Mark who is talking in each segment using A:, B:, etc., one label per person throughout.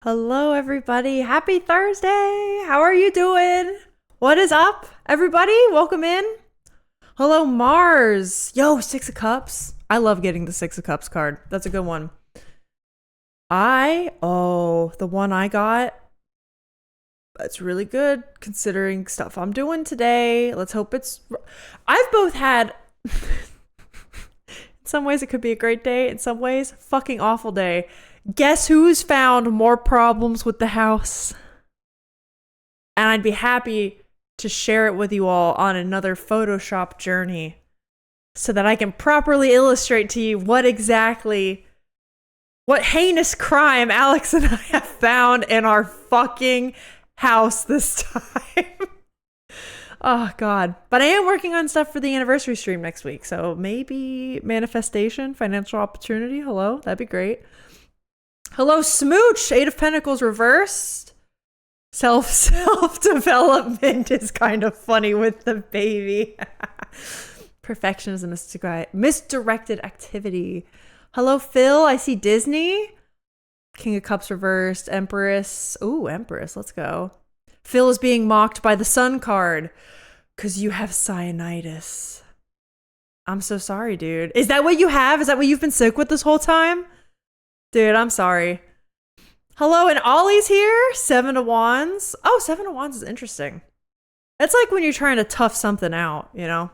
A: Hello, everybody. Happy Thursday. How are you doing? What is up, everybody? Welcome in. Hello, Mars. Yo, Six of Cups. I love getting the Six of Cups card. That's a good one. The one I got, that's really good considering stuff I'm doing today. Let's hope I've both had, in some ways it could be a great day. In some ways, fucking awful day. Guess who's found more problems with the house? And I'd be happy to share it with you all on another Photoshop journey so that I can properly illustrate to you what heinous crime Alex and I have found in our fucking house this time. Oh, God. But I am working on stuff for the anniversary stream next week. So maybe manifestation, financial opportunity. Hello, that'd be great. Hello, Smooch. Eight of Pentacles reversed. Self-development is kind of funny with the baby. Perfectionism is misdirected activity. Hello, Phil. I see Disney. King of Cups reversed. Empress. Ooh, Empress. Let's go. Phil is being mocked by the Sun card because you have cyanitis. I'm so sorry, dude. Is that what you have? Is that what you've been sick with this whole time? Dude, I'm sorry. Hello, and Ollie's here. Seven of Wands. Oh, Seven of Wands is interesting. It's like when you're trying to tough something out, you know?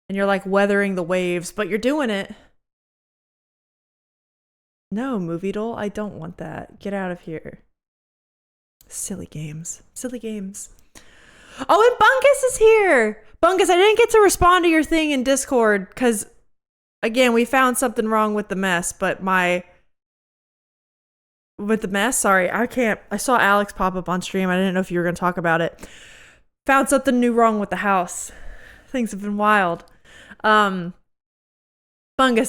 A: And you're like weathering the waves, but you're doing it. No, movie doll, I don't want that. Get out of here. Silly games. Silly games. Oh, and Bunkus is here. Bunkus, I didn't get to respond to your thing in Discord because, again, we found something wrong with the mess, but sorry, I saw Alex pop up on stream. I didn't know if you were going to talk about it. Found something new wrong with the house. Things have been wild. Bungus,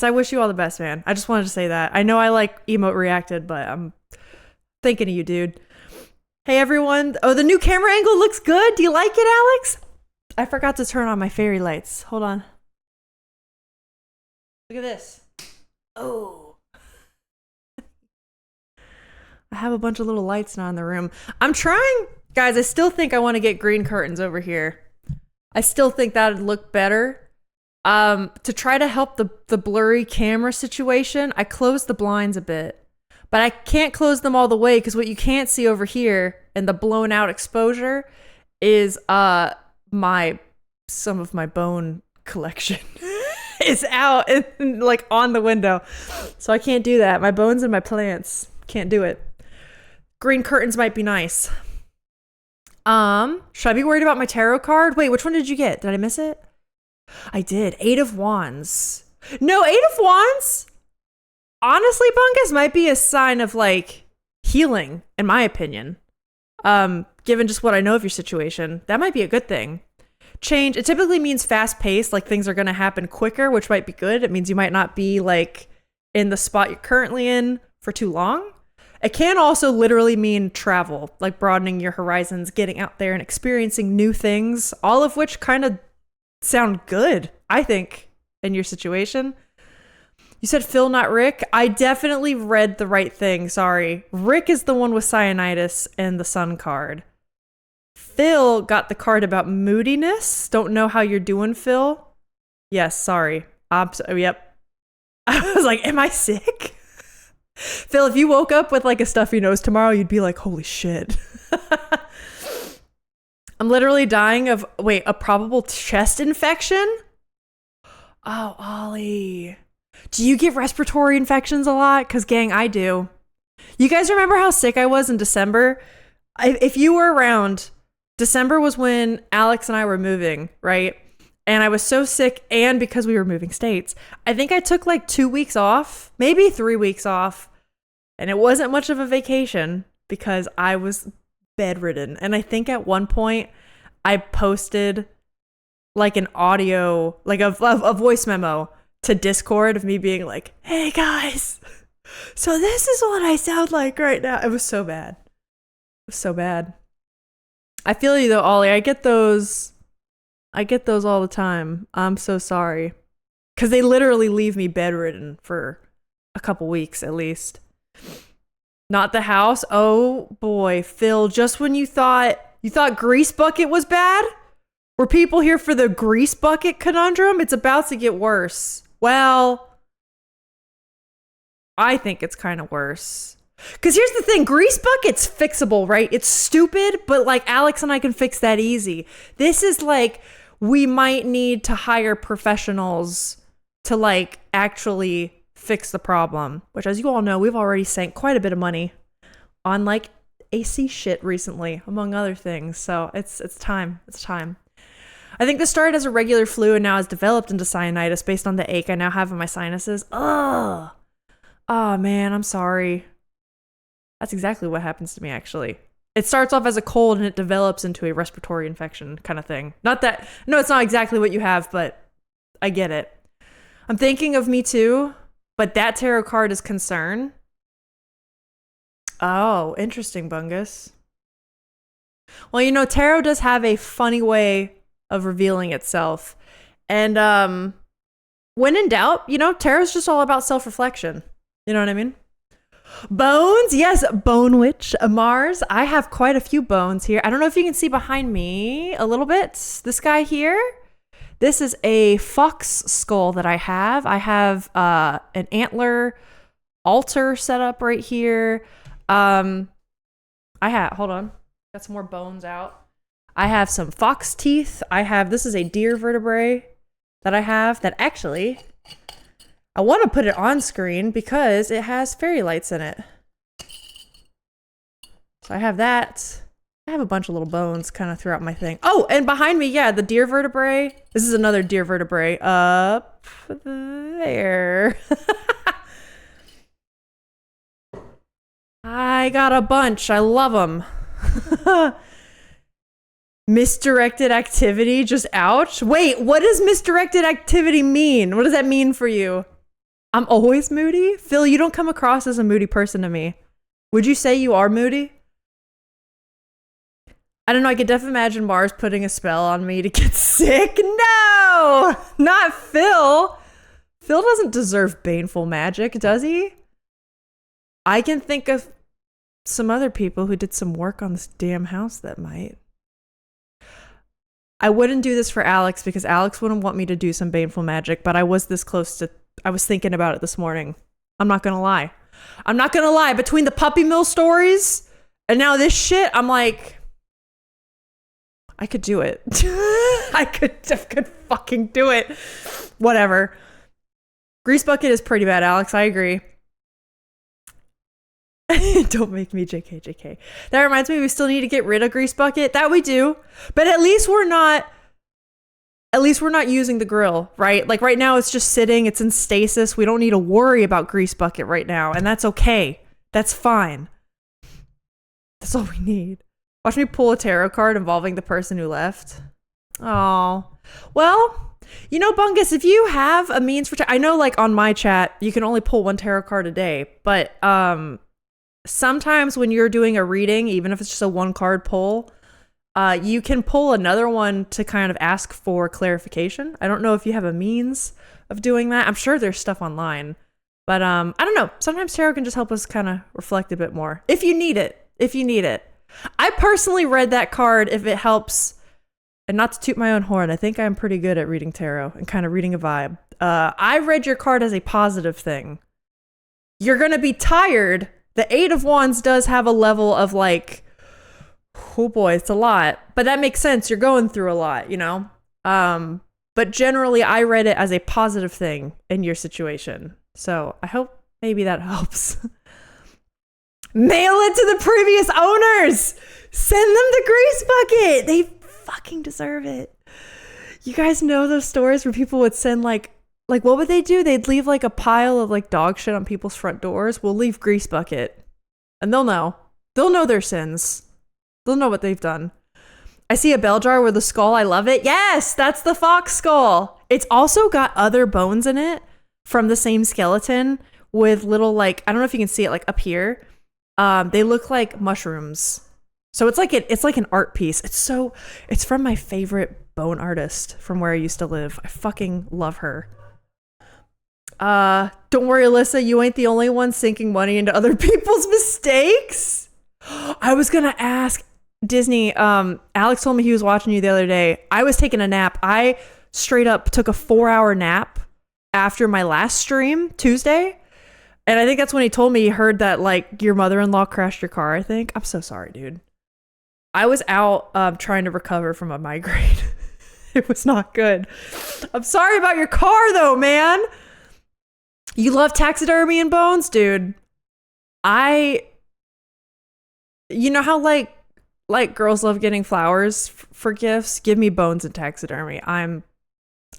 A: I wish you all the best, man. I just wanted to say that. I know I emote reacted, but I'm thinking of you, dude. Hey, everyone. Oh, the new camera angle looks good. Do you like it, Alex? I forgot to turn on my fairy lights. Hold on. Look at this. Oh. I have a bunch of little lights now in the room. I'm trying, guys, I still think I want to get green curtains over here. I still think that would look better. To try to help the blurry camera situation, I closed the blinds a bit. But I can't close them all the way because what you can't see over here and the blown out exposure is some of my bone collection is out and like on the window. So I can't do that. My bones and my plants. Can't do it. Green curtains might be nice. Should I be worried about my tarot card? Wait, which one did you get? Did I miss it? I did. Eight of Wands. No, Eight of Wands, honestly, Bunkus, might be a sign of like healing, in my opinion. Given just what I know of your situation, that might be a good thing. Change, it typically means fast paced, like things are going to happen quicker, which might be good. It means you might not be like in the spot you're currently in for too long. It can also literally mean travel, like broadening your horizons, getting out there and experiencing new things, all of which kind of sound good, I think, in your situation. You said Phil, not Rick. I definitely read the right thing. Sorry. Rick is the one with cyanitis and the Sun card. Phil got the card about moodiness. Don't know how you're doing, Phil. Yes, sorry. Yep. I was like, am I sick? Phil, if you woke up with like a stuffy nose tomorrow, you'd be like, holy shit. I'm literally dying of, a probable chest infection? Oh, Ollie. Do you get respiratory infections a lot? Because, gang, I do. You guys remember how sick I was in December? If you were around, December was when Alex and I were moving, right? And I was so sick, and because we were moving states, I think I took like 2 weeks off, maybe 3 weeks off. And it wasn't much of a vacation because I was bedridden. And I think at one point I posted like an audio, like a voice memo to Discord of me being like, hey guys, so this is what I sound like right now. It was so bad. It was so bad. I feel you though, Ollie. I get those all the time. I'm so sorry. Because they literally leave me bedridden for a couple weeks at least. Not the house. Oh boy, Phil, just when you thought Grease Bucket was bad? Were people here for the Grease Bucket conundrum? It's about to get worse. Well, I think it's kind of worse. Because here's the thing, Grease Bucket's fixable, right? It's stupid, but like Alex and I can fix that easy. This is like, we might need to hire professionals to like actually fix the problem, which as you all know, we've already sank quite a bit of money on like AC shit recently, among other things. So it's time. It's time. I think this started as a regular flu and now has developed into sinusitis based on the ache I now have in my sinuses. Ugh. Oh man, I'm sorry. That's exactly what happens to me, actually. It starts off as a cold and it develops into a respiratory infection kind of thing. Not that, no, it's not exactly what you have, but I get it. I'm thinking of me too, but that tarot card is concern. Oh, interesting, Bungus. Well, you know, tarot does have a funny way of revealing itself. And when in doubt, you know, tarot's just all about self-reflection. You know what I mean? Bones, yes, Bone Witch, Mars. I have quite a few bones here. I don't know if you can see behind me a little bit. This guy here, this is a fox skull that I have. I have an antler altar set up right here. Hold on, got some more bones out. I have some fox teeth. This is a deer vertebrae that I have that actually, I want to put it on screen because it has fairy lights in it. So I have that. I have a bunch of little bones kind of throughout my thing. Oh, and behind me, yeah, the deer vertebrae. This is another deer vertebrae up there. I got a bunch. I love them. Misdirected activity, just ouch. Wait, what does misdirected activity mean? What does that mean for you? I'm always moody? Phil, you don't come across as a moody person to me. Would you say you are moody? I don't know, I could definitely imagine Mars putting a spell on me to get sick. No! Not Phil! Phil doesn't deserve baneful magic, does he? I can think of some other people who did some work on this damn house that might. I wouldn't do this for Alex because Alex wouldn't want me to do some baneful magic, but I was this close to, I was thinking about it this morning. I'm not gonna lie. I'm not gonna lie. Between the puppy mill stories and now this shit, I'm like, I could do it. I could fucking do it. Whatever. Grease Bucket is pretty bad, Alex. I agree. Don't make me JK. That reminds me, we still need to get rid of Grease Bucket. That we do. But at least we're not using the grill, right? Like right now it's just sitting, it's in stasis. We don't need to worry about Grease Bucket right now. And that's okay. That's fine. That's all we need. Watch me pull a tarot card involving the person who left. Oh, well, you know, Bungus, if you have a means for, I know like on my chat, you can only pull one tarot card a day, but sometimes when you're doing a reading, even if it's just a one card pull, you can pull another one to kind of ask for clarification. I don't know if you have a means of doing that. I'm sure there's stuff online, but I don't know. Sometimes tarot can just help us kind of reflect a bit more if you need it. I personally read that card if it helps, and not to toot my own horn, I think I'm pretty good at reading tarot and kind of reading a vibe. I read your card as a positive thing. You're going to be tired. The Eight of Wands does have a level of like, oh boy, it's a lot. But that makes sense. You're going through a lot, you know? But generally, I read it as a positive thing in your situation. So I hope maybe that helps. Mail it to the previous owners. Send them the Grease Bucket. They fucking deserve it. You guys know those stories where people would send like what would they do? They'd leave like a pile of like dog shit on people's front doors. We'll leave Grease Bucket. And they'll know. They'll know their sins. They'll know what they've done. I see a bell jar with a skull. I love it. Yes, that's the fox skull. It's also got other bones in it from the same skeleton with little like, I don't know if you can see it like up here. They look like mushrooms. So it's like an art piece. It's from my favorite bone artist from where I used to live. I fucking love her. Don't worry, Alyssa, you ain't the only one sinking money into other people's mistakes. I was gonna ask Disney, Alex told me he was watching you the other day. I was taking a nap. I straight up took a 4-hour nap after my last stream Tuesday. And I think that's when he told me he heard that like your mother-in-law crashed your car, I think. I'm so sorry, dude. I was out trying to recover from a migraine. It was not good. I'm sorry about your car though, man. You love taxidermy and bones, dude. You know how like girls love getting flowers for gifts? Give me bones and taxidermy. I'm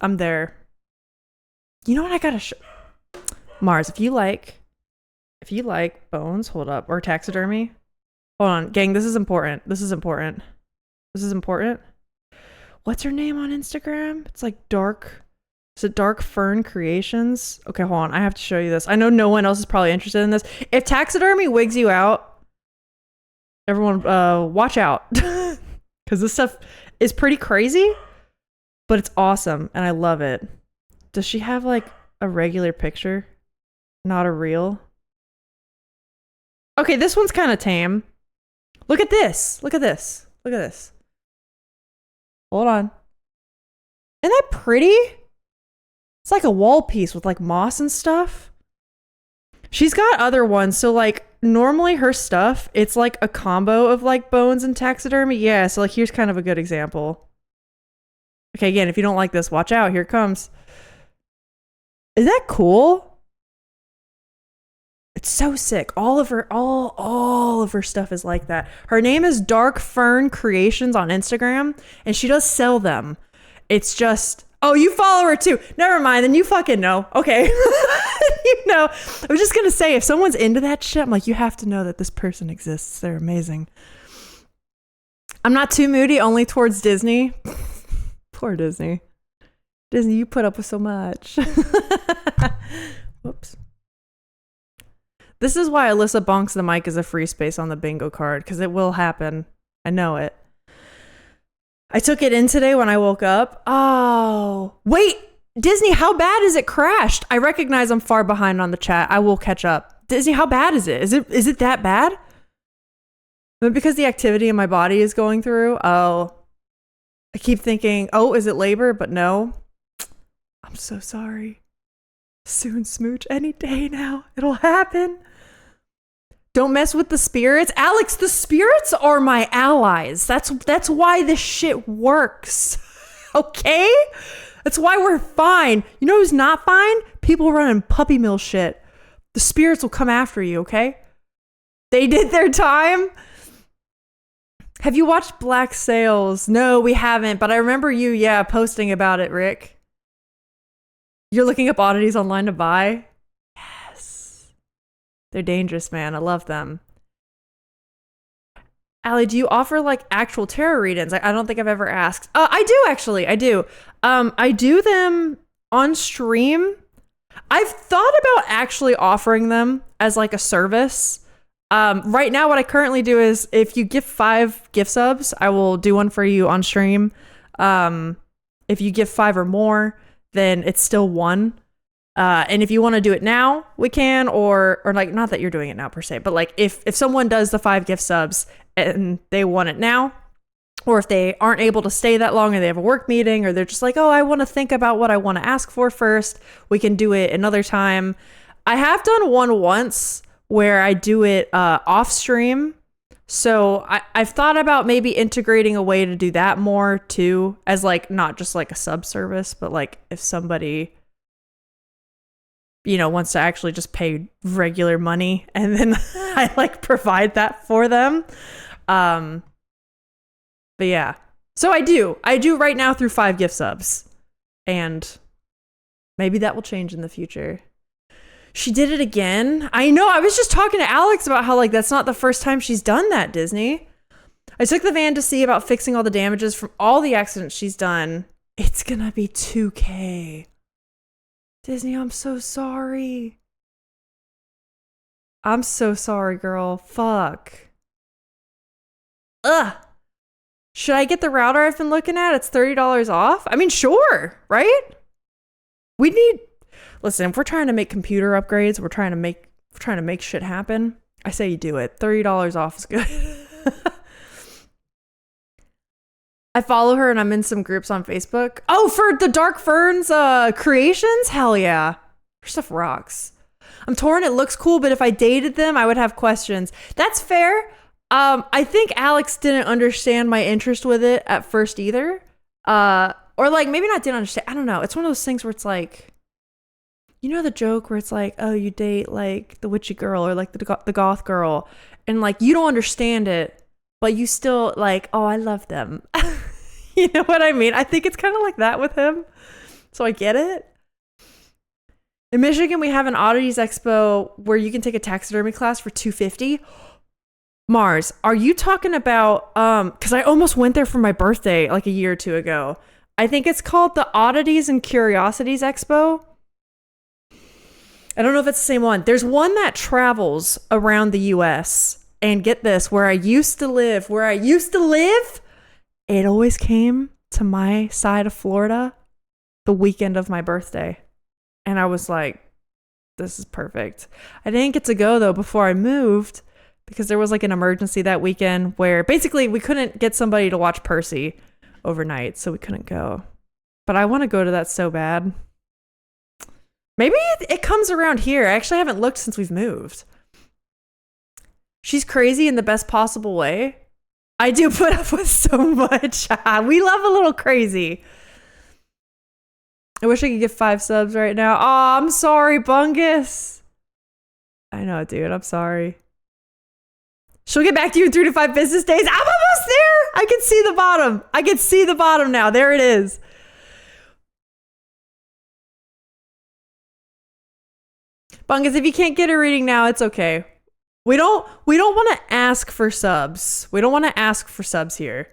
A: there. You know what I gotta show? Mars, if you like bones, hold up, or taxidermy. Hold on, gang, this is important. What's her name on Instagram? It's like is it Dark Fern Creations? Okay, hold on, I have to show you this. I know no one else is probably interested in this. If taxidermy wigs you out, everyone watch out. Because this stuff is pretty crazy, but it's awesome, and I love it. Does she have like a regular picture? Not a reel? Okay, this one's kind of tame. Look at this. Hold on. Isn't that pretty? It's like a wall piece with like moss and stuff. She's got other ones. So like normally her stuff, it's like a combo of like bones and taxidermy. Yeah, so like here's kind of a good example. Okay, again, if you don't like this, watch out. Here it comes. Is that cool? It's so sick. All of her stuff is like that. Her name is Dark Fern Creations on Instagram, and she does sell them. It's just, oh, you follow her too. Never mind, then you fucking know. Okay. You know, I was just gonna say, if someone's into that shit, I'm like, you have to know that this person exists. They're amazing. I'm not too moody, only towards Disney. Poor Disney. Disney, you put up with so much. Whoops. This is why Alyssa bonks the mic as a free space on the bingo card, because it will happen. I know it. I took it in today when I woke up. Oh, wait, Disney, how bad is it crashed? I recognize I'm far behind on the chat. I will catch up. Disney, how bad is it? Is it that bad? But because the activity in my body is going through, I keep thinking, oh, is it labor? But no. I'm so sorry. Soon, smooch, any day now. It'll happen. Don't mess with the spirits. Alex, the spirits are my allies. That's why this shit works. Okay? That's why we're fine. You know who's not fine? People running puppy mill shit. The spirits will come after you, okay? They did their time. Have you watched Black Sails? No, we haven't, but I remember you, posting about it, Rick. You're looking up oddities online to buy? Yes. They're dangerous, man. I love them. Allie, do you offer like actual tarot readings? I don't think I've ever asked. I do actually. I do. I do them on stream. I've thought about actually offering them as like a service. Right now, what I currently do is if you give 5 gift subs, I will do one for you on stream. If you give 5 or more, then it's still 1. And if you want to do it now, we can, or like, not that you're doing it now per se, but like if someone does the 5 gift subs and they want it now, or if they aren't able to stay that long and they have a work meeting, or they're just like, oh, I want to think about what I want to ask for first, we can do it another time. I have done one once where I do it off stream. So I've thought about maybe integrating a way to do that more too, as like not just like a sub service, but like if somebody, you know, wants to actually just pay regular money and then I like provide that for them. But yeah, so I do right now through 5 gift subs, and maybe that will change in the future. She did it again. I know. I was just talking to Alex about how like that's not the first time she's done that, Disney. I took the van to see about fixing all the damages from all the accidents she's done. It's gonna be $2,000. Disney, I'm so sorry. I'm so sorry, girl. Fuck. Ugh. Should I get the router I've been looking at? It's $30 off. I mean, sure, right? Listen, if we're trying to make computer upgrades, we're trying to make shit happen. I say you do it. $30 off is good. I follow her and I'm in some groups on Facebook. Oh, for the Dark Ferns creations? Hell yeah. Her stuff rocks. I'm torn. It looks cool, but if I dated them, I would have questions. That's fair. I think Alex didn't understand my interest with it at first either. Or like maybe not didn't understand. I don't know. It's one of those things where it's like, you know the joke where it's like, oh, you date like the witchy girl or like the goth girl, and like you don't understand it, but you still like, oh, I love them. You know what I mean? I think it's kind of like that with him. So I get it. In Michigan, we have an oddities expo where you can take a taxidermy class for $250. Mars, are you talking about because I almost went there for my birthday like a year or two ago. I think it's called the Oddities and Curiosities Expo. I don't know if it's the same one. There's one that travels around the US, and get this, where I used to live, it always came to my side of Florida the weekend of my birthday. And I was like, this is perfect. I didn't get to go though before I moved because there was like an emergency that weekend where basically we couldn't get somebody to watch Percy overnight, so we couldn't go. But I want to go to that so bad. Maybe it comes around here. I actually haven't looked since we've moved. She's crazy in the best possible way. I do put up with so much. We love a little crazy. I wish I could get 5 subs right now. Oh, I'm sorry, Bungus. I know, dude. I'm sorry. She'll get back to you in 3 to 5 business days. I'm almost there. I can see the bottom. I can see the bottom now. There it is. Bungus, if you can't get a reading now, it's okay. We don't want to ask for subs. We don't want to ask for subs here.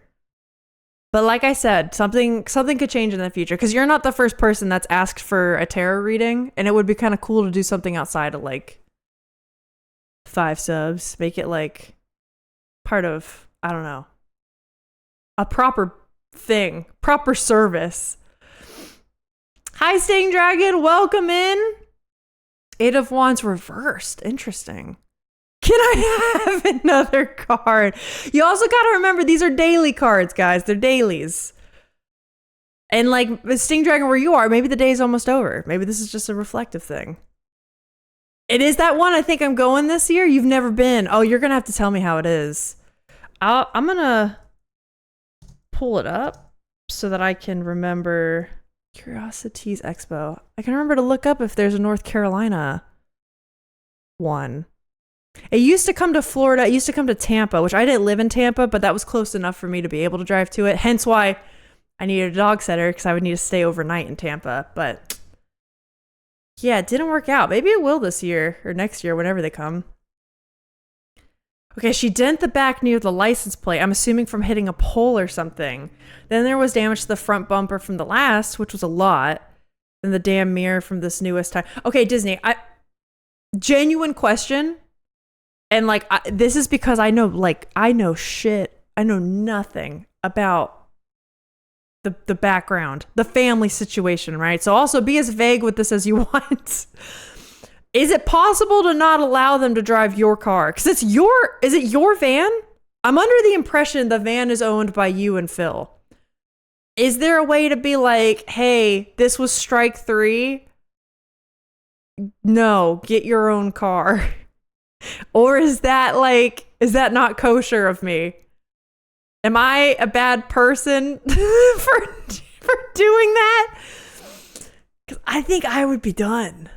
A: But like I said, something could change in the future because you're not the first person that's asked for a tarot reading, and it would be kind of cool to do something outside of like 5 subs. Make it like part of, I don't know, a proper thing, proper service. Hi, Sting Dragon. Welcome in. 8 of Wands reversed. Interesting. Can I have another card? You also got to remember, these are daily cards, guys. They're dailies. And like Sting Dragon, where you are, maybe the day's almost over. Maybe this is just a reflective thing. It is that one I think I'm going this year. You've never been. Oh, you're going to have to tell me how it is. I'm going to pull it up so that I can remember. Curiosities Expo. I can remember to look up if there's a North Carolina one. It used to come to Florida. It used to come to Tampa, which I didn't live in Tampa, but that was close enough for me to be able to drive to it. Hence why I needed a dog sitter, because I would need to stay overnight in Tampa. But yeah, it didn't work out. Maybe it will this year or next year, whenever they come. Okay, she dent the back near the license plate. I'm assuming from hitting a pole or something. Then there was damage to the front bumper from the last, which was a lot. And the damn mirror from this newest time. Okay, Disney, genuine question. And like, this is because I know shit. I know nothing about the background, the family situation, right? So also be as vague with this as you want. Is it possible to not allow them to drive your car? Because is it your van? I'm under the impression the van is owned by you and Phil. Is there a way to be like, hey, this was strike 3? No, get your own car. Or is that not kosher of me? Am I a bad person for doing that? Because I think I would be done.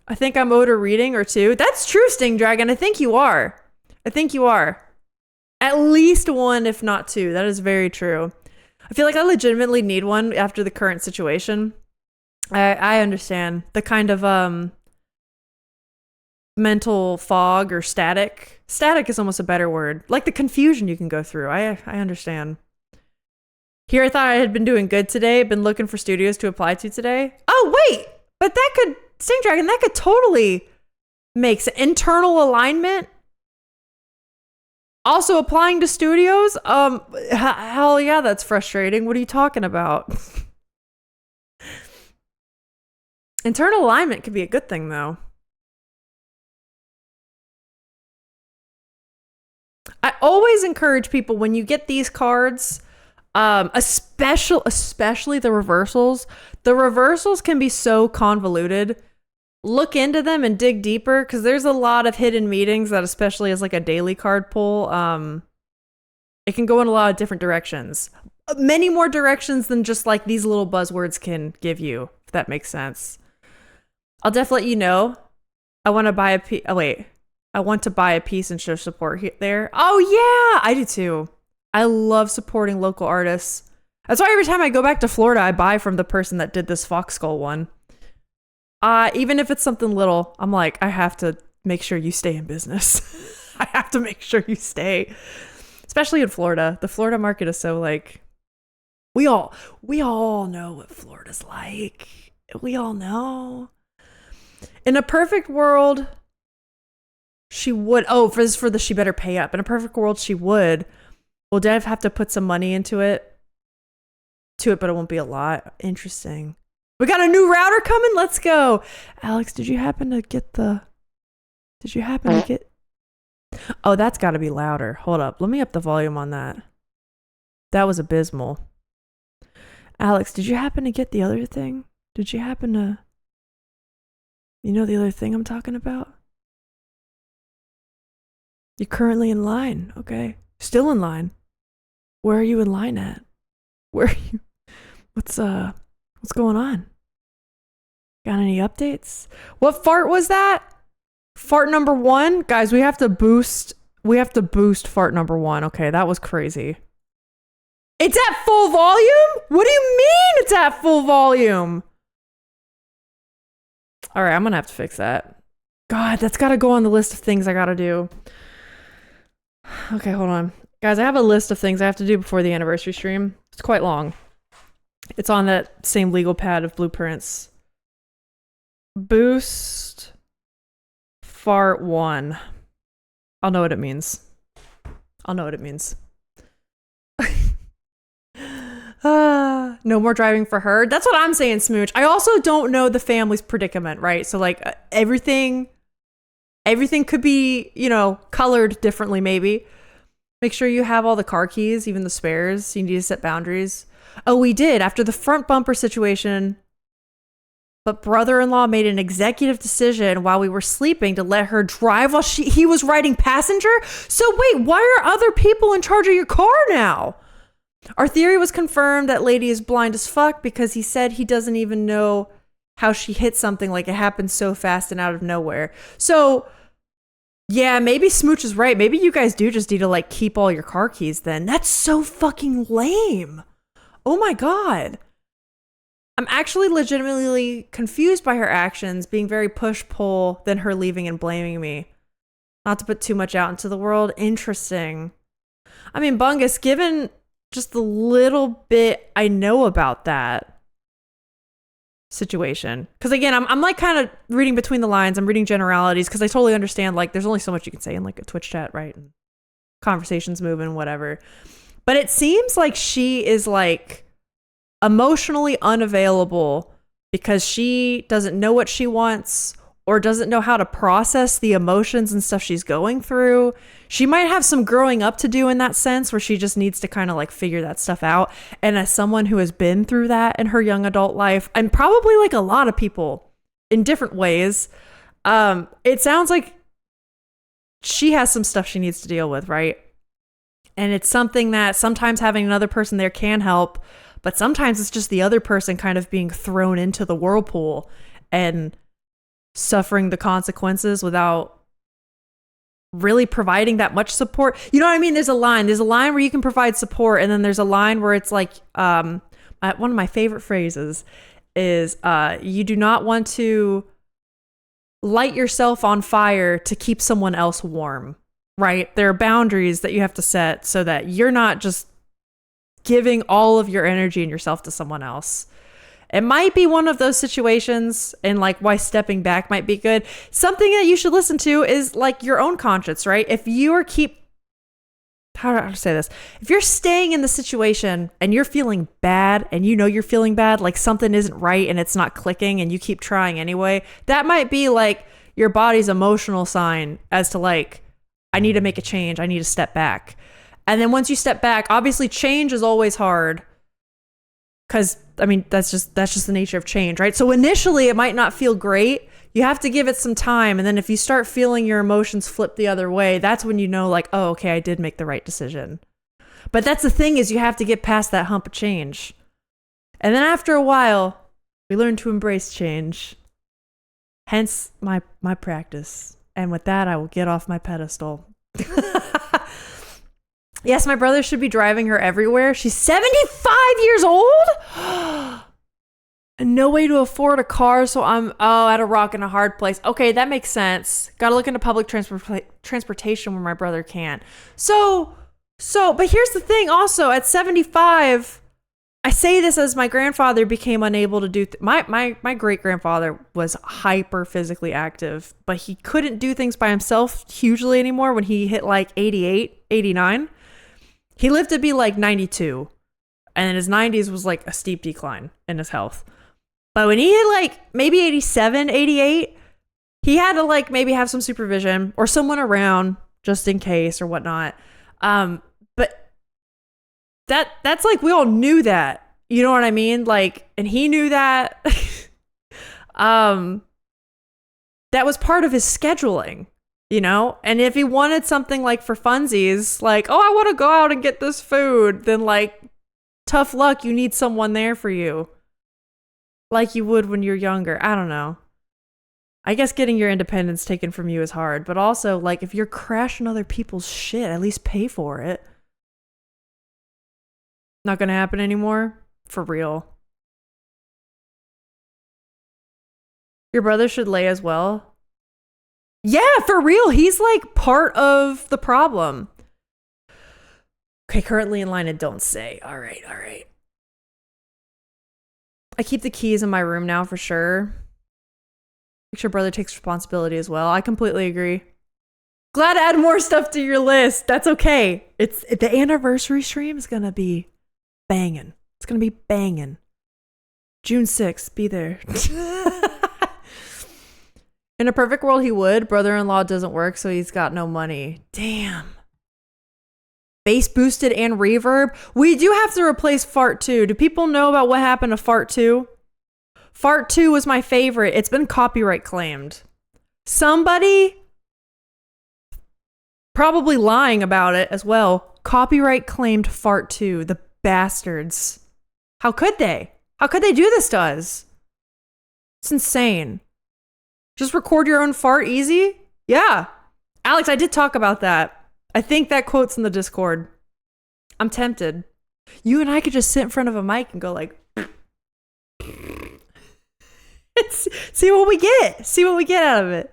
A: I think I'm owed a reading or 2. That's true, Sting Dragon. I think you are. At least 1, if not 2. That is very true. I feel like I legitimately need one after the current situation. I understand the kind of mental fog or static. Static is almost a better word. Like the confusion you can go through. I understand. Here, I thought I had been doing good today. Been looking for studios to apply to today. Oh, wait. But that could, Sting Dragon, that could totally make sense. Internal alignment. Also applying to studios. Hell yeah, that's frustrating. What are you talking about? Internal alignment could be a good thing, though. I always encourage people when you get these cards, especially the reversals. The reversals can be so convoluted. Look into them and dig deeper because there's a lot of hidden meanings that, especially as like a daily card pull, it can go in a lot of different directions. Many more directions than just like these little buzzwords can give you, if that makes sense. I'll definitely let you know. I want to buy a piece. Oh, wait. I want to buy a piece and show support there. Oh, yeah. I do too. I love supporting local artists. That's why every time I go back to Florida, I buy from the person that did this fox skull one. Even if it's something little, I'm like, I have to make sure you stay in business. I have to make sure you stay. Especially in Florida. The Florida market is so like, we all know what Florida's like. We all know. In a perfect world, she would. Oh, for the she better pay up. In a perfect world, she would. We'll Dev have to put some money into it, but it won't be a lot. Interesting. We got a new router coming. Let's go. Alex, did you happen to get? Oh, that's got to be louder. Hold up. Let me up the volume on that. That was abysmal. Alex, did you happen to get the other thing? Did you happen to? You know the other thing I'm talking about? You're currently in line. Okay. Still in line. Where are you in line at? Where are you? What's going on? Got any updates? What fart was that? Fart number 1? Guys, we have to boost fart number 1. Okay, that was crazy. It's at full volume? What do you mean it's at full volume? All right, I'm going to have to fix that. God, that's got to go on the list of things I got to do. Okay, hold on. Guys, I have a list of things I have to do before the anniversary stream. It's quite long. It's on that same legal pad of blueprints. Boost fart 1. I'll know what it means. No more driving for her. That's what I'm saying, Smooch. I also don't know the family's predicament, right? So like everything could be, colored differently maybe. Make sure you have all the car keys, even the spares. You need to set boundaries. Oh, we did after the front bumper situation. But brother-in-law made an executive decision while we were sleeping to let her drive while he was riding passenger. So wait, why are other people in charge of your car now? Our theory was confirmed that lady is blind as fuck because he said he doesn't even know how she hit something, like it happened so fast and out of nowhere. So yeah, maybe Smooch is right. Maybe you guys do just need to like keep all your car keys then. That's so fucking lame. Oh my God. I'm actually legitimately confused by her actions, being very push-pull, then her leaving and blaming me. Not to put too much out into the world. Interesting. I mean, Bungus, given just the little bit I know about that situation. Because again, I'm like kind of reading between the lines. I'm reading generalities because I totally understand like there's only so much you can say in like a Twitch chat, right? And conversations moving, whatever. But it seems like she is like emotionally unavailable because she doesn't know what she wants or doesn't know how to process the emotions and stuff she's going through. She might have some growing up to do in that sense where she just needs to kind of like figure that stuff out. And as someone who has been through that in her young adult life, and probably like a lot of people in different ways, it sounds like she has some stuff she needs to deal with, right? And it's something that sometimes having another person there can help, but sometimes it's just the other person kind of being thrown into the whirlpool and suffering the consequences without really providing that much support. You know what I mean? There's a line where you can provide support, and then there's a line where it's like, one of my favorite phrases is, you do not want to light yourself on fire to keep someone else warm, right? There are boundaries that you have to set so that you're not just giving all of your energy and yourself to someone else. It might be one of those situations, and like why stepping back might be good. Something that you should listen to is like your own conscience, right? If you are how do I say this? If you're staying in the situation and you're feeling bad and you know you're feeling bad, like something isn't right and it's not clicking and you keep trying anyway, that might be like your body's emotional sign as to like, I need to make a change. I need to step back. And then once you step back, obviously change is always hard. Cause I mean, that's just the nature of change, right? So initially it might not feel great. You have to give it some time. And then if you start feeling your emotions flip the other way, that's when you know like, oh, okay, I did make the right decision. But that's the thing is you have to get past that hump of change. And then after a while, we learn to embrace change. Hence my practice. And with that, I will get off my pedestal. Yes, my brother should be driving her everywhere. She's 75 years old? And no way to afford a car, so I'm at a rock and a hard place. Okay, that makes sense. Gotta look into public transportation where my brother can't. So, but here's the thing also, at 75, I say this as my grandfather became unable to do, my great-grandfather was hyper physically active, but he couldn't do things by himself hugely anymore when he hit like 88, 89. He lived to be like 92, and in his 90s was like a steep decline in his health. But when he hit like maybe 87, 88, he had to like maybe have some supervision or someone around just in case or whatnot. But that's like, we all knew that, you know what I mean? Like, and he knew that. That was part of his scheduling, you know? And if he wanted something like for funsies, like, oh, I want to go out and get this food, then like, tough luck, you need someone there for you. Like you would when you're younger. I don't know. I guess getting your independence taken from you is hard, but also like if you're crashing other people's shit, at least pay for it. Not gonna happen anymore? For real. Your brother should lay as well. Yeah, for real. He's like part of the problem. Okay, currently in line and don't say. All right. I keep the keys in my room now for sure. Make sure brother takes responsibility as well. I completely agree. Glad to add more stuff to your list. That's okay. It's the anniversary stream is gonna be banging. It's gonna be banging. June 6th, be there. In a perfect world, he would. Brother-in-law doesn't work, so he's got no money. Damn. Bass boosted and reverb. We do have to replace Fart 2. Do people know about what happened to Fart 2? Fart 2 was my favorite. It's been copyright claimed. Somebody, probably lying about it as well, copyright claimed Fart 2. The bastards. How could they? How could they do this to us? It's insane. Just record your own fart easy? Yeah. Alex, I did talk about that. I think that quote's in the Discord. I'm tempted. You and I could just sit in front of a mic and go like, see what we get. See what we get out of it.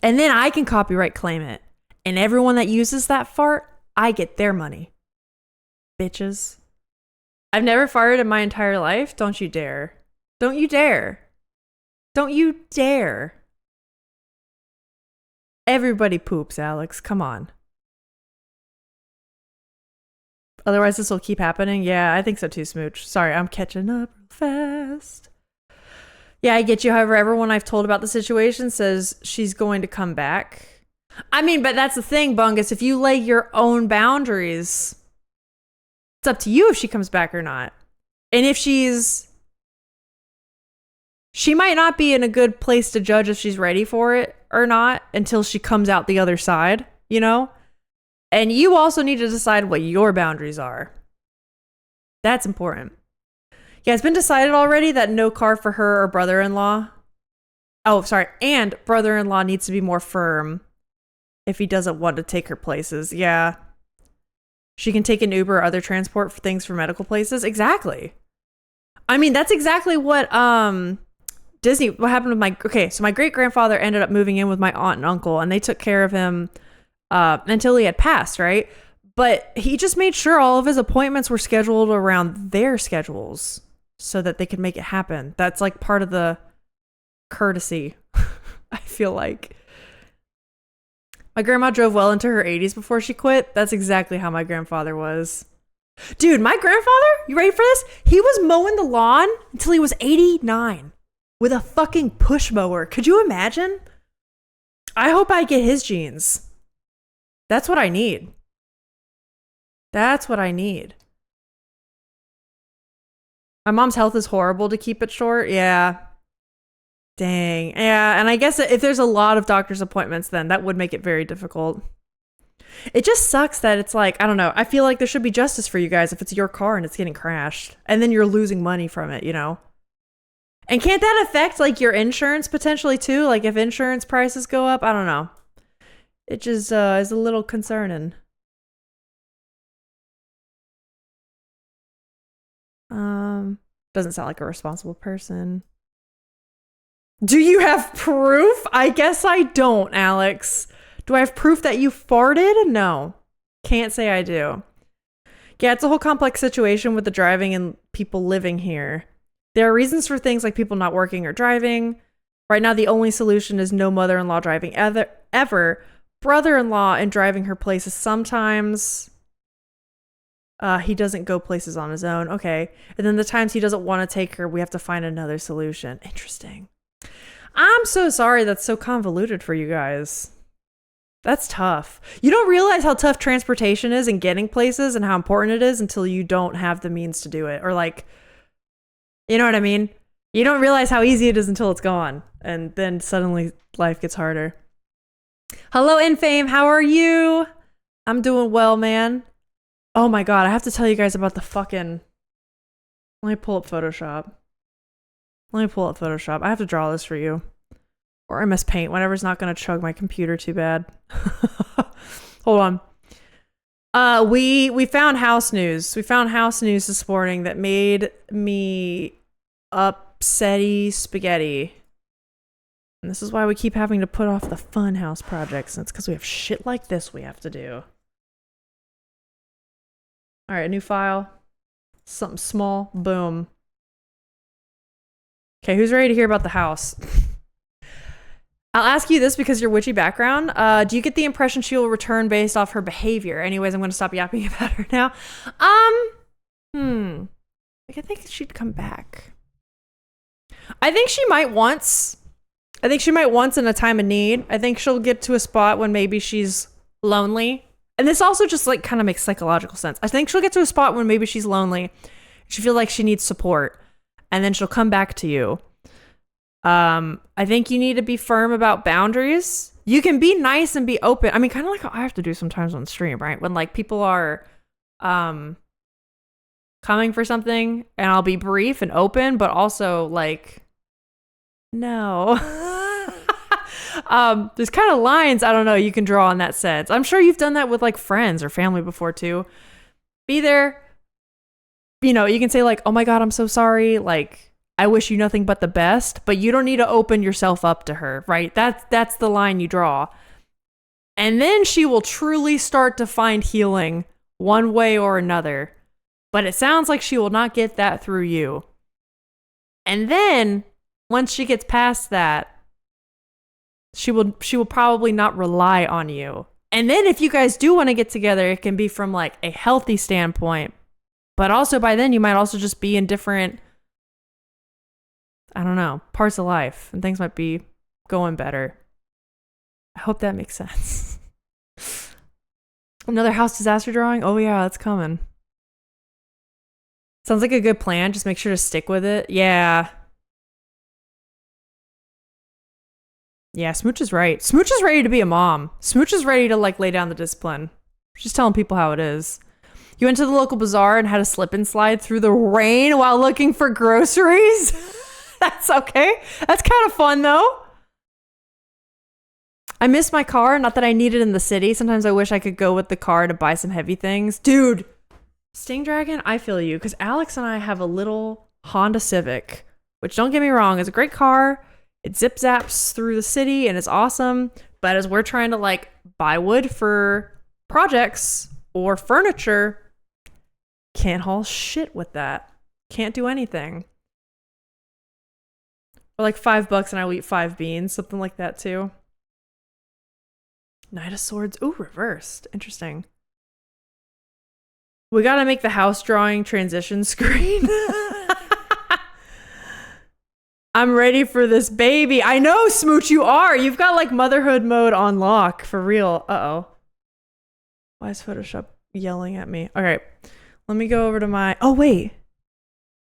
A: And then I can copyright claim it. And everyone that uses that fart, I get their money. Bitches. I've never farted in my entire life. Don't you dare. Don't you dare. Don't you dare. Everybody poops, Alex. Come on. Otherwise, this will keep happening. Yeah, I think so too, Smooch. Sorry, I'm catching up fast. Yeah, I get you. However, everyone I've told about the situation says she's going to come back. I mean, but that's the thing, Bungus. If you lay your own boundaries, it's up to you if she comes back or not. And if she might not be in a good place to judge if she's ready for it or not until she comes out the other side, you know? And you also need to decide what your boundaries are. That's important. Yeah, it's been decided already that no car for her or brother-in-law. Oh, sorry. And brother-in-law needs to be more firm if he doesn't want to take her places. Yeah. She can take an Uber or other transport for things for medical places. Exactly. I mean, that's exactly what Disney, what happened with so my great-grandfather ended up moving in with my aunt and uncle, and they took care of him until he had passed, right? But he just made sure all of his appointments were scheduled around their schedules so that they could make it happen. That's like part of the courtesy, I feel like. My grandma drove well into her 80s before she quit. That's exactly how my grandfather was. Dude, my grandfather, you ready for this? He was mowing the lawn until he was 89 with a fucking push mower. Could you imagine? I hope I get his genes. That's what I need. That's what I need. My mom's health is horrible to keep it short. Yeah. Dang. Yeah, and I guess if there's a lot of doctor's appointments, then that would make it very difficult. It just sucks that it's like, I don't know. I feel like there should be justice for you guys if it's your car and it's getting crashed. And then you're losing money from it, you know? And can't that affect like your insurance potentially too? Like if insurance prices go up? I don't know. It just is a little concerning. Doesn't sound like a responsible person. Do you have proof? I guess I don't, Alex. Do I have proof that you farted? No. Can't say I do. Yeah, it's a whole complex situation with the driving and people living here. There are reasons for things like people not working or driving. Right now, the only solution is no mother-in-law driving ever. Brother-in-law and driving her places sometimes. He doesn't go places on his own. Okay. And then the times he doesn't want to take her, we have to find another solution. Interesting. I'm so sorry that's so convoluted for you guys. That's tough. You don't realize how tough transportation is and getting places and how important it is until you don't have the means to do it. Or like, you know what I mean? You don't realize how easy it is until it's gone. And then suddenly life gets harder. Hello, Infame. How are you? I'm doing well, man. Oh my God. I have to tell you guys about the fucking... Let me pull up Photoshop. I have to draw this for you. Or MS Paint, whatever's not going to chug my computer too bad. Hold on. We found house news. We found house news this morning that made me upsetty spaghetti. And this is why we keep having to put off the fun house projects. And it's because we have shit like this we have to do. All right, a new file. Something small. Boom. Okay, who's ready to hear about the house? I'll ask you this because your witchy background. Do you get the impression she will return based off her behavior? Anyways, I'm going to stop yapping about her now. Like I think she'd come back. I think she might once. In a time of need. I think she'll get to a spot when maybe she's lonely. And this also just like kind of makes psychological sense. I think she'll get to a spot when maybe she's lonely. She feels like she needs support. And then she'll come back to you. I think you need to be firm about boundaries. You can be nice and be open. I mean, kind of like how I have to do sometimes on stream, right? When like people are coming for something and I'll be brief and open, but also like, no. There's kind of lines, I don't know, you can draw in that sense. I'm sure you've done that with like friends or family before too. Be there. You know, you can say like, oh my God, I'm so sorry. Like, I wish you nothing but the best, but you don't need to open yourself up to her, right? That's the line you draw. And then she will truly start to find healing one way or another. But it sounds like she will not get that through you. And then once she gets past that, she will probably not rely on you. And then if you guys do want to get together, it can be from like a healthy standpoint. But also by then you might also just be in different, I don't know, parts of life, and things might be going better. I hope that makes sense. Another house disaster drawing? Oh yeah, that's coming. Sounds like a good plan. Just make sure to stick with it. Yeah. Yeah, Smooch is right. Smooch is ready to be a mom. Smooch is ready to like lay down the discipline. Just telling people how it is. You went to the local bazaar and had a slip and slide through the rain while looking for groceries? That's okay. That's kind of fun though. I miss my car. Not that I need it in the city. Sometimes I wish I could go with the car to buy some heavy things. Dude, Sting Dragon, I feel you. Because Alex and I have a little Honda Civic, which don't get me wrong, is a great car. It zip zaps through the city and it's awesome. But as we're trying to like buy wood for projects or furniture, can't haul shit with that. Can't do anything. Or like $5 and I will eat 5 beans, something like that too. Knight of Swords. Ooh, reversed. Interesting. We gotta make the house drawing transition screen. I'm ready for this baby. I know, Smooch, you are. You've got like motherhood mode on lock for real. Uh-oh. Why is Photoshop yelling at me? All right. Let me go over to my... Oh, wait.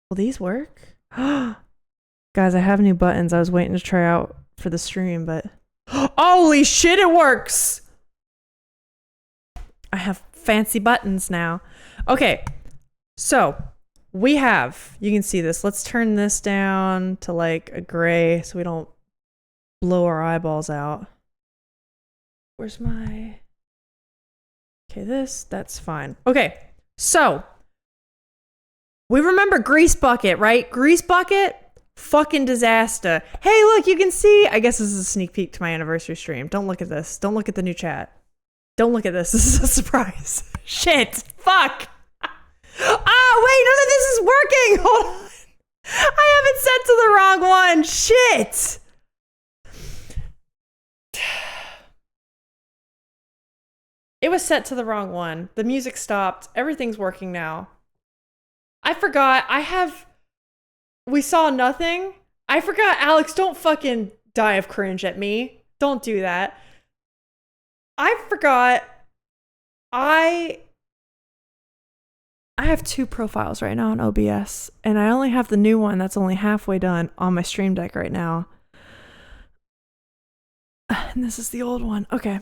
A: Will these work? Guys, I have new buttons. I was waiting to try out for the stream, but... Holy shit, it works! I have fancy buttons now. Okay. So... we have, you can see this. Let's turn this down to like a gray so we don't blow our eyeballs out. Where's my... Okay, that's fine. Okay, so we remember Grease Bucket, right? Grease Bucket, fucking disaster. Hey, look, you can see, I guess this is a sneak peek to my anniversary stream. Don't look at this. Don't look at the new chat. Don't look at this. This is a surprise. Shit, fuck. Oh, wait, none of this is working. Hold on. I have it set to the wrong one. Shit. It was set to the wrong one. The music stopped. Everything's working now. I forgot. We saw nothing. I forgot. Alex, don't fucking die of cringe at me. Don't do that. I forgot. I have two profiles right now on OBS, and I only have the new one that's only halfway done on my stream deck right now. And this is the old one. Okay.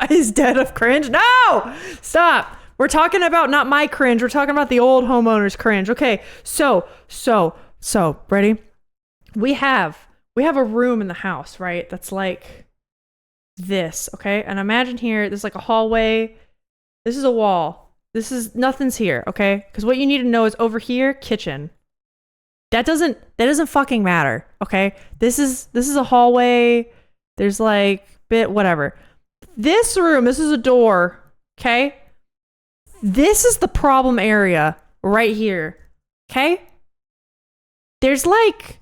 A: Is dead of cringe? No! Stop! We're talking about not my cringe, we're talking about the old homeowner's cringe. Okay, so, ready? We have a room in the house, right? That's like this, okay? And imagine here, there's like a hallway. This is a wall. Nothing's here, okay? Because what you need to know is over here, kitchen. That doesn't fucking matter, okay? This is a hallway. There's like whatever. This room, this is a door, okay? This is the problem area right here, okay? There's like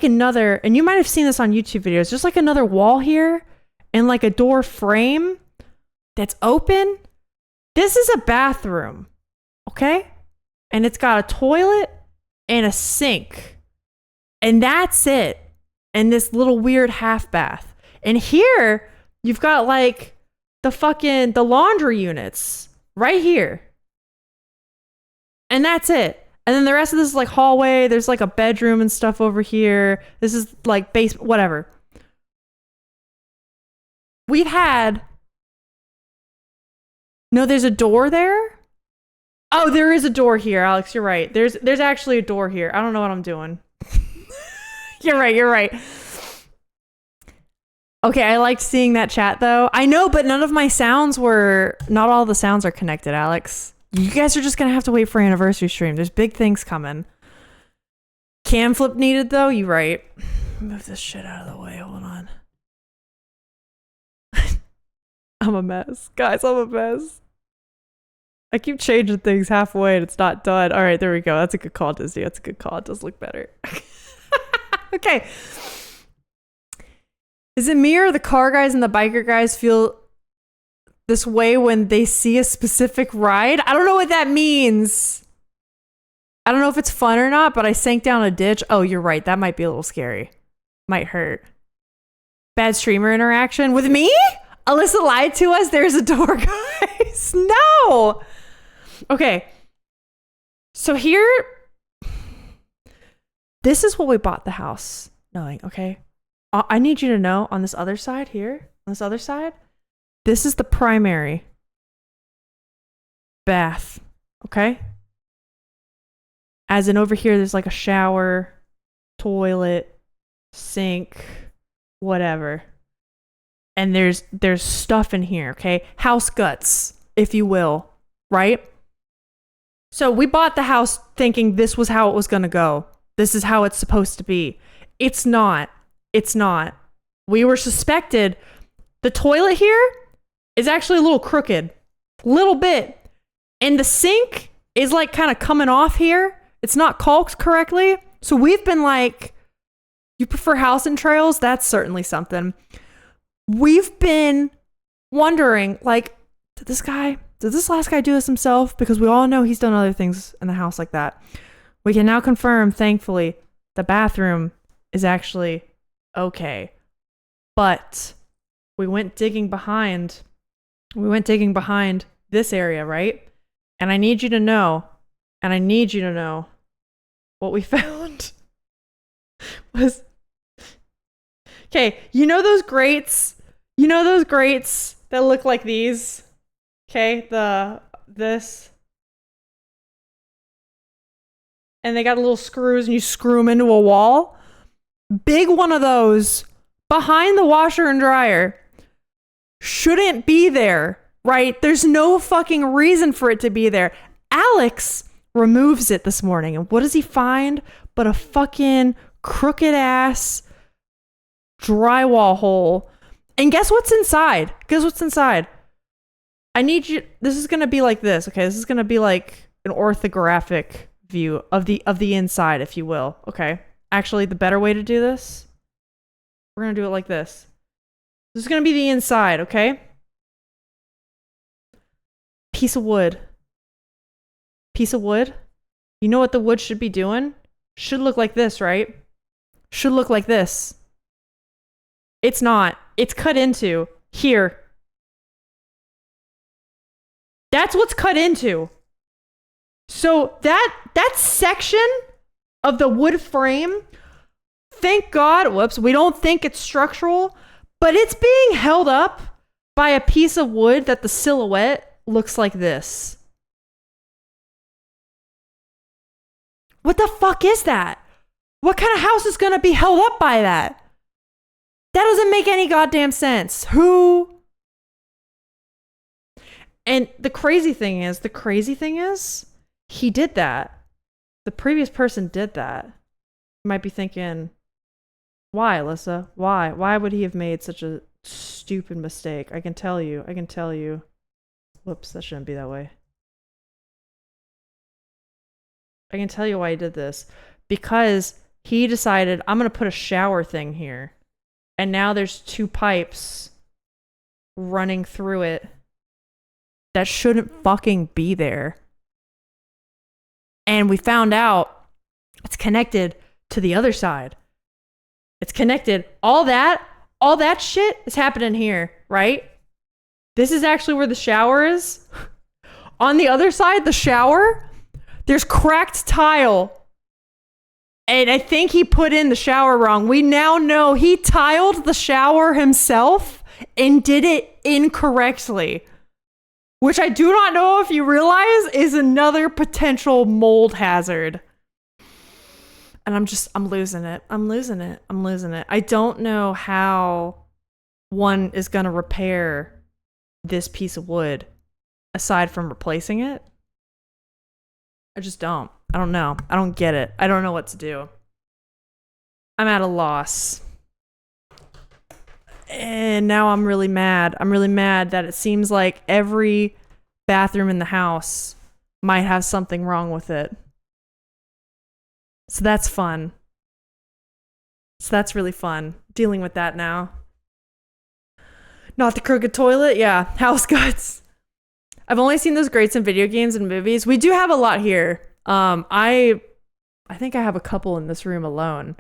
A: another, and you might have seen this on YouTube videos, just like another wall here and like a door frame that's open. This is a bathroom, okay? And it's got a toilet and a sink. And that's it. And this little weird half bath. And here, you've got like the laundry units right here. And that's it. And then the rest of this is like hallway. There's like a bedroom and stuff over here. This is like basement, whatever. No, there's a door there? Oh, there is a door here, Alex. You're right. There's actually a door here. I don't know what I'm doing. You're right. Okay, I liked seeing that chat though. I know, but not all the sounds are connected, Alex. You guys are just gonna have to wait for anniversary stream. There's big things coming. Cam flip needed though, you right. Move this shit out of the way, hold on. I'm a mess. Guys, I'm a mess. I keep changing things halfway and it's not done. All right, there we go. That's a good call, Disney. That's a good call. It does look better. Okay. Is it me or the car guys and the biker guys feel this way when they see a specific ride? I don't know what that means. I don't know if it's fun or not, but I sank down a ditch. Oh, you're right. That might be a little scary. Might hurt. Bad streamer interaction with me? Alyssa lied to us. There's a door, guys. No. Okay. So here, this is what we bought the house knowing, okay? I need you to know on this other side here, on this other side, this is the primary bath, okay? As in over here, there's like a shower, toilet, sink, whatever. And there's stuff in here, okay? House guts, if you will, right? So we bought the house thinking this was how it was gonna go. This is how it's supposed to be. It's not. It's not. We were suspected. The toilet here is actually a little crooked. Little bit. And the sink is like kind of coming off here. It's not caulked correctly. So we've been like, You prefer house entrails? That's certainly something. We've been wondering, like, did this last guy do this himself? Because we all know he's done other things in the house like that. We can now confirm, thankfully, the bathroom is actually okay. But we went digging behind this area, right? And I need you to know what we found was, okay, you know those grates that look like these? Okay, this. And they got little screws and you screw them into a wall. Big one of those behind the washer and dryer shouldn't be there, right? There's no fucking reason for it to be there. Alex removes it this morning, and what does he find but a fucking crooked ass drywall hole? And guess what's inside? I need you, this is gonna be like this, okay? This is gonna be like an orthographic view of the inside, if you will, okay? Actually, the better way to do this, we're gonna do it like this. This is gonna be the inside, okay? Piece of wood. You know what the wood should be doing? Should look like this, right? Should look like this. It's not. It's cut into here. That's what's cut into. So that section of the wood frame, thank God, we don't think it's structural, but it's being held up by a piece of wood that the silhouette looks like this. What the fuck is that? What kind of house is gonna be held up by that? That doesn't make any goddamn sense. Who? And the crazy thing is, he did that. The previous person did that. You might be thinking, why, Alyssa? Why? Why would he have made such a stupid mistake? I can tell you. Whoops, that shouldn't be that way. I can tell you why he did this. Because he decided, I'm going to put a shower thing here. And now there's 2 pipes running through it that shouldn't fucking be there. And we found out it's connected to the other side. It's connected. All that shit is happening here, right? This is actually where the shower is. On the other side, the shower, there's cracked tile. And I think he put in the shower wrong. We now know he tiled the shower himself and did it incorrectly. Which I do not know if you realize is another potential mold hazard. And I'm losing it. I don't know how one is going to repair this piece of wood aside from replacing it. I just don't. I don't know. I don't get it. I don't know what to do. I'm at a loss. And now I'm really mad. I'm really mad that it seems like every bathroom in the house might have something wrong with it. So that's fun. So that's really fun. Dealing with that now. Not the crooked toilet? Yeah. House guts. I've only seen those grates in video games and movies. We do have a lot here. I think I have a couple in this room alone.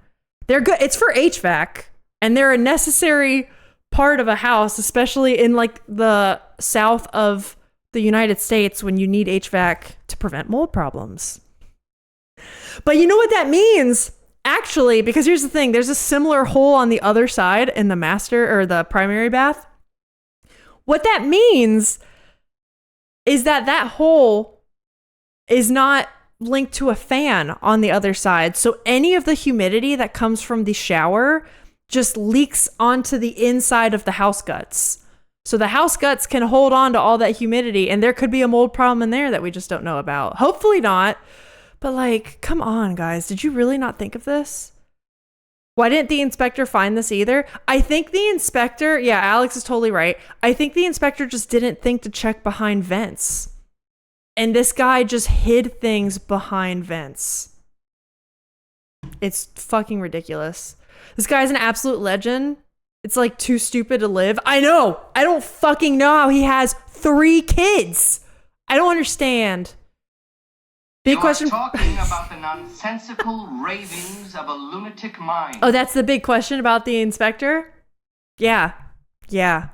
A: They're good. It's for HVAC, and they're a necessary part of a house, especially in like the south of the United States when you need HVAC to prevent mold problems. But you know what that means? Actually, because here's the thing, there's a similar hole on the other side in the master or the primary bath. What that means is that hole is not linked to a fan on the other side. So any of the humidity that comes from the shower just leaks onto the inside of the house guts. So the house guts can hold on to all that humidity, and there could be a mold problem in there that we just don't know about. Hopefully not. But like, come on, guys. Did you really not think of this? Why didn't the inspector find this either? I think the inspector, yeah, Alex is totally right. I think the inspector just didn't think to check behind vents. And this guy just hid things behind vents. It's fucking ridiculous. This guy's an absolute legend. It's like too stupid to live. I know. I don't fucking know how he has 3 kids. I don't understand. Big question.
B: Talking about the nonsensical ravings of a lunatic mind.
A: Oh, that's the big question about the inspector? Yeah. Yeah.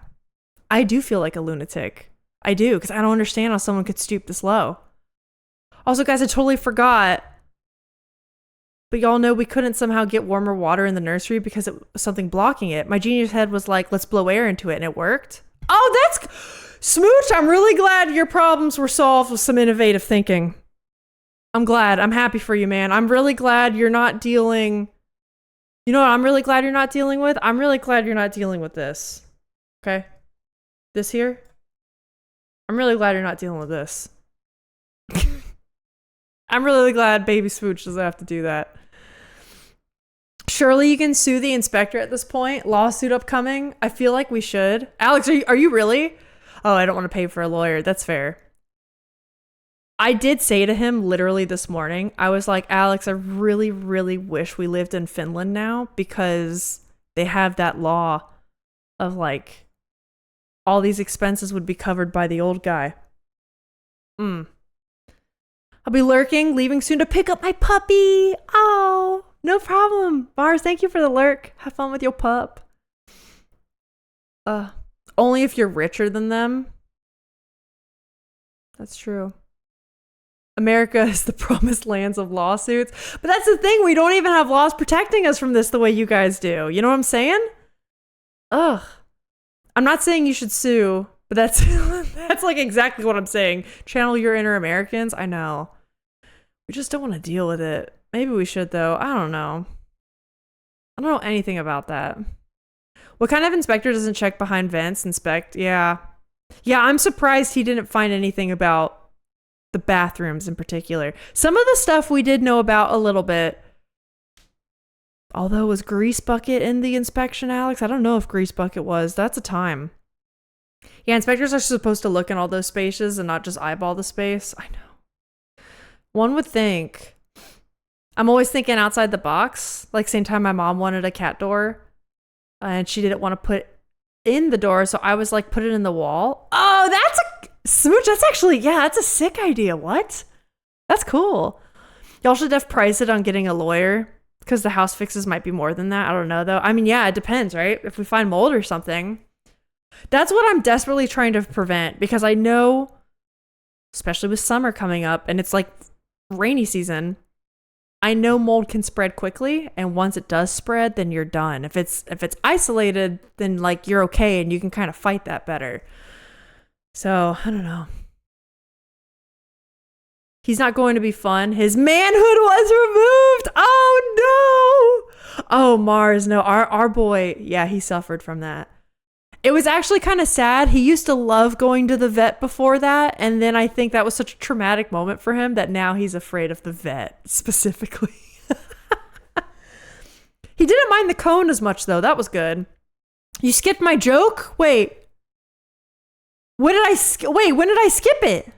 A: I do feel like a lunatic. I do, because I don't understand how someone could stoop this low. Also, guys, I totally forgot. But y'all know we couldn't somehow get warmer water in the nursery because it was something blocking it. My genius head was like, let's blow air into it, and it worked. Oh, that's... Smooch, I'm really glad your problems were solved with some innovative thinking. I'm glad. I'm happy for you, man. I'm really glad you're not dealing... You know what I'm really glad you're not dealing with? I'm really glad you're not dealing with this. Okay? This here? I'm really glad you're not dealing with this. I'm really glad baby Smooch doesn't have to do that. Surely you can sue the inspector at this point. Lawsuit upcoming. I feel like we should. Alex, are you really? Oh, I don't want to pay for a lawyer. That's fair. I did say to him literally this morning, I was like, Alex, I really, really wish we lived in Finland now because they have that law of like all these expenses would be covered by the old guy. I'll be lurking, leaving soon to pick up my puppy. Oh, no problem. Mars, thank you for the lurk. Have fun with your pup. Only if you're richer than them. That's true. America is the promised lands of lawsuits. But that's the thing. We don't even have laws protecting us from this the way you guys do. You know what I'm saying? Ugh. I'm not saying you should sue, but that's that's like exactly what I'm saying. Channel your inner Americans. I know. We just don't want to deal with it. Maybe we should, though. I don't know. I don't know anything about that. What kind of inspector doesn't check behind vents, inspect? Yeah. Yeah, I'm surprised he didn't find anything about the bathrooms in particular. Some of the stuff we did know about a little bit. Although, was Grease Bucket in the inspection, Alex? I don't know if Grease Bucket was. That's a time. Yeah, inspectors are supposed to look in all those spaces and not just eyeball the space. I know. One would think. I'm always thinking outside the box. Like, same time my mom wanted a cat door. And she didn't want to put in the door. So I was like, put it in the wall. Oh, that's a... Smooch, that's actually... Yeah, that's a sick idea. What? That's cool. Y'all should def price it on getting a lawyer. Because the house fixes might be more than that. I don't know, though. I mean, yeah, it depends, right? If we find mold or something. That's what I'm desperately trying to prevent. Because I know, especially with summer coming up, and it's like rainy season, I know mold can spread quickly. And once it does spread, then you're done. If it's isolated, then like you're okay and you can kind of fight that better. So, I don't know. He's not going to be fun. His manhood was removed. Oh, no. Oh, Mars. No, our boy. Yeah, he suffered from that. It was actually kind of sad. He used to love going to the vet before that. And then I think that was such a traumatic moment for him that now he's afraid of the vet specifically. He didn't mind the cone as much, though. That was good. You skipped my joke? Wait. When did I skip it?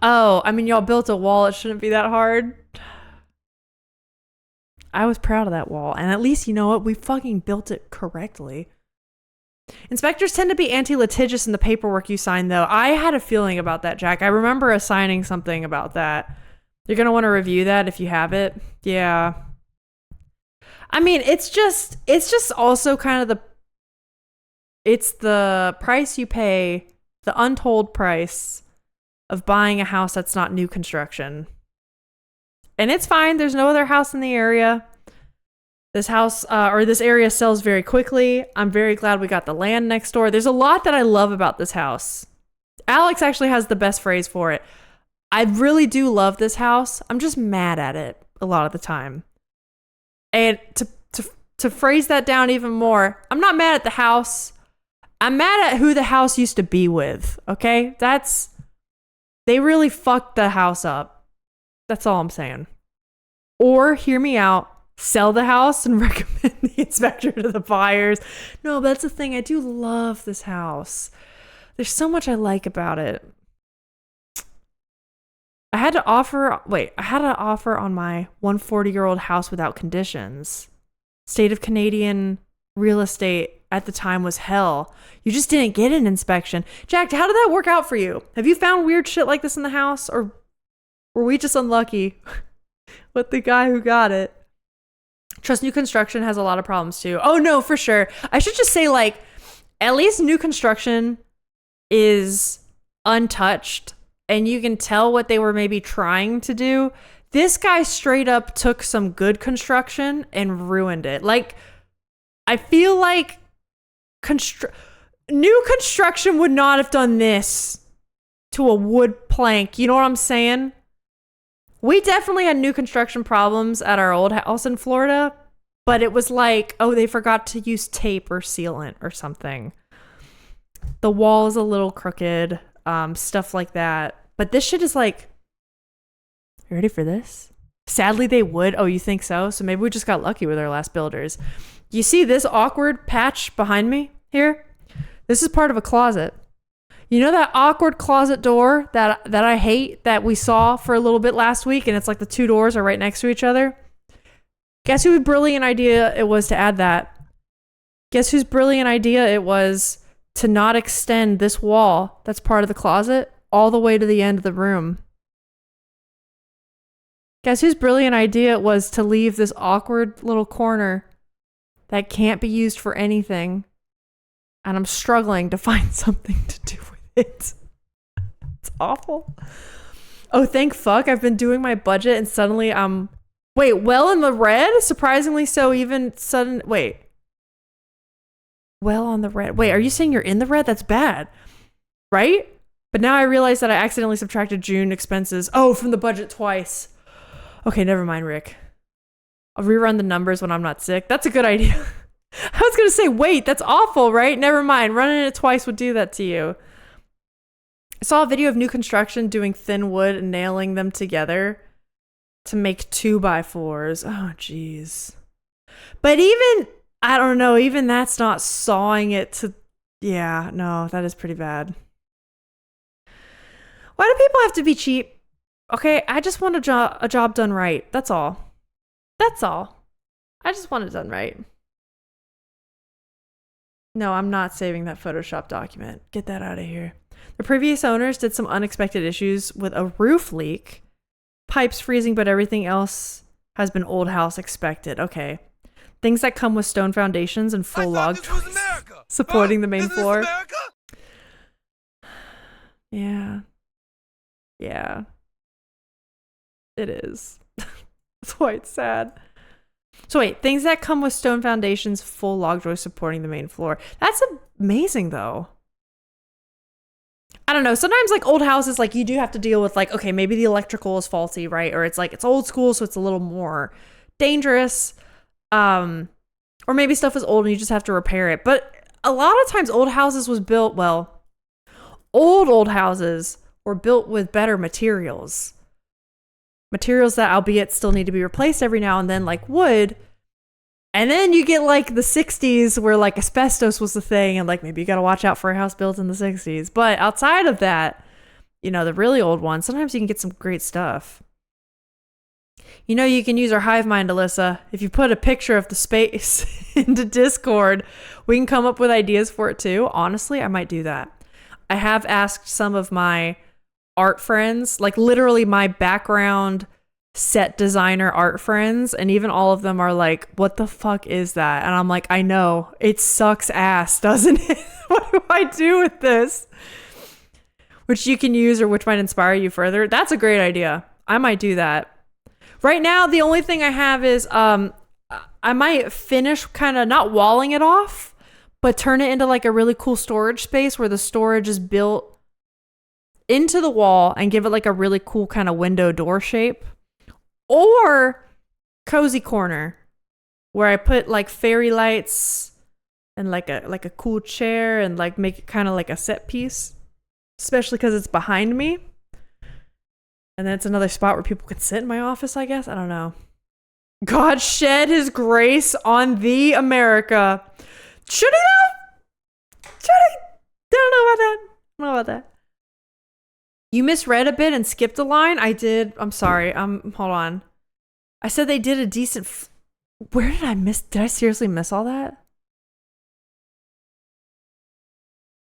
A: Oh, I mean, y'all built a wall. It shouldn't be that hard. I was proud of that wall. And at least, you know what? We fucking built it correctly. Inspectors tend to be anti-litigious in the paperwork you sign, though. I had a feeling about that, Jack. I remember assigning something about that. You're going to want to review that if you have it. Yeah. I mean, it's just also kind of it's the price you pay, the untold price of buying a house that's not new construction. And it's fine. There's no other house in the area. This house or this area sells very quickly. I'm very glad we got the land next door. There's a lot that I love about this house. Alex actually has the best phrase for it. I really do love this house. I'm just mad at it a lot of the time. And to phrase that down even more, I'm not mad at the house. I'm mad at who the house used to be with. Okay? They really fucked the house up. That's all I'm saying. Or, hear me out, sell the house and recommend the inspector to the buyers. No, but that's the thing. I do love this house. There's so much I like about it. I had to offer on my 140-year-old house without conditions. State of Canadian real estate at the time was hell. You just didn't get an inspection. Jack, how did that work out for you? Have you found weird shit like this in the house, or were we just unlucky with the guy who got it? Trust new construction has a lot of problems too. Oh no, for sure. I should just say, like, at least new construction is untouched and you can tell what they were maybe trying to do. This guy straight up took some good construction and ruined it. Like, I feel like new construction would not have done this to a wood plank. You know what I'm saying? We definitely had new construction problems at our old house in Florida, but it was like, oh, they forgot to use tape or sealant or something. The wall is a little crooked, stuff like that. But this shit is like, you ready for this? Sadly, they would. Oh, you think so? So maybe we just got lucky with our last builders. You see this awkward patch behind me here? This is part of a closet. You know that awkward closet door that I hate that we saw for a little bit last week, and it's like the two doors are right next to each other? Guess whose brilliant idea it was to add that? Guess whose brilliant idea it was to not extend this wall that's part of the closet all the way to the end of the room? Guess whose brilliant idea it was to leave this awkward little corner that can't be used for anything, and I'm struggling to find something to do with it. It's awful. Oh, thank fuck. I've been doing my budget and suddenly I'm well in the red? Surprisingly so, even sudden well on the red. Wait, are you saying you're in the red? That's bad. Right? But now I realize that I accidentally subtracted June expenses. Oh, from the budget twice. Okay, never mind, Rick. I'll rerun the numbers when I'm not sick. That's a good idea. I was going to say, wait, that's awful, right? Never mind. Running it twice would do that to you. I saw a video of new construction doing thin wood and nailing them together to make 2x4s. Oh, jeez. But even, I don't know, even that's not sawing it to, yeah, no, that is pretty bad. Why do people have to be cheap? Okay, I just want a job done right. That's all. That's all. I just want it done right. No, I'm not saving that Photoshop document. Get that out of here. The previous owners did some unexpected issues with a roof leak, pipes freezing, but everything else has been old house expected. Okay. Things that come with stone foundations and full log joists supporting the main floor. Yeah. Yeah. It is. That's why it's sad. So wait, things that come with stone foundations, full log joists supporting the main floor. That's amazing though. I don't know. Sometimes like old houses, like you do have to deal with like, okay, maybe the electrical is faulty, right? Or it's like, it's old school, so it's a little more dangerous. Or maybe stuff is old and you just have to repair it. But a lot of times old houses was built, old houses were built with better materials. Materials that, albeit, still need to be replaced every now and then, like wood. And then you get like the 60s where like asbestos was the thing, and like maybe you got to watch out for a house built in the 60s. But outside of that, you know, the really old ones, sometimes you can get some great stuff. You know, you can use our hive mind, Alyssa. If you put a picture of the space into Discord, we can come up with ideas for it too. Honestly, I might do that. I have asked some of my art friends, like literally my background set designer art friends, and even all of them are like, what the fuck is that? And I'm like, I know, it sucks ass, doesn't it? What do I do with this? Which you can use or which might inspire you further. That's a great idea. I might do that. Right now, the only thing I have is I might finish kind of not walling it off, but turn it into like a really cool storage space where the storage is built into the wall and give it like a really cool kind of window door shape. Or cozy corner where I put like fairy lights and like a cool chair and like make it kind of like a set piece, especially because it's behind me. And then it's another spot where people can sit in my office, I guess. I don't know. God shed his grace on thee, America. Should he though? Should he? Don't know about that. Don't know about that. You misread a bit and skipped a line? I did. I'm sorry. Hold on. I said they did a decent Where did I miss? Did I seriously miss all that?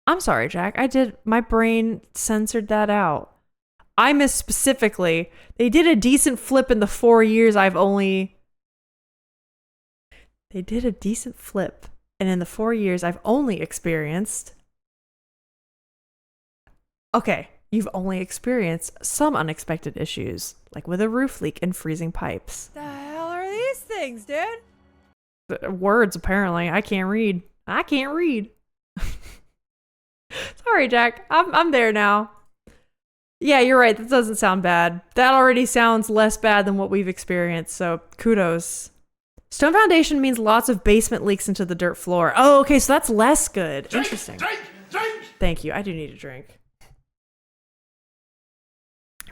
A: I'm sorry, Jack. I did. My brain censored that out. I missed specifically. They did a decent flip in the 4 years I've only. They did a decent flip. And in the 4 years I've only experienced. Okay, you've only experienced some unexpected issues, like with a roof leak and freezing pipes.
C: The hell are these things, dude?
A: Words, apparently. I can't read. Sorry, Jack. I'm there now. Yeah, you're right. That doesn't sound bad. That already sounds less bad than what we've experienced, so kudos. Stone foundation means lots of basement leaks into the dirt floor. Oh, okay, so that's less good. Interesting.
D: Drink!
A: Thank you. I do need a drink.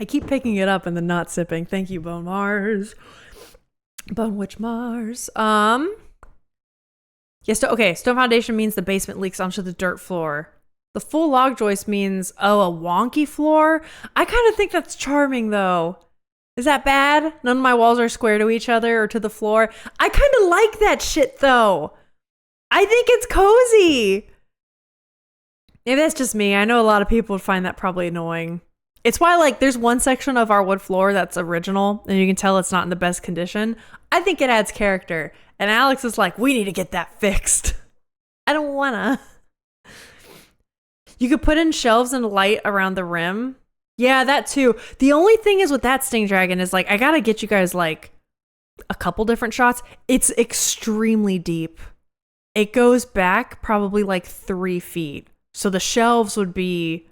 A: I keep picking it up and then not sipping. Thank you, Bone Mars. Bone Witch Mars. Yes, okay, stone foundation means the basement leaks onto the dirt floor. The full log joist means, oh, a wonky floor? I kind of think that's charming, though. Is that bad? None of my walls are square to each other or to the floor. I kind of like that shit, though. I think it's cozy. Maybe that's just me. I know a lot of people would find that probably annoying. It's why, like, there's one section of our wood floor that's original, and you can tell it's not in the best condition. I think it adds character. And Alex is like, we need to get that fixed. I don't wanna. You could put in shelves and light around the rim. Yeah, that too. The only thing is with that Sting Dragon is, like, I gotta get you guys, like, a couple different shots. It's extremely deep. It goes back probably like 3 feet. So the shelves would be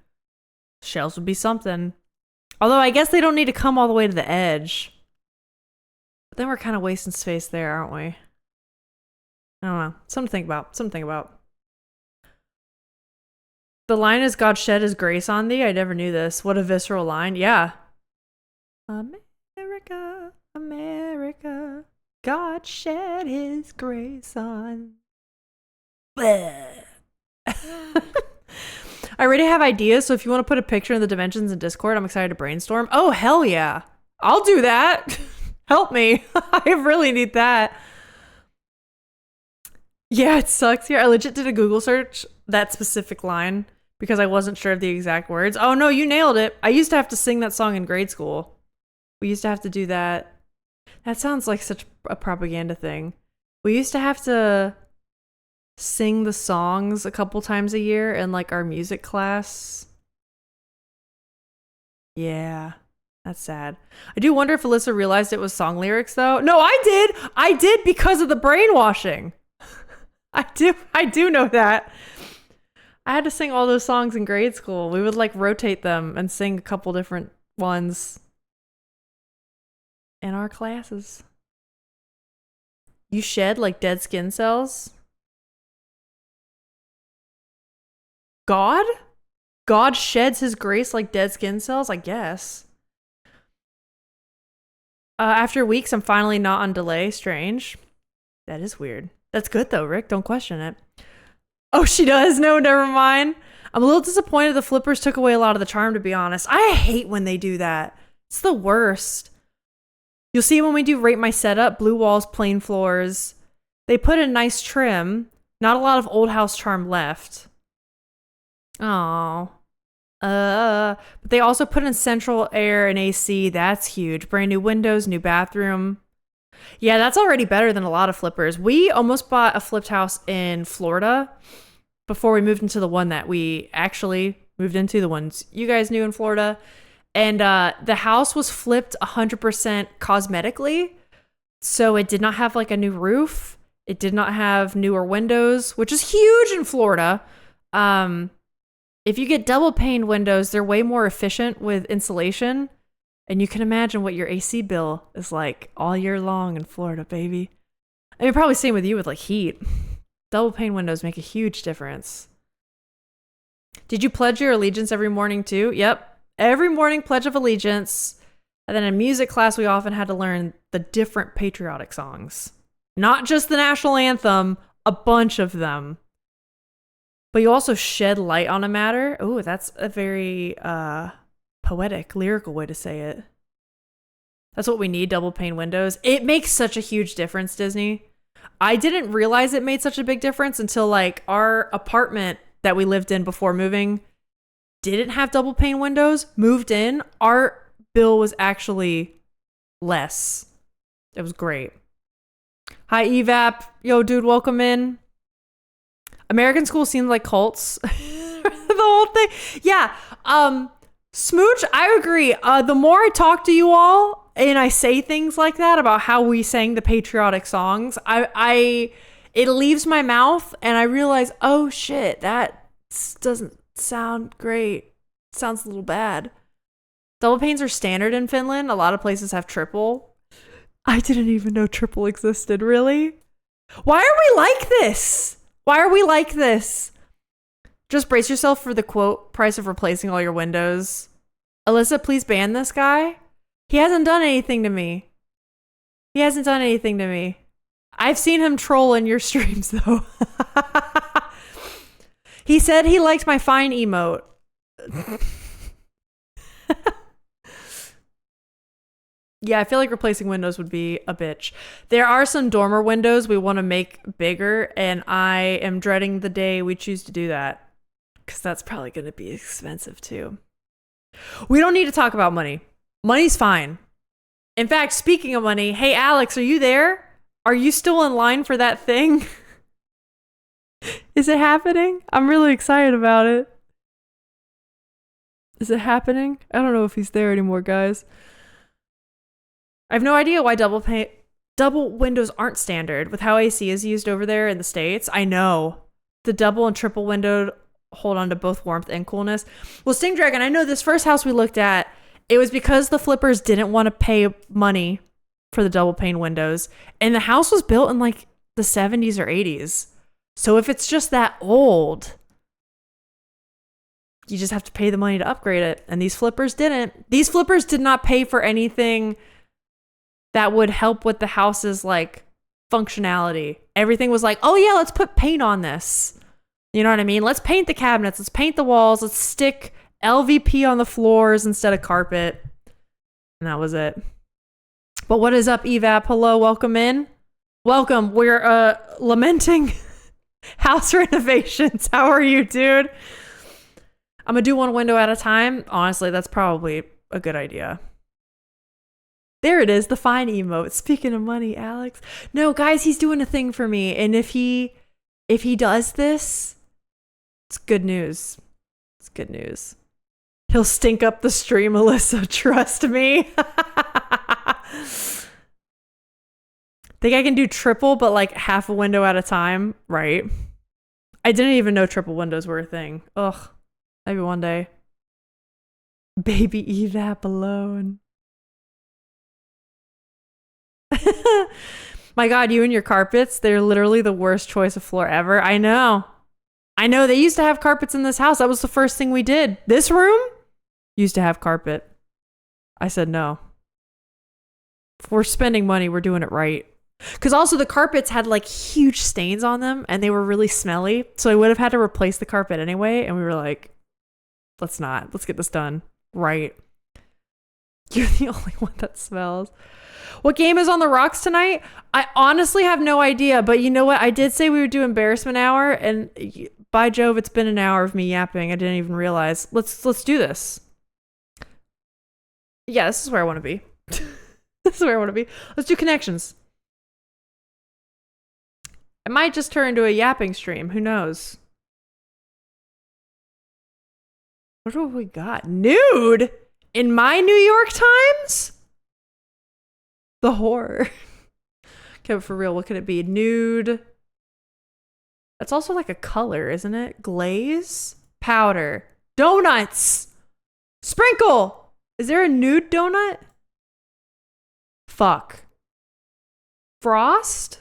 A: something. Although I guess they don't need to come all the way to the edge. But then we're kind of wasting space there, aren't we? I don't know. Something to think about. The line is God shed his grace on thee. I never knew this. What a visceral line. Yeah. America, America, God shed his grace on. I already have ideas, so if you want to put a picture in the dimensions in Discord, I'm excited to brainstorm. Oh, hell yeah. I'll do that. Help me. I really need that. Yeah, it sucks here. I legit did a Google search, that specific line, because I wasn't sure of the exact words. Oh no, you nailed it. I used to have to sing that song in grade school. We used to have to do that. That sounds like such a propaganda thing. We used to have to sing the songs a couple times a year in, like, our music class. Yeah, that's sad. I do wonder if Alyssa realized it was song lyrics, though. No, I did because of the brainwashing. I do know that. I had to sing all those songs in grade school. We would, like, rotate them and sing a couple different ones in our classes. You shed, like, dead skin cells? God? God sheds his grace like dead skin cells? I guess. After weeks, I'm finally not on delay. Strange. That is weird. That's good, though, Rick. Don't question it. Oh, she does? No, never mind. I'm a little disappointed the flippers took away a lot of the charm, to be honest. I hate when they do that. It's the worst. You'll see when we do Rate My Setup, blue walls, plain floors. They put a nice trim. Not a lot of old house charm left. Oh. But they also put in central air and AC. That's huge. Brand new windows, new bathroom. Yeah, that's already better than a lot of flippers. We almost bought a flipped house in Florida before we moved into the one that we actually moved into, the ones you guys knew in Florida. And the house was flipped 100% cosmetically. So it did not have, like, a new roof. It did not have newer windows, which is huge in Florida. If you get double pane windows, they're way more efficient with insulation. And you can imagine what your AC bill is like all year long in Florida, baby. I mean, probably same with you with, like, heat. Double pane windows make a huge difference. Did you pledge your allegiance every morning too? Yep. Every morning, Pledge of Allegiance. And then in music class, we often had to learn the different patriotic songs. Not just the national anthem, a bunch of them. But you also shed light on a matter. Oh, that's a very poetic, lyrical way to say it. That's what we need, double pane windows. It makes such a huge difference, Disney. I didn't realize it made such a big difference until like our apartment that we lived in before moving didn't have double pane windows. Moved in, our bill was actually less. It was great. Hi, EVAP. Yo, dude, welcome in. American school seems like cults. The whole thing. Yeah. Smooch, I agree. The more I talk to you all and I say things like that about how we sang the patriotic songs, it leaves my mouth and I realize, oh shit, that doesn't sound great. It sounds a little bad. Double panes are standard in Finland. A lot of places have triple. I didn't even know triple existed, really? Why are we like this? Why are we like this? Just brace yourself for the quote price of replacing all your windows. Alyssa, please ban this guy. He hasn't done anything to me. He hasn't done anything to me. I've seen him troll in your streams, though. He said he liked my fine emote. Yeah, I feel like replacing windows would be a bitch. There are some dormer windows we want to make bigger, and I am dreading the day we choose to do that. Because that's probably going to be expensive, too. We don't need to talk about money. Money's fine. In fact, speaking of money, hey, Alex, are you there? Are you still in line for that thing? Is it happening? I'm really excited about it. Is it happening? I don't know if he's there anymore, guys. I have no idea why double windows aren't standard with how AC is used over there in the States. I know. The double and triple window hold on to both warmth and coolness. Well, Sting Dragon, I know this first house we looked at, it was because the flippers didn't want to pay money for the double pane windows. And the house was built in like the 70s or 80s. So if it's just that old, you just have to pay the money to upgrade it. And these flippers didn't. These flippers did not pay for anything that would help with the house's like functionality. Everything was like, oh yeah, let's put paint on this. You know what I mean? Let's paint the cabinets. Let's paint the walls. Let's stick LVP on the floors instead of carpet. And that was it. But what is up, EVAP? Hello, welcome in. Welcome. We're lamenting house renovations. How are you, dude? I'm gonna do one window at a time. Honestly, that's probably a good idea. There it is, the fine emote. Speaking of money, Alex. No, guys, he's doing a thing for me. And if he does this, it's good news. It's good news. He'll stink up the stream, Alyssa. Trust me. Think I can do triple, but like half a window at a time, right? I didn't even know triple windows were a thing. Ugh. Maybe one day. Baby EVAP alone. My God, you and your carpets, they're literally the worst choice of floor ever. I know. They used to have carpets in this house. That was the first thing we did. This room used to have carpet. I said no. If we're spending money, we're doing it right. Because also the carpets had like huge stains on them and they were really smelly. So I would have had to replace the carpet anyway. And we were like, let's not. Let's get this done. Right. You're the only one that smells. What game is on the rocks tonight? I honestly have no idea. But you know what? I did say we would do embarrassment hour. And by Jove, it's been an hour of me yapping. I didn't even realize. Let's do this. Yeah, this is where I want to be. This is where I want to be. Let's do connections. It might just turn into a yapping stream. Who knows? What have we got? Nude? In my New York Times? The horror. Okay, but for real, what could it be? Nude. That's also like a color, isn't it? Glaze? Powder. Donuts! Sprinkle! Is there a nude donut? Fuck. Frost?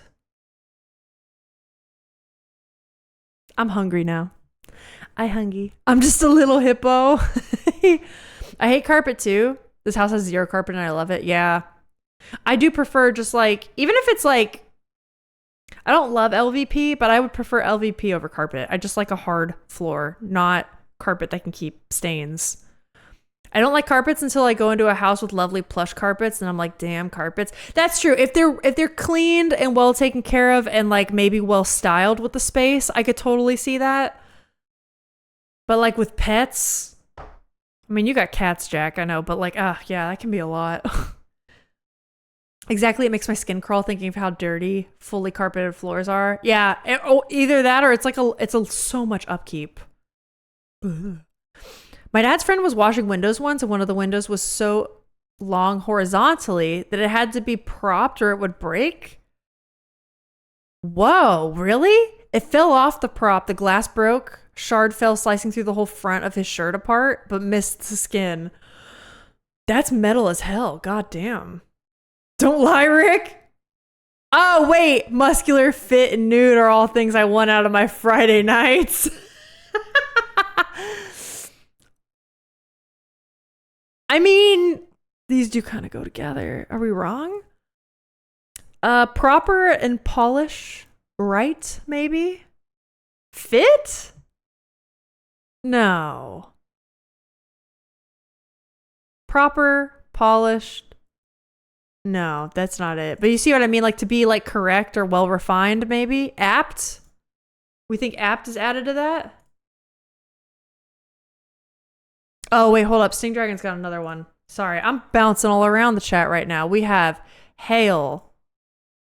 A: I'm hungry now. I'm just a little hippo. I hate carpet too. This house has 0 carpet and I love it. Yeah. I do prefer just like, even if it's like, I don't love LVP, but I would prefer LVP over carpet. I just like a hard floor, not carpet that can keep stains. I don't like carpets until I go into a house with lovely plush carpets and I'm like, damn, carpets. That's true. If they're cleaned and well taken care of and like maybe well styled with the space, I could totally see that. But like with pets, I mean, you got cats, Jack, I know, but like, yeah, that can be a lot. Exactly, it makes my skin crawl thinking of how dirty fully carpeted floors are. Yeah, either that or it's so much upkeep. Ugh. My dad's friend was washing windows once, and one of the windows was so long horizontally that it had to be propped or it would break. Whoa, really? It fell off the prop, the glass broke, shard fell slicing through the whole front of his shirt apart, but missed the skin. That's metal as hell, god damn. Don't lie, Rick. Oh, wait. Muscular, fit, and nude are all things I want out of my Friday nights. I mean, these do kind of go together. Are we wrong? Proper and polish, right? Maybe? Fit? No. Proper, polished. No, that's not it. But you see what I mean? Like to be like correct or well refined, maybe? Apt? We think apt is added to that? Oh, wait, hold up. Sting Dragon's got another one. Sorry, I'm bouncing all around the chat right now. We have hail.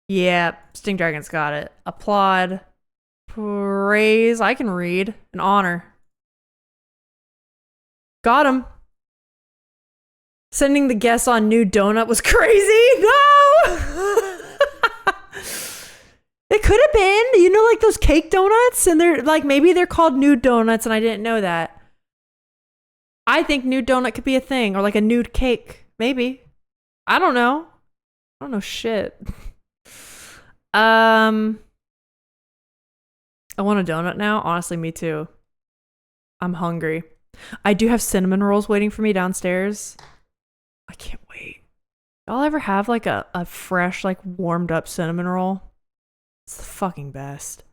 A: Yeah, Sting Dragon's got it. Applaud. Praise. I can read. An honor. Got him. Sending the guests on Nude Donut was crazy. No! It could have been. You know, like those cake donuts? And they're like, maybe they're called nude donuts and I didn't know that. I think nude donut could be a thing. Or like a nude cake. Maybe. I don't know. I don't know shit. I want a donut now. Honestly, me too. I'm hungry. I do have cinnamon rolls waiting for me downstairs. I can't wait. Y'all ever have like a fresh, like warmed up cinnamon roll? It's the fucking best.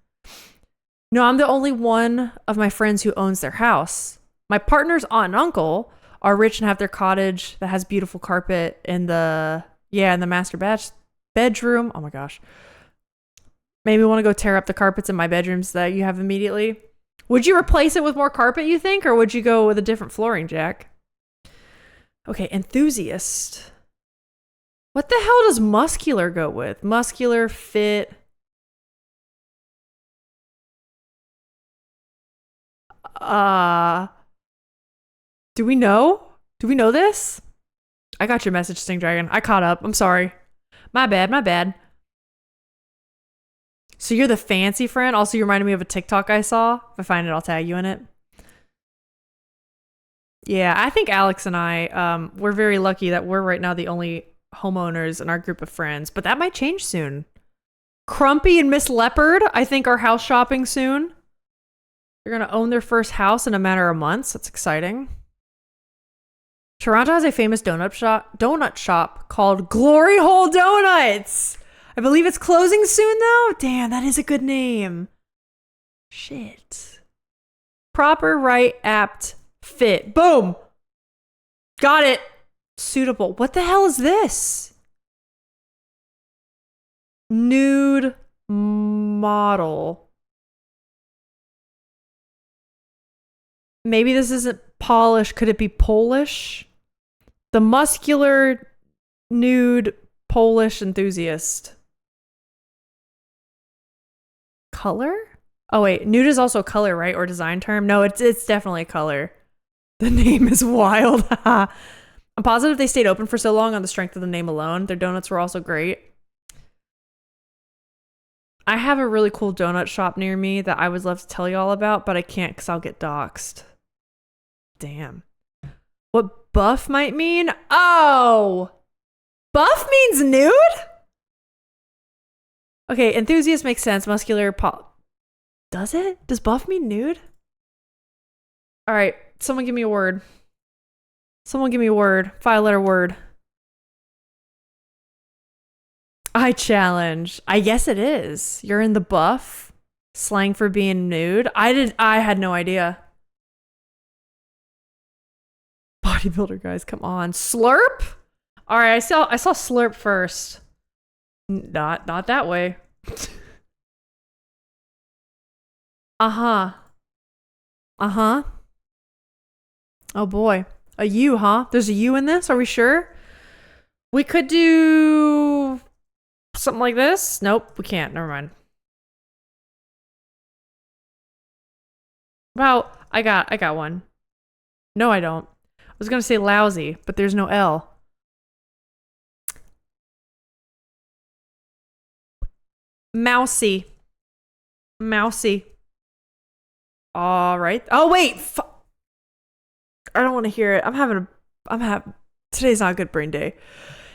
A: No, I'm the only one of my friends who owns their house. My partner's aunt and uncle are rich and have their cottage that has beautiful carpet in the master bedroom. Oh my gosh. Maybe want to go tear up the carpets in my bedrooms that you have immediately. Would you replace it with more carpet, you think? Or would you go with a different flooring, Jack? Okay, enthusiast. What the hell does muscular go with? Muscular, fit. Do we know? Do we know this? I got your message, Sting Dragon. I caught up. I'm sorry. My bad. So you're the fancy friend? Also, you reminded me of a TikTok I saw. If I find it, I'll tag you in it. Yeah, I think Alex and I, we're very lucky that we're right now the only homeowners in our group of friends, but that might change soon. Crumpy and Miss Leopard, I think, are house shopping soon. They're going to own their first house in a matter of months. That's exciting. Toronto has a famous donut shop called Glory Hole Donuts. I believe it's closing soon, though. Damn, that is a good name. Shit. Proper, right, apt, fit. Boom. Got it. Suitable. What the hell is this? Nude model. Maybe this isn't Polish. Could it be Polish? The muscular nude Polish enthusiast. Color? Oh wait, nude is also color, right? Or design term? No, it's definitely color. The name is wild. I'm positive they stayed open for so long on the strength of the name alone. Their donuts were also great. I have a really cool donut shop near me that I would love to tell you all about, but I can't because I'll get doxxed. Damn. What buff might mean? Oh! Buff means nude? Okay, enthusiast makes sense. Muscular, does it? Does buff mean nude? All right, someone give me a word. Someone give me a word. 5-letter word. I challenge. I guess it is. You're in the buff. Slang for being nude. I had no idea. Body bodybuilder, guys. Come on. Slurp? All right, I saw slurp first. Not that way. Uh-huh. Uh-huh. Oh boy. A U, huh? There's a U in this? Are we sure? We could do something like this. Nope, we can't. Never mind. Well, I got one. No, I don't. I was gonna say lousy, but there's no L. Mousy. Mousy. All right. Oh wait. I don't want to hear it. Today's not a good brain day.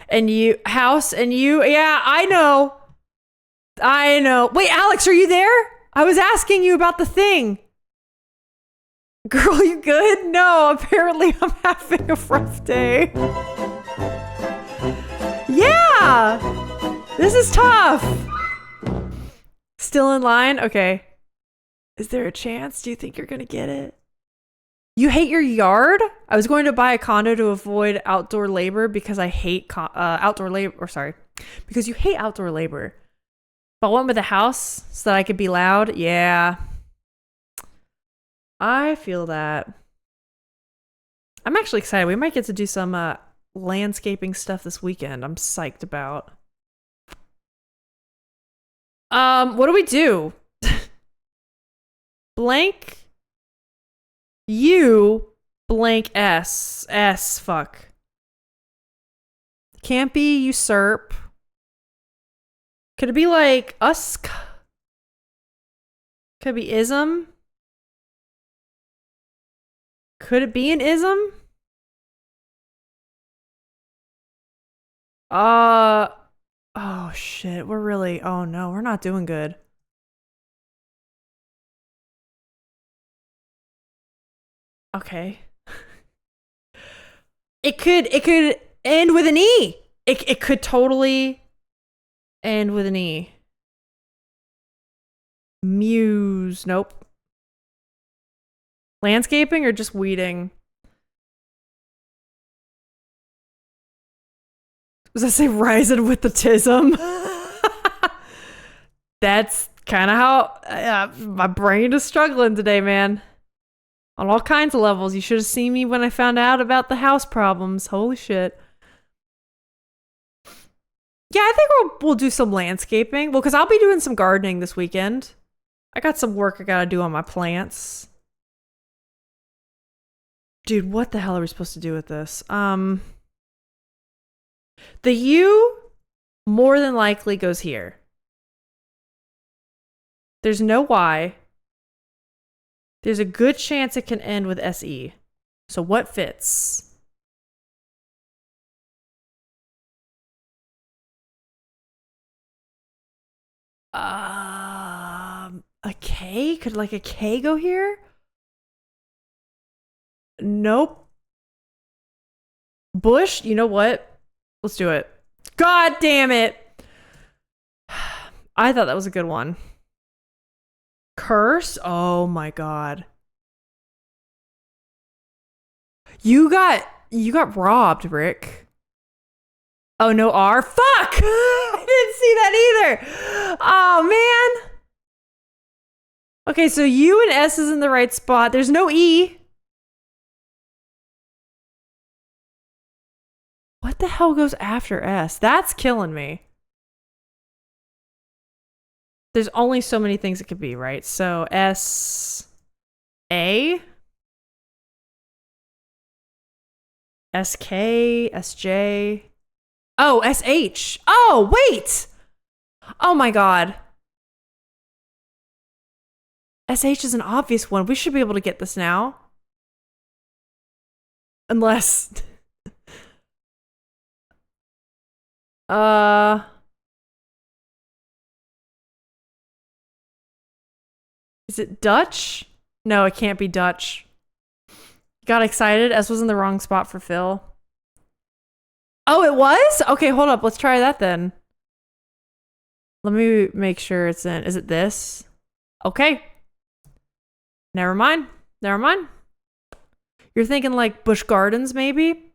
A: And you, house, and you. Yeah, I know. Wait, Alex, are you there? I was asking you about the thing. Girl, you good? No, apparently I'm having a rough day. Yeah, this is tough. Still in line? Okay. Is there a chance? Do you think you're gonna get it? You hate your yard? I was going to buy a condo to avoid outdoor labor because I hate outdoor labor. Or sorry, because you hate outdoor labor. But I went with a house so that I could be loud. Yeah. I feel that. I'm actually excited. We might get to do some landscaping stuff this weekend. I'm psyched about. What do we do? Blank U blank S. Fuck. Can't be usurp. Could it be like us? Could it be ism? Could it be an ism? Oh shit. Oh no, we're not doing good. Okay. It could end with an E. It could totally end with an E. Muse. Nope. Landscaping or just weeding? Was I say rising with the tism? That's kind of how my brain is struggling today, man. On all kinds of levels. You should have seen me when I found out about the house problems. Holy shit. Yeah, I think we'll do some landscaping. Well, because I'll be doing some gardening this weekend. I got some work I gotta do on my plants. Dude, what the hell are we supposed to do with this? The U more than likely goes here. There's no Y. There's a good chance it can end with SE. So what fits? A K? Could like a K go here? Nope. Bush? You know what? Let's do it. God damn it. I thought that was a good one. Curse? Oh my god. You got robbed, Rick. Oh, no R? Fuck! I didn't see that either. Oh, man. Okay, so U and S is in the right spot. There's no E. What the hell goes after S? That's killing me. There's only so many things it could be, right? So S A S K S J. Oh, SH. Oh, wait. Oh my god. SH is an obvious one. We should be able to get this now. Unless is it Dutch? No, it can't be Dutch. Got excited. S was in the wrong spot for Phil. Oh, it was? Okay, hold up. Let's try that then. Let me make sure it's in. Is it this? Okay. Never mind. Never mind. You're thinking like Busch Gardens, maybe?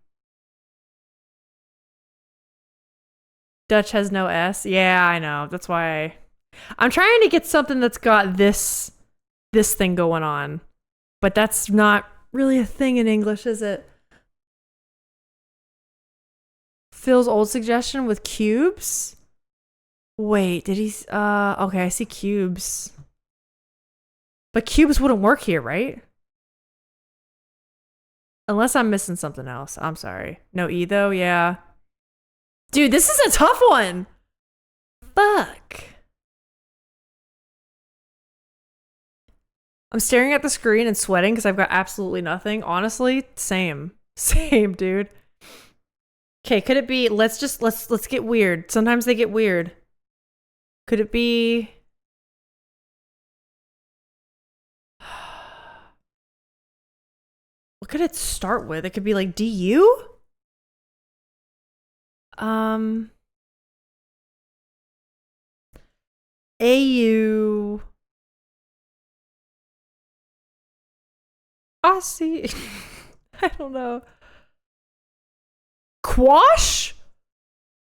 A: Dutch has no S. Yeah, I know. That's why I'm trying to get something that's got this thing going on. But that's not really a thing in English, is it? Phil's old suggestion with cubes? Wait, did he... okay, I see cubes. But cubes wouldn't work here, right? Unless I'm missing something else. I'm sorry. No E, though? Yeah. Dude, this is a tough one! Fuck. I'm staring at the screen and sweating because I've got absolutely nothing. Honestly, same. Same, dude. Okay, could it be... Let's get weird. Sometimes they get weird. Could it be... What could it start with? It could be like DU? AU. Aussie. I don't know. Quash?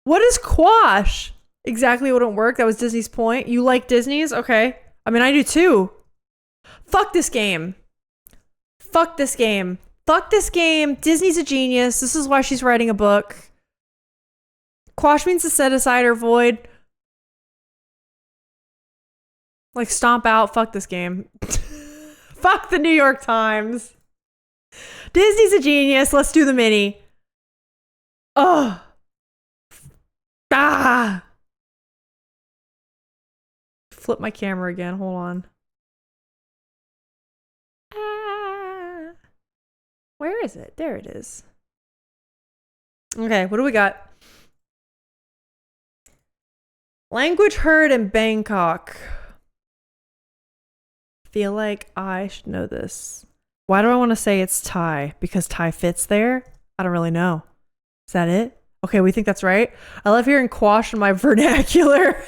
A: What is quash? Exactly wouldn't work. That was Disney's point. You like Disney's? Okay. I mean, I do too. Fuck this game. Fuck this game. Fuck this game. Disney's a genius. This is why she's writing a book. Quash means to set aside or void. Like stomp out. Fuck this game. Fuck the New York Times. Disney's a genius. Let's do the mini. Oh. Ah. Flip my camera again. Hold on. Ah. Where is it? There it is. Okay, what do we got? Language heard in Bangkok. Feel like I should know this. Why do I want to say it's Thai? Because Thai fits there? I don't really know. Is that it? Okay, we think that's right. I love hearing quash in my vernacular.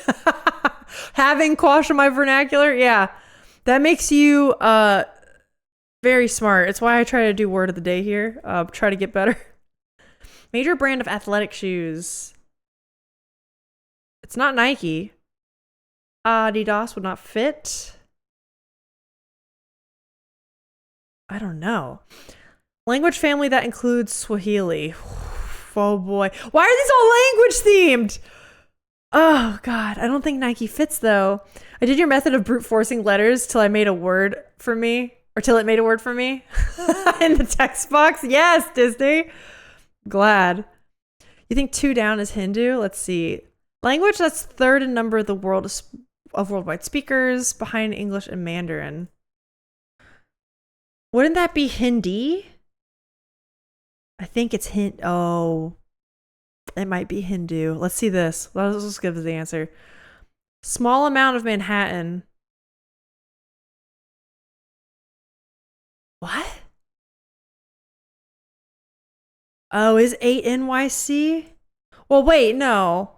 A: Having quash in my vernacular? Yeah. That makes you very smart. It's why I try to do word of the day here. Try to get better. Major brand of athletic shoes. It's not Nike. Adidas would not fit. I don't know. Language family that includes Swahili. Oh boy. Why are these all language themed? Oh god. I don't think Nike fits though. I did your method of brute forcing letters till I made a word for me. Or till it made a word for me. In the text box. Yes, Disney. Glad. You think 2 down is Hindu? Let's see. Language that's third in number of the world of worldwide speakers, behind English and Mandarin. Wouldn't that be Hindi? I think it's Oh, it might be Hindu. Let's see this. Let's just give us the answer. Small amount of Manhattan. What? Oh, is 8 NYC? Well, wait, no.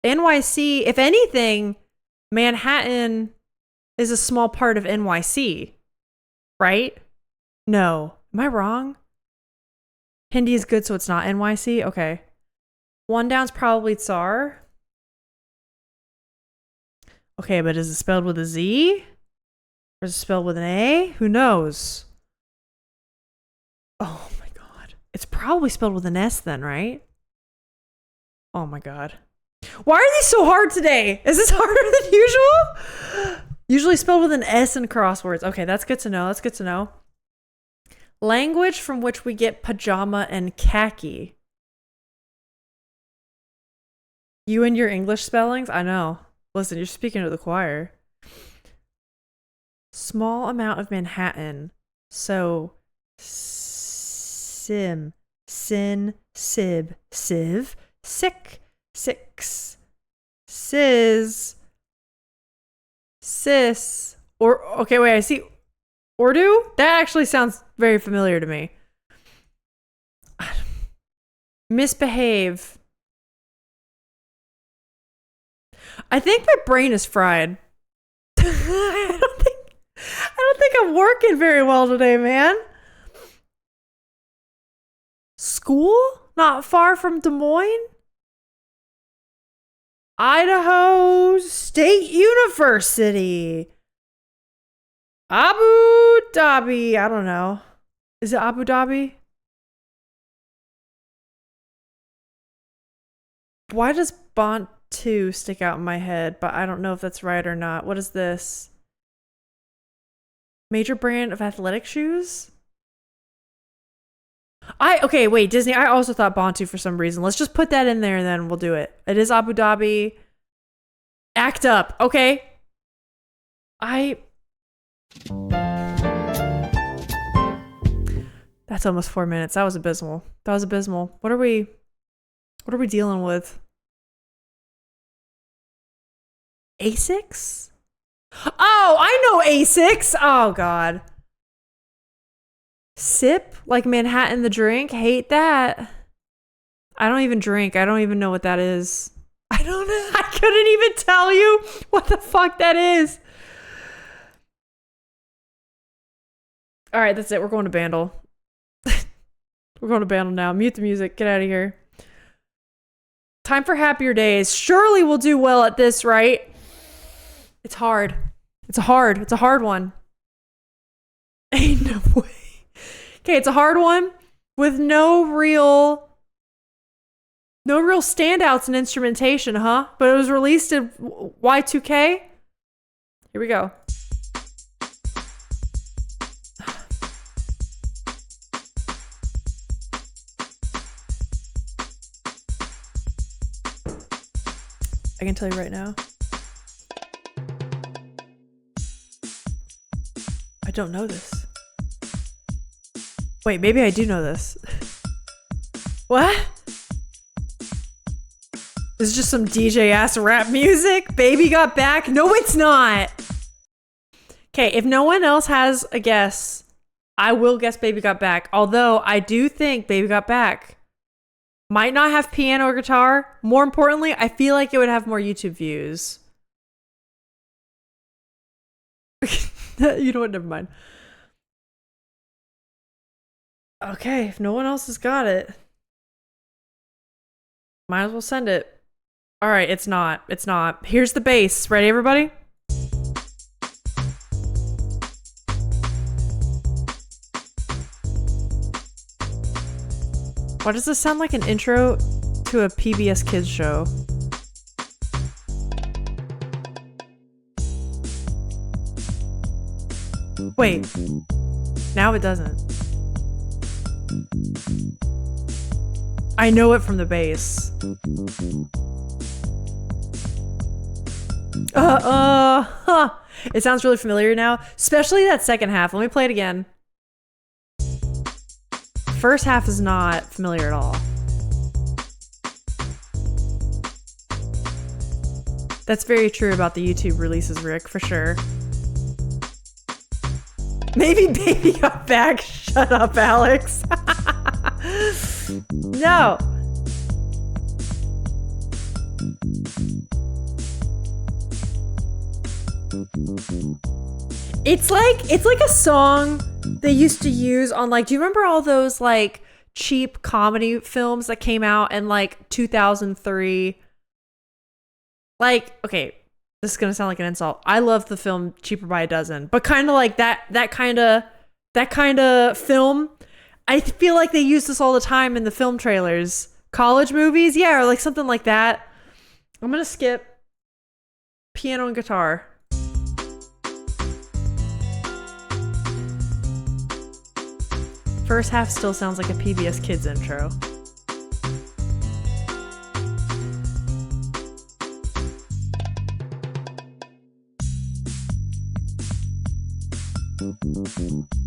A: NYC, if anything, Manhattan is a small part of NYC, right? No. Am I wrong? Hindi is good, so it's not NYC? Okay. 1 down's probably Tsar. Okay, but is it spelled with a Z? Or is it spelled with an A? Who knows? Oh my god. It's probably spelled with an S then, right? Oh my god. Why are these so hard today? Is this harder than usual? Usually spelled with an S in crosswords. Okay, that's good to know. That's good to know. Language from which we get pajama and khaki. You and your English spellings? I know. Listen, you're speaking to the choir. Small amount of Manhattan. So, sin, sib, sieve, sick, six, sis, sis, or, okay, wait, I see Urdu? That actually sounds very familiar to me. Misbehave. I think my brain is fried. I don't think I'm working very well today, man. school not far from Des Moines? Idaho State University. Abu Dhabi. I don't know. Is it Abu Dhabi? Why does Bantu stick out in my head? But I don't know if that's right or not. What is this? Major brand of athletic shoes? Okay, wait, Disney. I also thought Bantu for some reason. Let's just put that in there and then we'll do it. It is Abu Dhabi. Act up. Okay. That's almost 4 minutes. That was abysmal. What are we dealing with? Asics? Oh, I know Asics. Oh, God. Sip? Like Manhattan the drink? Hate that. I don't even drink. I don't even know what that is. I don't know. I couldn't even tell you what the fuck that is. All right, that's it. We're going to Bandle. We're going to Bandle now. Mute the music. Get out of here. Time for happier days. Surely we'll do well at this, right? It's hard. It's a hard one. Ain't no way. Okay, it's a hard one with no real standouts in instrumentation, huh? But it was released in Y2K. Here we go. I can tell you right now. I don't know this. Wait, maybe I do know this. What? This is just some DJ ass rap music? Baby Got Back? No, it's not. Okay, if no one else has a guess, I will guess Baby Got Back. Although I do think Baby Got Back might not have piano or guitar. More importantly, I feel like it would have more YouTube views. You know what? Never mind. Okay, if no one else has got it, might as well send it. All right, it's not. Here's the bass. Ready, everybody? Why does this sound like an intro to a PBS Kids show? Wait. Now it doesn't. I know it from the bass. Huh. It sounds really familiar now, especially that second half. Let me play it again. First half is not familiar at all. That's very true about the YouTube releases, Rick, for sure. Maybe Baby Got Back. Shut up, Alex. No. It's like a song they used to use on, like, do you remember all those like cheap comedy films that came out in like 2003? Like, okay, this is gonna sound like an insult. I love the film Cheaper by a Dozen, but kind of like that kind of film. I feel like they use this all the time in the film trailers, college movies, yeah, or like something like that. I'm gonna skip piano and guitar. First half still sounds like a PBS Kids intro.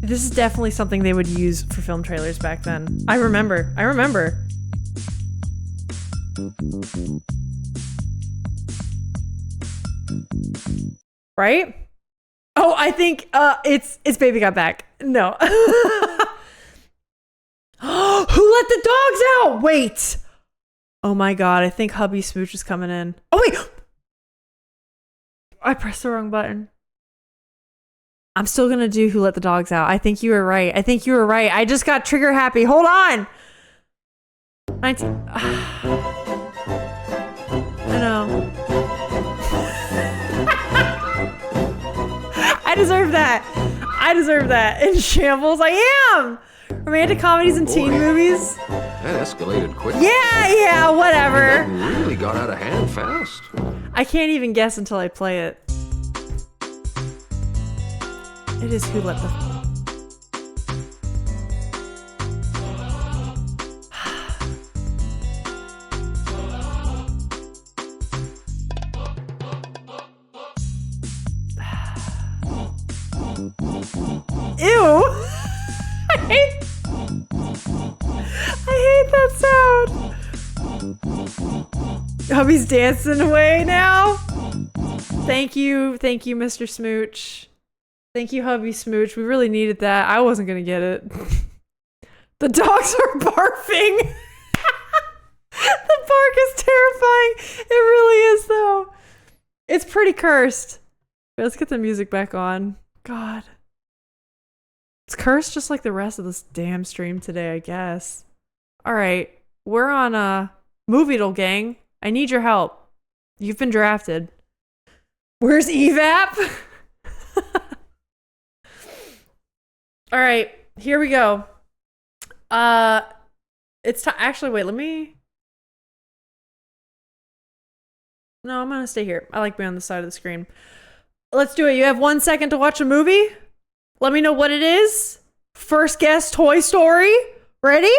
A: This is definitely something they would use for film trailers back then. I remember. Right? Oh, I think it's Baby Got Back. No. Who let the dogs out? Wait. Oh my God, I think Hubby Smooch is coming in. Oh wait. I pressed the wrong button. I'm still gonna do Who Let the Dogs Out. I think you were right. I just got trigger happy. Hold on. 19. I know. I deserve that. I deserve that. In shambles, I am. Romantic comedies and teen movies.
D: That escalated quick.
A: Yeah, whatever.
D: That really got out of hand fast.
A: I can't even guess until I play it. It is Who Let the... Ew! I hate that sound. Hubby's dancing away now. Thank you, Mr. Smooch. Thank you, Hubby Smooch. We really needed that. I wasn't gonna get it. The dogs are barfing. The bark is terrifying. It really is, though. It's pretty cursed. Let's get the music back on. God. It's cursed just like the rest of this damn stream today, I guess. All right. We're on a Movie-Dle gang. I need your help. You've been drafted. Where's EVAP? All right. Here we go. It's time. Actually, wait, let me... No, I'm going to stay here. I like being on the side of the screen. Let's do it. You have 1 second to watch a movie. Let me know what it is. First guess, Toy Story. Ready?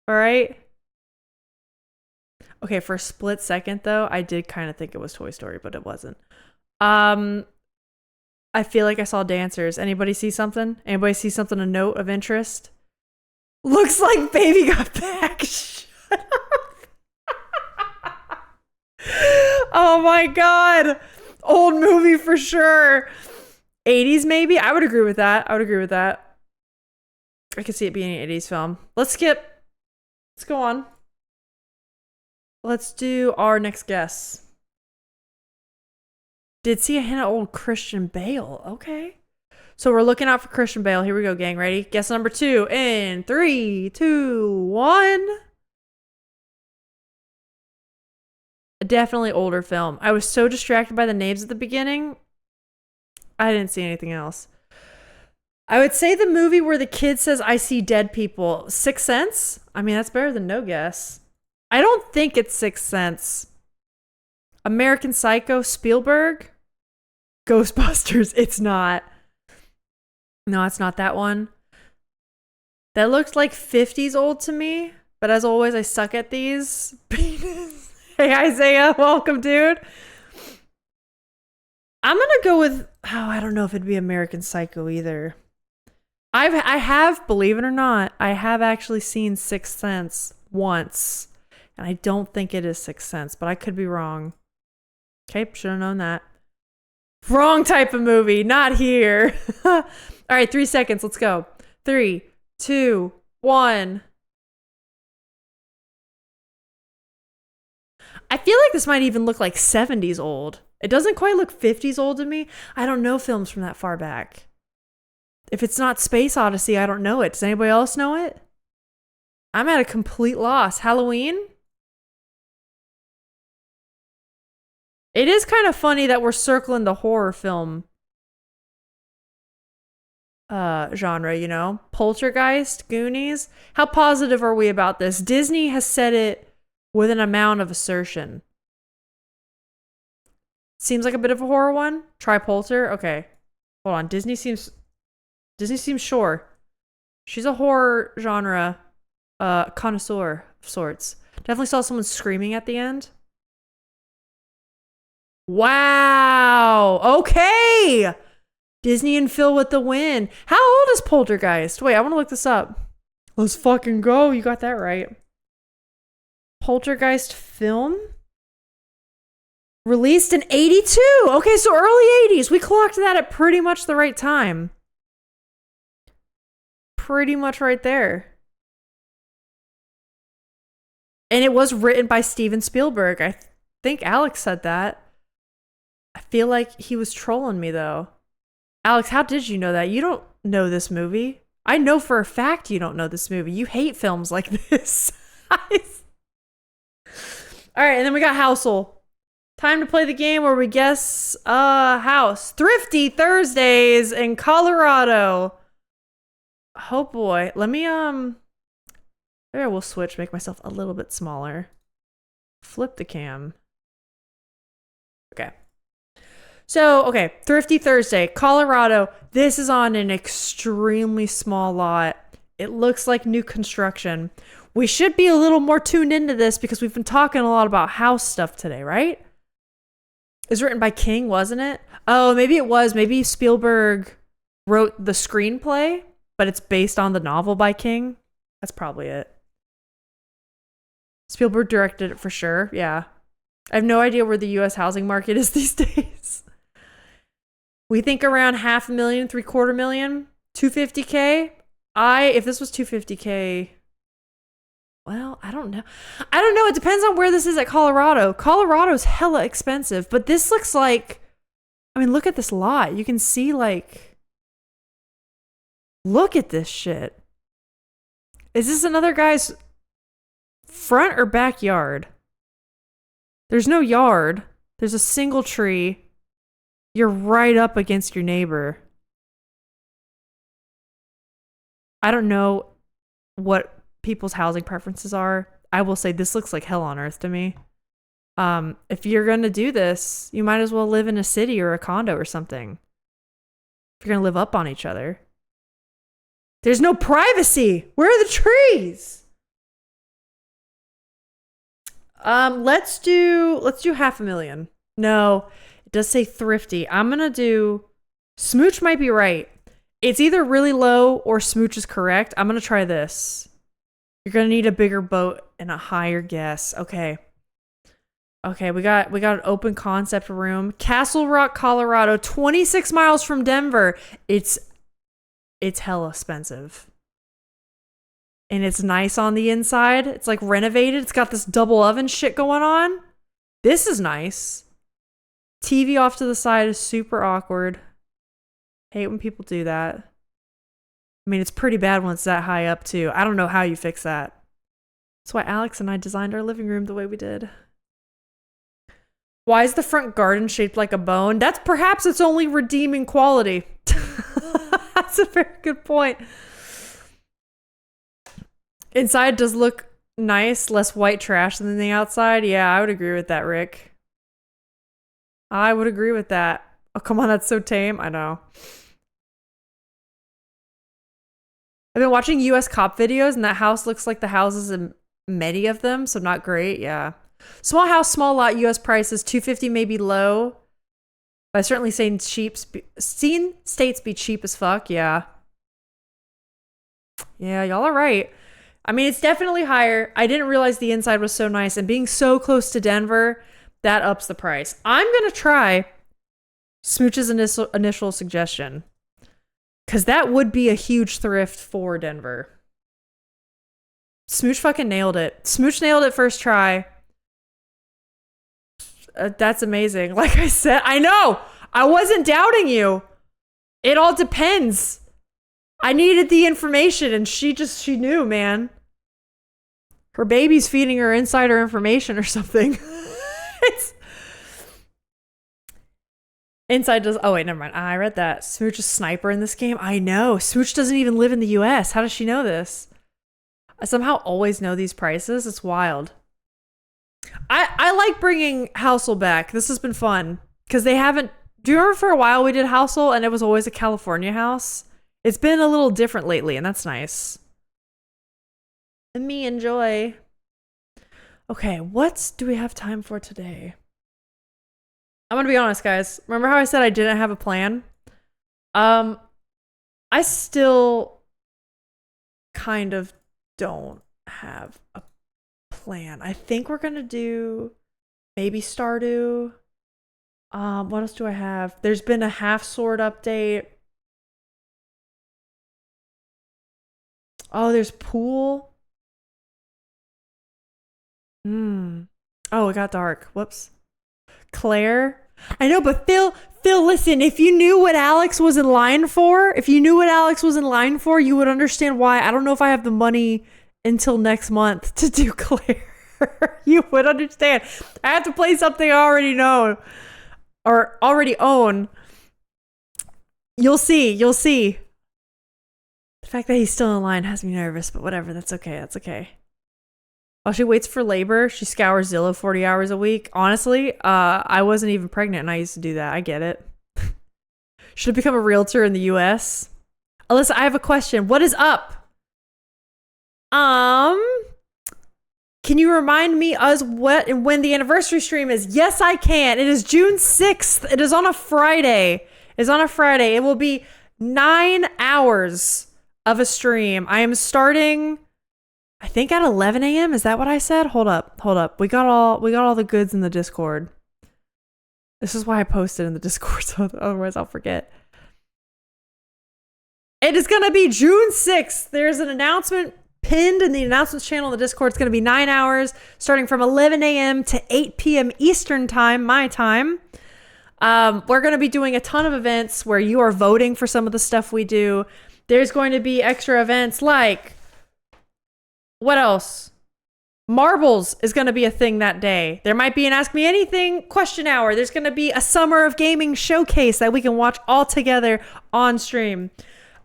A: All right. Okay, for a split second, though, I did kind of think it was Toy Story, but it wasn't. I feel like I saw dancers. Anybody see something? Anybody see something, a note of interest? Looks like Baby Got Back. Shut up. Oh my God. Old movie for sure. 80s maybe? I would agree with that. I could see it being an 80s film. Let's skip. Let's go on. Let's do our next guess. Did see a hint of old Christian Bale. Okay. So we're looking out for Christian Bale. Here we go, gang. Ready? Guess number 2 in 3, 2, 1. A definitely older film. I was so distracted by the names at the beginning. I didn't see anything else. I would say the movie where the kid says, I see dead people. Sixth Sense? I mean, that's better than no guess. I don't think it's Sixth Sense. American Psycho, Spielberg? Ghostbusters, it's not. No, it's not that one. That looked like 50s old to me, but as always, I suck at these. Penis. Hey, Isaiah, welcome, dude. I'm gonna go with, I don't know if it'd be American Psycho either. I have, believe it or not, I have actually seen Sixth Sense once, and I don't think it is Sixth Sense, but I could be wrong. Okay, should have known that. Wrong type of movie, not here. All right, 3 seconds, let's go. 3, 2, 1. I feel like this might even look like 70s old. It doesn't quite look 50s old to me. I don't know films from that far back. If it's not Space Odyssey, I don't know it. Does anybody else know it? I'm at a complete loss. Halloween? It is kind of funny that we're circling the horror film genre, you know? Poltergeist, Goonies. How positive are we about this? Disney has said it with an amount of assertion. Seems like a bit of a horror one. Try Polter. Okay. Hold on. Disney seems sure. She's a horror genre connoisseur of sorts. Definitely saw someone screaming at the end. Wow. Okay. Disney and Phil with the win. How old is Poltergeist? Wait, I want to look this up. Let's fucking go. You got that right. Poltergeist film? Released in 82. Okay, so early 80s. We clocked that at pretty much the right time. Pretty much right there. And it was written by Steven Spielberg. I think Alex said that. I feel like he was trolling me, though. Alex, how did you know that? You don't know this movie. I know for a fact you don't know this movie. You hate films like this. All right, and then we got Housel. Time to play the game where we guess a house. Thrifty Thursdays in Colorado. Oh boy. Let me maybe I will switch, make myself a little bit smaller. Flip the cam. Okay. So, okay, Thrifty Thursday, Colorado. This is on an extremely small lot. It looks like new construction. We should be a little more tuned into this because we've been talking a lot about house stuff today, right? It was written by King, wasn't it? Oh, maybe it was. Maybe Spielberg wrote the screenplay, but it's based on the novel by King. That's probably it. Spielberg directed it for sure. Yeah. I have no idea where the U.S. housing market is these days. We think around $500,000, $750,000, $250K. If this was $250K, well, I don't know. It depends on where this is at Colorado. Colorado's hella expensive, but this looks like, I mean, look at this lot. You can see like, look at this shit. Is this another guy's front or backyard? There's no yard. There's a single tree. You're right up against your neighbor. I don't know what people's housing preferences are. I will say this looks like hell on earth to me. If you're going to do this, you might as well live in a city or a condo or something. If you're going to live up on each other. There's no privacy. Where are the trees? Let's do $500,000. No, it does say thrifty. I'm going to do Smooch might be right. It's either really low or Smooch is correct. I'm going to try this. You're going to need a bigger boat and a higher guess. Okay. Okay, we got an open concept room. Castle Rock, Colorado, 26 miles from Denver. It's hella expensive. And it's nice on the inside. It's like renovated. It's got this double oven shit going on. This is nice. TV off to the side is super awkward. Hate when people do that. I mean, it's pretty bad when it's that high up too. I don't know how you fix that. That's why Alex and I designed our living room the way we did. Why is the front garden shaped like a bone? That's perhaps its only redeeming quality. That's a very good point. Inside does look nice, less white trash than the outside. Yeah, I would agree with that, Rick. I would agree with that. Oh, come on, that's so tame. I know. I've been watching US cop videos, and that house looks like the houses in many of them, so not great. Yeah. Small house, small lot, US prices, $250 may be low. But I've certainly seen states be cheap as fuck. Yeah. Yeah, y'all are right. I mean, it's definitely higher. I didn't realize the inside was so nice, and being so close to Denver, that ups the price. I'm going to try Smooch's initial suggestion, because that would be a huge thrift for Denver. Smooch fucking nailed it. Smooch nailed it first try. That's amazing. Like I said, I know. I wasn't doubting you. It all depends. I needed the information, and she knew, man. Her baby's feeding her insider information or something. Inside does. Oh wait, never mind. I read that. Smooch is sniper in this game. I know. Smooch doesn't even live in the U.S. How does she know this? I somehow always know these prices. It's wild. I like bringing Housel back. This has been fun because they haven't. Do you remember for a while we did Housel and it was always a California house? It's been a little different lately, and that's nice. And me enjoy. Okay, what do we have time for today? I'm gonna be honest, guys. Remember how I said I didn't have a plan? I still kind of don't have a plan. I think we're gonna do maybe Stardew. What else do I have? There's been a half sword update. Oh, there's pool. Oh, it got dark. Whoops. Claire. I know, but Phil Phil, listen, if you knew what Alex was in line for, you would understand why. I don't know if I have the money until next month to do Claire. You would understand. I have to play something I already know or already own. You'll see. The fact that he's still in line has me nervous, but whatever. That's okay. While she waits for labor, she scours Zillow 40 hours a week. Honestly, I wasn't even pregnant and I used to do that. I get it. Should have become a realtor in the US. Alyssa, I have a question. What is up? Can you remind me what and when the anniversary stream is? Yes, I can. It is June 6th. It is on a Friday. It will be 9 hours of a stream. I am starting, I think at 11 a.m. Is that what I said? Hold up. We got all the goods in the Discord. This is why I posted in the Discord, so otherwise I'll forget. It is going to be June 6th. There's an announcement pinned in the announcements channel in the Discord. It's going to be 9 hours, starting from 11 a.m. to 8 p.m. Eastern time, my time. We're going to be doing a ton of events where you are voting for some of the stuff we do. There's going to be extra events like, what else? Marbles is going to be a thing that day. There might be an Ask Me Anything question hour. There's going to be a Summer of Gaming showcase that we can watch all together on stream.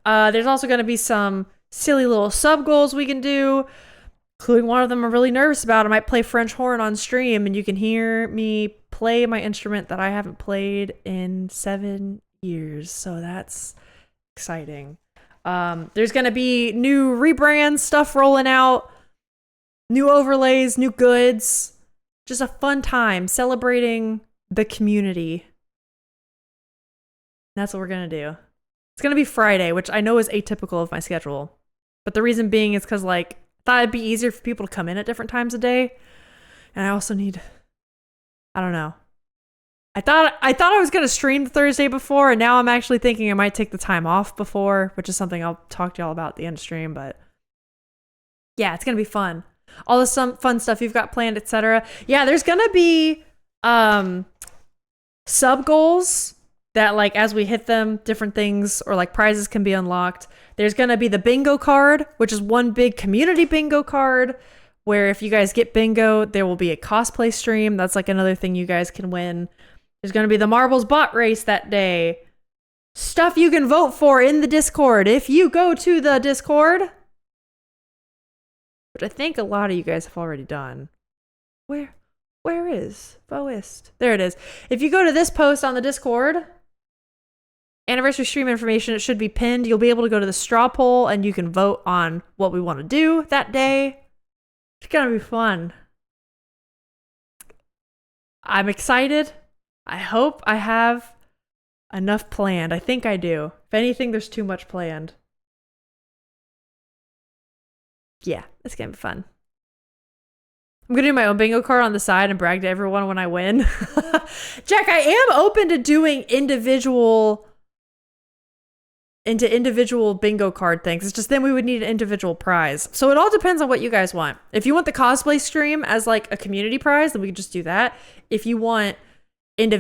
A: There's also going to be some silly little sub goals we can do, including one of them I'm really nervous about. I might play French horn on stream and you can hear me play my instrument that I haven't played in 7 years. So that's exciting. There's going to be new rebrand stuff rolling out, new overlays, new goods, just a fun time celebrating the community. That's what we're going to do. It's going to be Friday, which I know is atypical of my schedule. But the reason being is because, like, I thought it'd be easier for people to come in at different times of day. And I also need, I don't know. I thought I was going to stream the Thursday before, and now I'm actually thinking I might take the time off before, which is something I'll talk to y'all about at the end of stream. But yeah, it's going to be fun. All the fun stuff you've got planned, etc. Yeah, there's going to be sub goals that, like, as we hit them, different things or like prizes can be unlocked. There's going to be the bingo card, which is one big community bingo card where if you guys get bingo, there will be a cosplay stream. That's like another thing you guys can win. There's going to be the marbles bot race that day. Stuff you can vote for in the Discord. If you go to the Discord, which I think a lot of you guys have already done. Where is Voist? There it is. If you go to this post on the Discord, anniversary stream information, it should be pinned. You'll be able to go to the straw poll and you can vote on what we want to do that day. It's gonna be fun. I'm excited. I hope I have enough planned. I think I do. If anything, there's too much planned. Yeah, it's gonna be fun. I'm gonna do my own bingo card on the side and brag to everyone when I win. Jack, I am open to doing individual bingo card things. It's just then we would need an individual prize. So it all depends on what you guys want. If you want the cosplay stream as like a community prize, then we could just do that. If you want an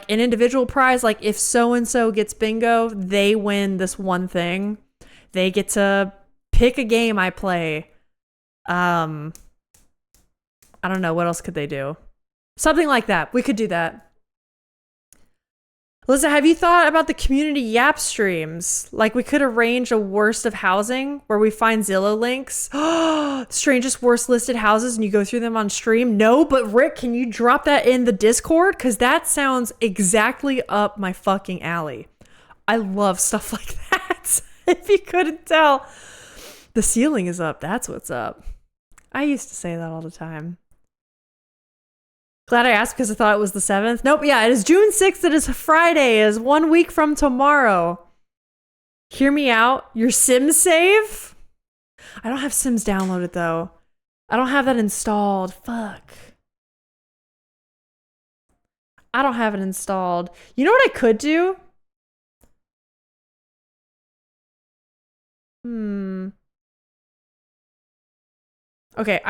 A: individual prize, like if so-and-so gets bingo, they win this one thing. They get to pick a game I play. I don't know. What else could they do? Something like that. We could do that. Lisa, have you thought about the community Yap streams? Like, we could arrange a worst of housing where we find Zillow links. Strangest worst listed houses and you go through them on stream. No, but Rick, can you drop that in the Discord? Because that sounds exactly up my fucking alley. I love stuff like that. If you couldn't tell. The ceiling is up. That's what's up. I used to say that all the time. Glad I asked because I thought it was the 7th. Nope, yeah, it is June 6th. It is a Friday. It is 1 week from tomorrow. Hear me out. Your Sims save? I don't have Sims downloaded, though. I don't have that installed. Fuck. I don't have it installed. You know what I could do? Okay,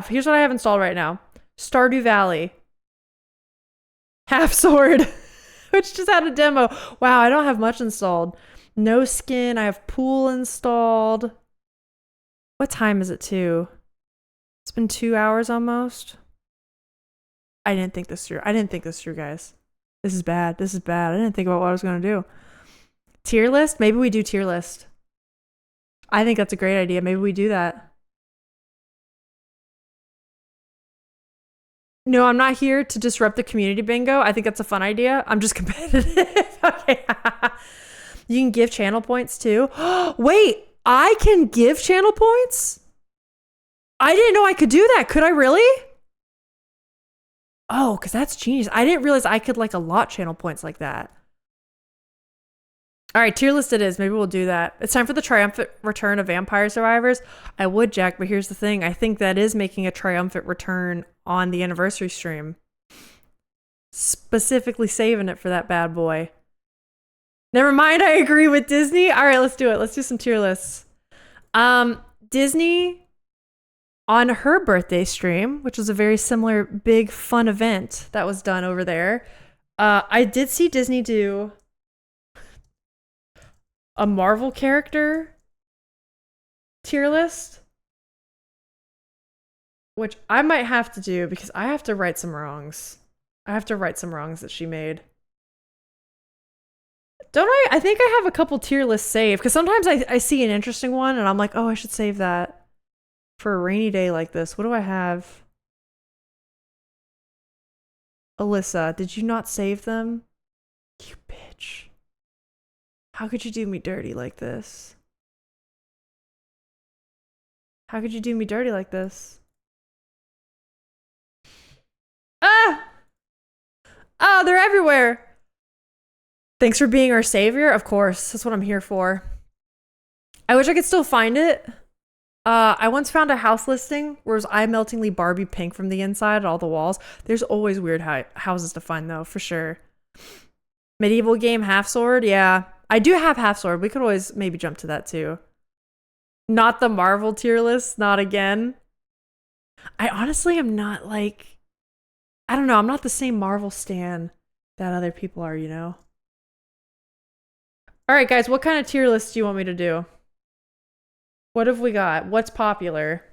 A: here's what I have installed right now. Stardew Valley. Half Sword. which just had a demo. Wow, I don't have much installed. No Skin. I have Pool installed. What time is it too? It's been 2 hours almost. I didn't think this through. Guys. This is bad. I didn't think about what I was going to do. Tier list? Maybe we do tier list. I think that's a great idea. Maybe we do that. No, I'm not here to disrupt the community bingo. I think that's a fun idea. I'm just competitive. Okay. You can give channel points too. Wait, I can give channel points? I didn't know I could do that. Could I really? Oh, because that's genius. I didn't realize I could like allot channel points like that. All right, tier list it is. Maybe we'll do that. It's time for the triumphant return of Vampire Survivors. I would, Jack, but here's the thing. I think that is making a triumphant return on the anniversary stream. Specifically saving it for that bad boy. Never mind, I agree with Disney. All right, let's do it. Let's do some tier lists. Disney, on her birthday stream, which was a very similar big fun event that was done over there, I did see Disney do a Marvel character tier list, which I might have to do because I have to right some wrongs. That she made. Don't I? I think I have a couple tier lists saved because sometimes I see an interesting one and I'm like, oh, I should save that for a rainy day like this. What do I have? Alyssa, did you not save them? You bitch. How could you do me dirty like this? How could you do me dirty like this? Ah! Oh, they're everywhere. Thanks for being our savior. Of course, that's what I'm here for. I wish I could still find it. I once found a house listing where it was eye-meltingly Barbie pink from the inside, all the walls. There's always weird houses to find though, for sure. Medieval game half sword, yeah. I do have half sword. We could always maybe jump to that too. Not the Marvel tier list, not again. I honestly am not like, I don't know, I'm not the same Marvel stan that other people are, you know? All right, guys, what kind of tier list do you want me to do? What have we got? What's popular?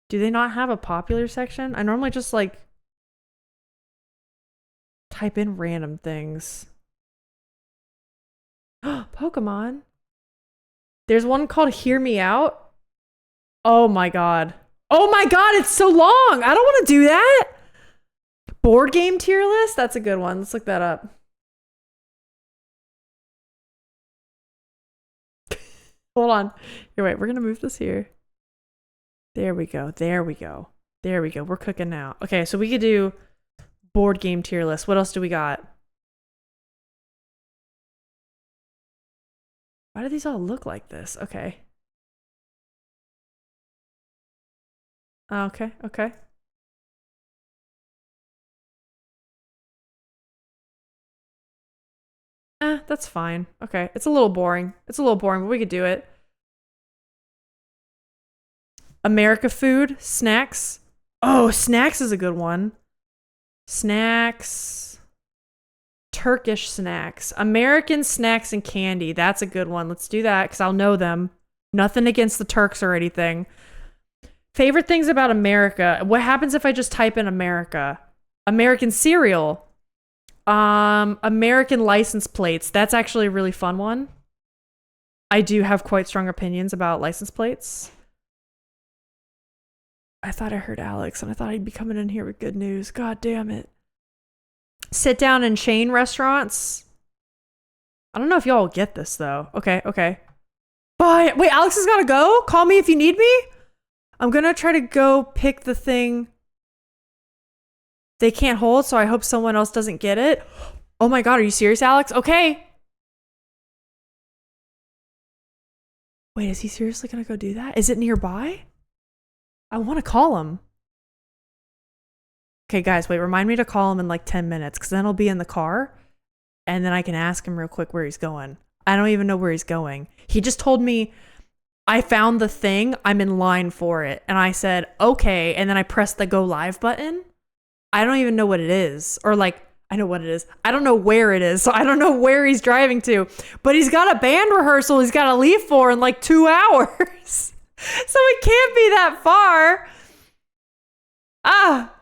A: Do they not have a popular section? I normally just like type in random things. Pokemon. There's one called Hear Me Out. Oh my god. Oh my god, it's so long. I don't want to do that. Board game tier list? That's a good one. Let's look that up. Hold on. Here, wait. We're going to move this here. There we go. We're cooking now. Okay, so we could do board game tier list. What else do we got? Why do these all look like this? Okay. Okay. That's fine. Okay. It's a little boring, but we could do it. America food, snacks. Oh, snacks is a good one. Snacks. Turkish snacks. American snacks and candy. That's a good one. Let's do that because I'll know them. Nothing against the Turks or anything. Favorite things about America. What happens if I just type in America? American cereal. American license plates. That's actually a really fun one. I do have quite strong opinions about license plates. I thought I heard Alex and I thought he'd be coming in here with good news. God damn it. Sit down in chain restaurants. I don't know if y'all will get this though. Okay. Bye. Wait, Alex has got to go? Call me if you need me? I'm going to try to go pick the thing they can't hold, so I hope someone else doesn't get it. Oh my god, are you serious, Alex? Okay. Wait, is he seriously gonna go do that? Is it nearby? I want to call him. Okay, guys, wait, remind me to call him in like 10 minutes, because then I'll be in the car, and then I can ask him real quick where he's going. I don't even know where he's going. He just told me, I found the thing, I'm in line for it. And I said, okay, and then I pressed the go live button. I don't even know what it is. Or like, I know what it is. I don't know where it is. So I don't know where he's driving to. But he's got a band rehearsal he's got to leave for in like 2 hours. So it can't be that far. Ah.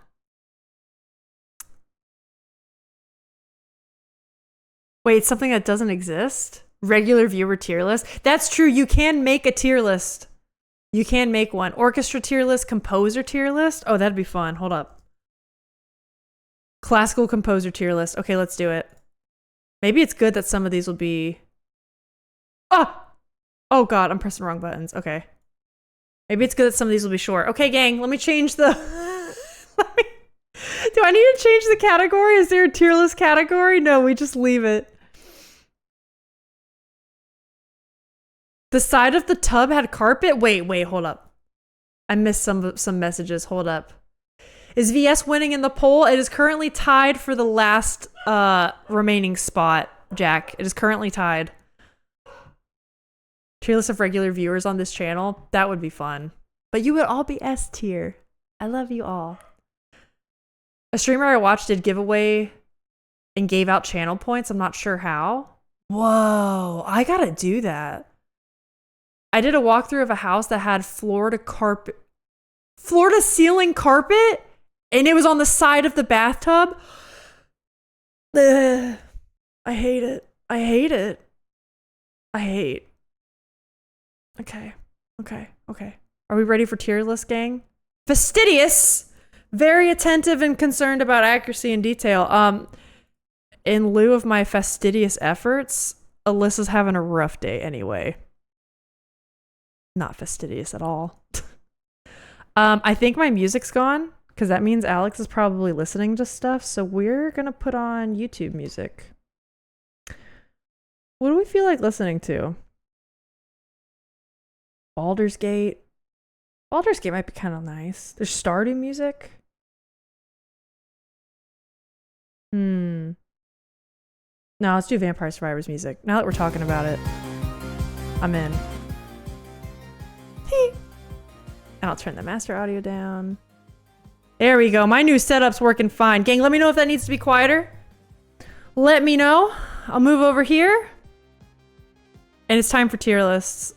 A: Wait, something that doesn't exist? Regular viewer tier list? That's true. You can make a tier list. You can make one. Orchestra tier list, composer tier list. Oh, that'd be fun. Hold up. Classical composer tier list. Okay, let's do it. Maybe it's good that some of these will be... Ah! Oh god, I'm pressing the wrong buttons. Okay. Maybe it's good that some of these will be short. Okay, gang, let me change the... Do I need to change the category? Is there a tier list category? No, we just leave it. The side of the tub had carpet? Wait, hold up. I missed some messages. Hold up. Is VS winning in the poll? It is currently tied for the last remaining spot, Jack. It is currently tied. Tier list of regular viewers on this channel. That would be fun. But you would all be S tier. I love you all. A streamer I watched did giveaway and gave out channel points. I'm not sure how. Whoa, I gotta do that. I did a walkthrough of a house that had floor to ceiling carpet, and it was on the side of the bathtub. Ugh. I hate it. I hate it. I hate. Okay. Are we ready for tier list, gang? Fastidious. Very attentive and concerned about accuracy and detail. In lieu of my fastidious efforts, Alyssa's having a rough day anyway. Not fastidious at all. I think my music's gone, because that means Alex is probably listening to stuff, so we're gonna put on YouTube music. What do we feel like listening to? Baldur's Gate. Baldur's Gate might be kind of nice. There's Stardew music. No, let's do Vampire Survivors music. Now that we're talking about it, I'm in. And I'll turn the master audio down. There we go. My new setup's working fine. Gang, let me know if that needs to be quieter. Let me know. I'll move over here. And it's time for tier lists.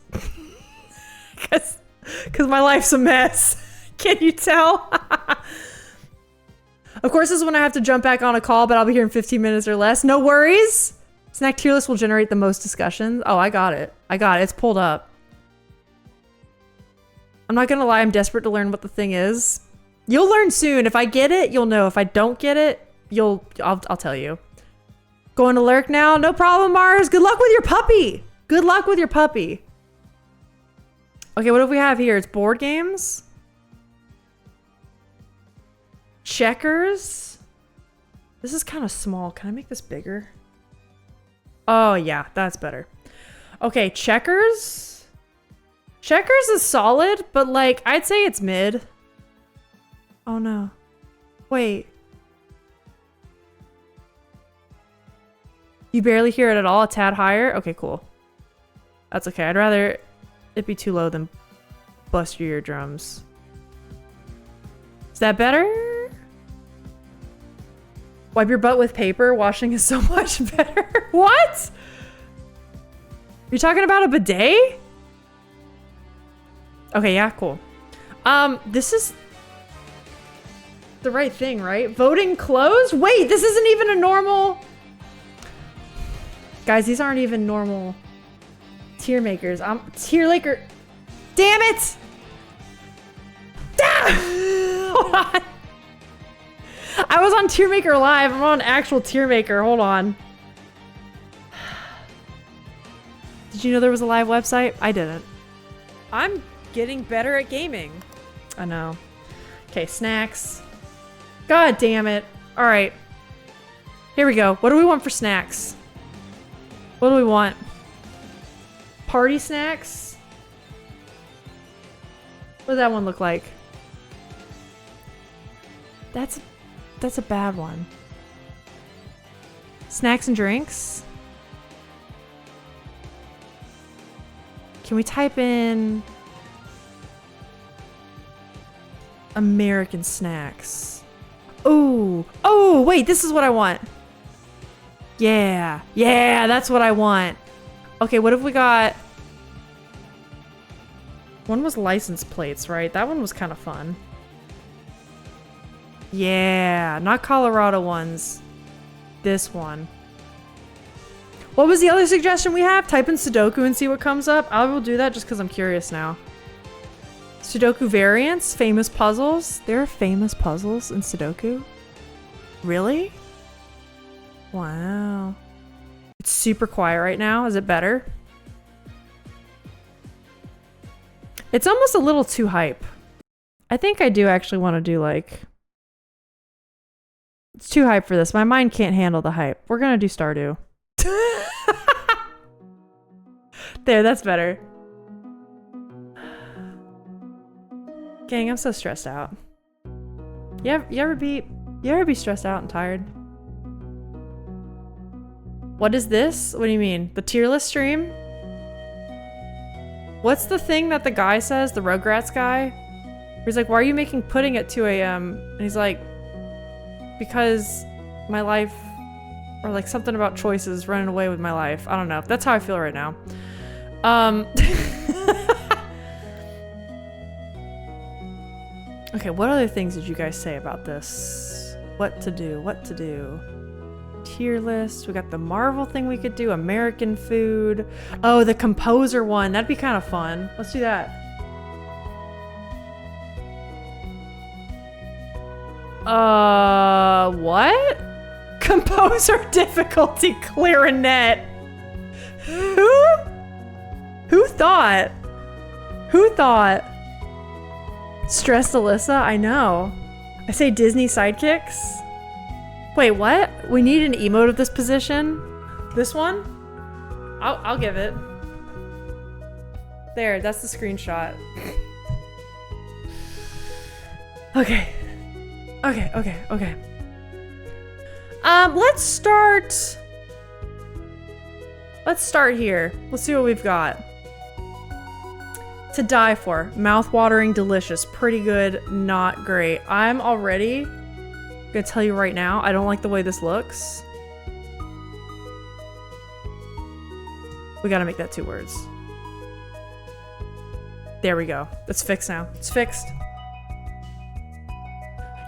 A: Because my life's a mess. Can you tell? Of course, this is when I have to jump back on a call, but I'll be here in 15 minutes or less. No worries. Snack tier list will generate the most discussions. Oh, I got it. It's pulled up. I'm not gonna lie, I'm desperate to learn what the thing is. You'll learn soon. If I get it, you'll know. If I don't get it, I'll tell you. Going to lurk now? No problem, Mars. Good luck with your puppy. Good luck with your puppy. Okay, what do we have here? It's board games. Checkers. This is kind of small. Can I make this bigger? Oh yeah, that's better. Okay, checkers. Checkers is solid, but like, I'd say it's mid. Oh no. Wait. You barely hear it at all? A tad higher? Okay, cool. That's okay. I'd rather it be too low than bust your eardrums. Is that better? Wipe your butt with paper. Washing is so much better. What? You're talking about a bidet? Okay, yeah, cool. This is the right thing, right? Voting closed? Wait, this isn't even a normal... Guys, these aren't even normal tier makers. Tier laker. Damn it! Ah! Hold on. I was on Tier Maker Live. I'm on actual Tier Maker. Hold on. Did you know there was a live website? I didn't. I'm getting better at gaming. I know. Okay, snacks. God damn it. All right. Here we go. What do we want for snacks? What do we want? Party snacks? What does that one look like? That's a bad one. Snacks and drinks? Can we type in American snacks? Ooh. Oh, wait, this is what I want. Yeah. Yeah, that's what I want. Okay, what have we got? One was license plates, right? That one was kind of fun. Yeah, not Colorado ones. This one. What was the other suggestion we have? Type in Sudoku and see what comes up. I will do that just because I'm curious now. Sudoku variants, famous puzzles. There are famous puzzles in Sudoku? Really? Wow. It's super quiet right now. Is it better? It's almost a little too hype. I think I do actually want to do like... It's too hype for this. My mind can't handle the hype. We're gonna do Stardew. There, that's better. Gang, I'm so stressed out. You ever be stressed out and tired? What is this? What do you mean? The tier list stream? What's the thing that the guy says, the Rugrats guy? He's like, why are you making pudding at 2 a.m.? And he's like, because my life, or like something about choices running away with my life. I don't know. That's how I feel right now. Okay, what other things did you guys say about this? What to do? What to do? Tier list. We got the Marvel thing we could do. American food. Oh, the composer one. That'd be kind of fun. Let's do that. What? Composer difficulty clarinet. Who thought? Who thought? Stressed Alyssa? I know. I say Disney sidekicks. Wait, what? We need an emote of this position? This one? I'll give it. There, that's the screenshot. Okay. Okay. Let's start here. Let's see what we've got. To die for. Mouth-watering, delicious. Pretty good, not great. I'm already gonna tell you right now, I don't like the way this looks. We gotta make that 2 words. There we go. It's fixed now. It's fixed.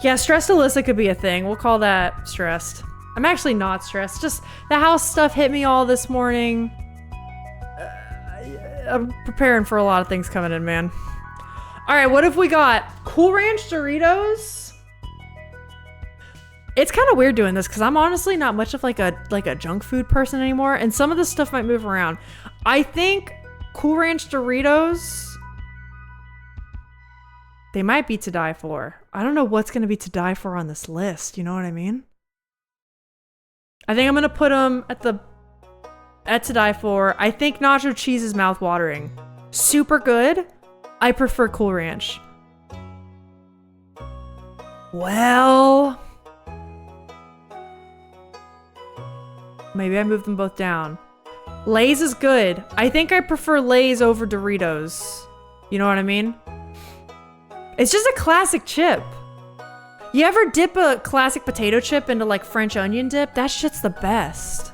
A: Yeah, stressed Alyssa could be a thing. We'll call that stressed. I'm actually not stressed. Just the house stuff hit me all this morning. I'm preparing for a lot of things coming in, man. All right, what have we got? Cool Ranch Doritos. It's kind of weird doing this because I'm honestly not much of like a junk food person anymore, and some of this stuff might move around. I think Cool Ranch Doritos, they might be to die for. I don't know what's going to be to die for on this list. You know what I mean? I think I'm going to put them at to die for. I think nacho cheese is mouth-watering. Super good. I prefer Cool Ranch. Well, maybe I moved them both down. Lay's is good. I think I prefer Lay's over Doritos. You know what I mean? It's just a classic chip. You ever dip a classic potato chip into like French onion dip? That shit's the best.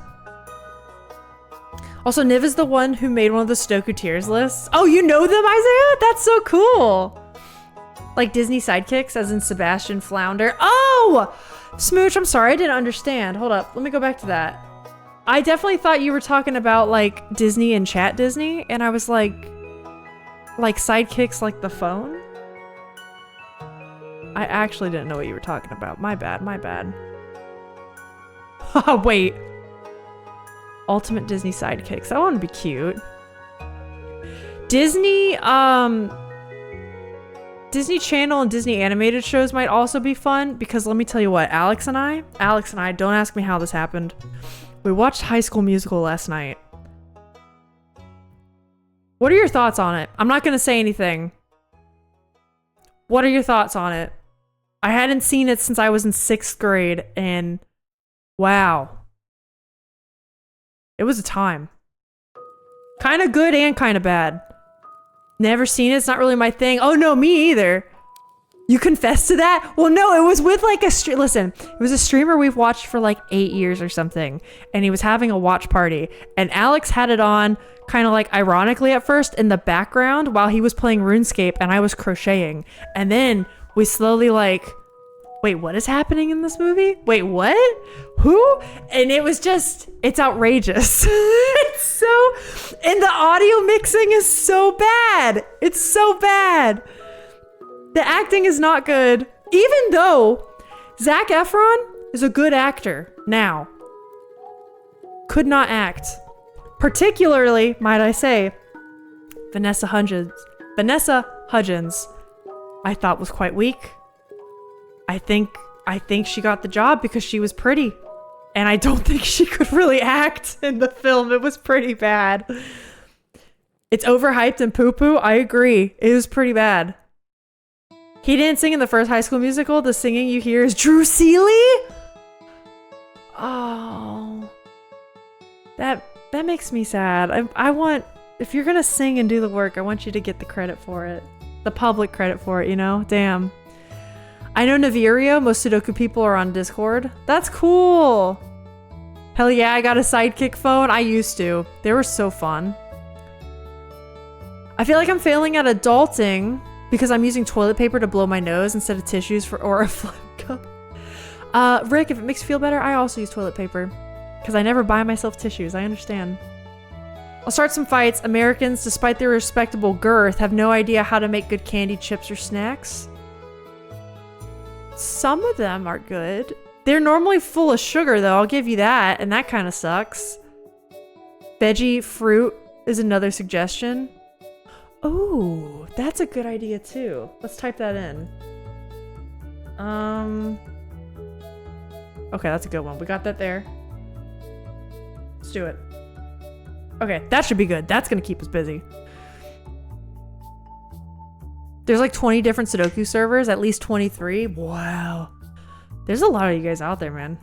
A: Also, Niv is the one who made one of the Sudoku tiers lists. Oh, you know them, Isaiah? That's so cool. Like Disney sidekicks, as in Sebastian Flounder. Oh! Smooch, I'm sorry, I didn't understand. Hold up, let me go back to that. I definitely thought you were talking about like Disney and Chat Disney, and I was like sidekicks like the phone? I actually didn't know what you were talking about. My bad. Wait. Ultimate Disney sidekicks. That would be cute. Disney Channel and Disney animated shows might also be fun because let me tell you what, Alex and I, don't ask me how this happened. We watched High School Musical last night. What are your thoughts on it? I'm not going to say anything. What are your thoughts on it? I hadn't seen it since I was in 6th grade, and wow. It was a time. Kind of good and kind of bad. Never seen it. It's not really my thing. Oh, no, me either. You confessed to that? Well, no, it was with like listen, it was a streamer we've watched for like 8 years or something. And he was having a watch party. And Alex had it on kind of like ironically at first in the background while he was playing RuneScape and I was crocheting. And then we slowly like, wait, what is happening in this movie? Wait, what? Who? And it was just, it's outrageous. It's so, and the audio mixing is so bad. It's so bad. The acting is not good, even though Zac Efron is a good actor now. Could not act. Particularly, might I say, Vanessa Hudgens, I thought was quite weak. I think she got the job because she was pretty. And I don't think she could really act in the film. It was pretty bad. It's overhyped and poo-poo. I agree. It was pretty bad. He didn't sing in the first High School Musical. The singing you hear is Drew Seeley? Oh. That makes me sad. I want, if you're gonna sing and do the work, I want you to get the credit for it. The public credit for it, you know? Damn. I know Navirio, most Sudoku people are on Discord. That's cool. Hell yeah, I got a Sidekick phone. I used to. They were so fun. I feel like I'm failing at adulting because I'm using toilet paper to blow my nose instead of tissues or a flip cup. Rick, if it makes you feel better, I also use toilet paper because I never buy myself tissues. I understand. I'll start some fights. Americans, despite their respectable girth, have no idea how to make good candy, chips, or snacks. Some of them are good. They're normally full of sugar, though. I'll give you that, and that kind of sucks. Veggie fruit is another suggestion. Oh, that's a good idea too. Let's type that in. Okay, that's a good one. We got that there. Let's do it. Okay, that should be good. That's gonna keep us busy. There's like 20 different Sudoku servers, at least 23. Wow. There's a lot of you guys out there, man.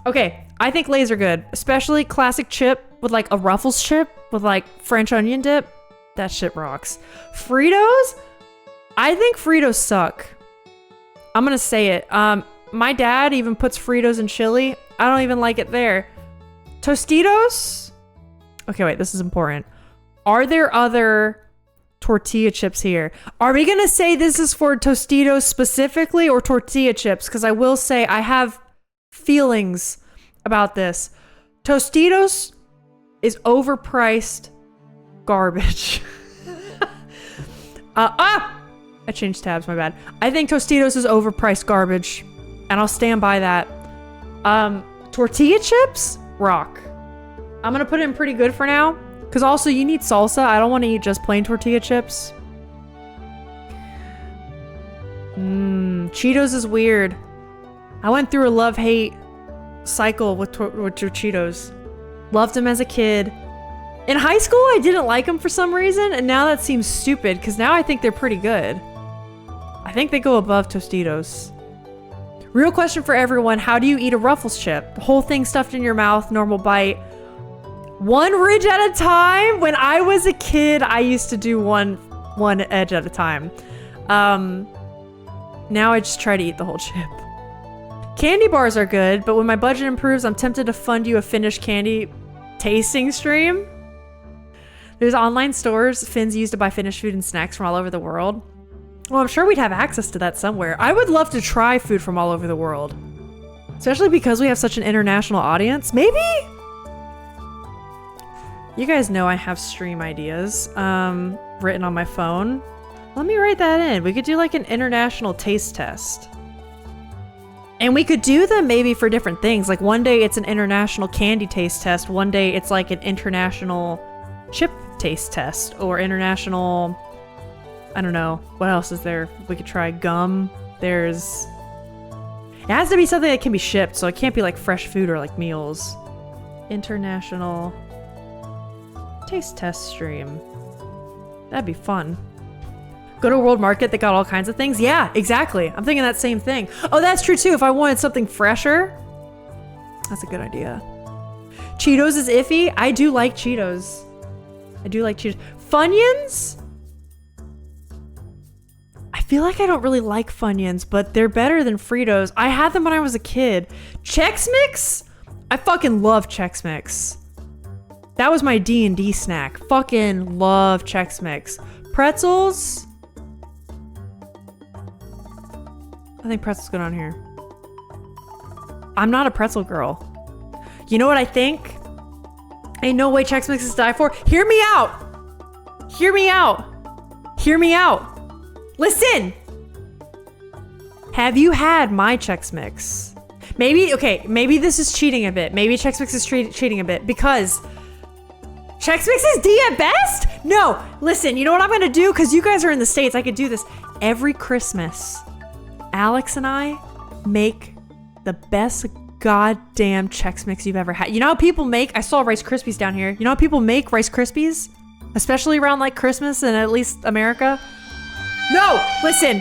A: Okay, I think Lay's are good, especially classic chip with like a Ruffles chip with like French onion dip. That shit rocks. Fritos? I think Fritos suck. I'm gonna say it. My dad even puts Fritos in chili. I don't even like it there. Tostitos? Okay, wait, this is important. Are there other tortilla chips here? Are we gonna say this is for Tostitos specifically or tortilla chips? Because I will say I have feelings about this. Tostitos is overpriced garbage. I changed tabs, my bad. I think Tostitos is overpriced garbage, and I'll stand by that. Tortilla chips? Rock. I'm gonna put it in pretty good for now, because also you need salsa. I don't want to eat just plain tortilla chips. Cheetos is weird. I went through a love-hate cycle with Cheetos. Loved them as a kid. In high school, I didn't like them for some reason, and now that seems stupid, because now I think they're pretty good. I think they go above Tostitos. Real question for everyone, how do you eat a Ruffles chip? The whole thing stuffed in your mouth, normal bite. One ridge at a time? When I was a kid, I used to do one edge at a time. Now I just try to eat the whole chip. Candy bars are good, but when my budget improves, I'm tempted to fund you a finished candy tasting stream. There's online stores Finn's used to buy finished food and snacks from all over the world. Well, I'm sure we'd have access to that somewhere. I would love to try food from all over the world. Especially because we have such an international audience. Maybe? You guys know I have stream ideas written on my phone. Let me write that in. We could do like an international taste test. And we could do them maybe for different things. Like one day it's an international candy taste test. One day it's like an international chip taste test or international, I don't know, what else is there? We could try gum. It has to be something that can be shipped, so it can't be like fresh food or like meals. International taste test stream. That'd be fun. Go to a world market that got all kinds of things. Yeah, exactly. I'm thinking that same thing. Oh, that's true too. If I wanted something fresher, that's a good idea. Cheetos is iffy. I do like Cheetos. I do like Cheetos. Funyuns? I feel like I don't really like Funyuns, but they're better than Fritos. I had them when I was a kid. Chex Mix? I fucking love Chex Mix. That was my D&D snack. Fucking love Chex Mix. Pretzels? I think pretzels good on here. I'm not a pretzel girl. You know what I think? Ain't no way Chex Mix is to die for. Hear me out. Hear me out. Hear me out. Listen. Have you had my Chex Mix? Maybe, okay, maybe this is cheating a bit. Maybe Chex Mix is cheating a bit because Chex Mix is D at best? No, listen, you know what I'm gonna do? Because you guys are in the States, I could do this. Every Christmas, Alex and I make the best goddamn Chex Mix you've ever had. You know how people make, I saw Rice Krispies down here. You know how people make Rice Krispies? Especially around like Christmas and at least America? No, listen,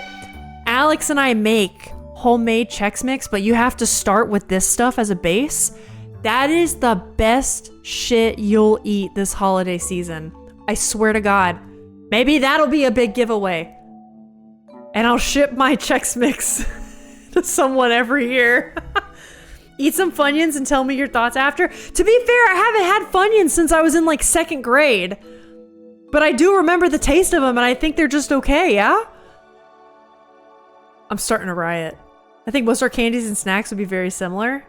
A: Alex and I make homemade Chex Mix, but you have to start with this stuff as a base. That is the best shit you'll eat this holiday season. I swear to God. Maybe that'll be a big giveaway. And I'll ship my Chex Mix to someone every year. Eat some Funyuns and tell me your thoughts after. To be fair, I haven't had Funyuns since I was in like 2nd grade. But I do remember the taste of them and I think they're just okay, yeah? I'm starting to riot. I think most of our candies and snacks would be very similar.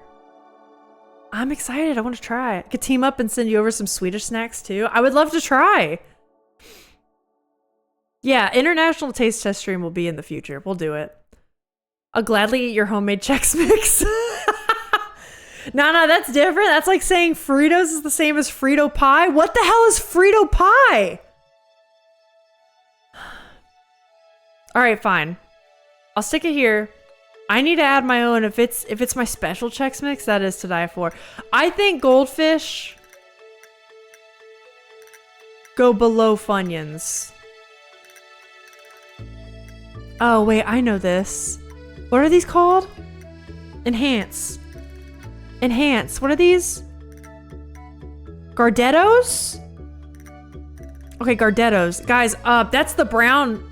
A: I'm excited. I want to try. I could team up and send you over some Swedish snacks too. I would love to try. Yeah, international taste test stream will be in the future. We'll do it. I'll gladly eat your homemade Chex Mix. No, that's different. That's like saying Fritos is the same as Frito pie. What the hell is Frito pie? All right, fine. I'll stick it here. I need to add my own. If it's my special Chex Mix, that is to die for. I think Goldfish go below Funyuns. Oh, wait, I know this. What are these called? Enhance. Enhance. What are these? Gardettos? Okay, Gardettos. Guys, that's the brown...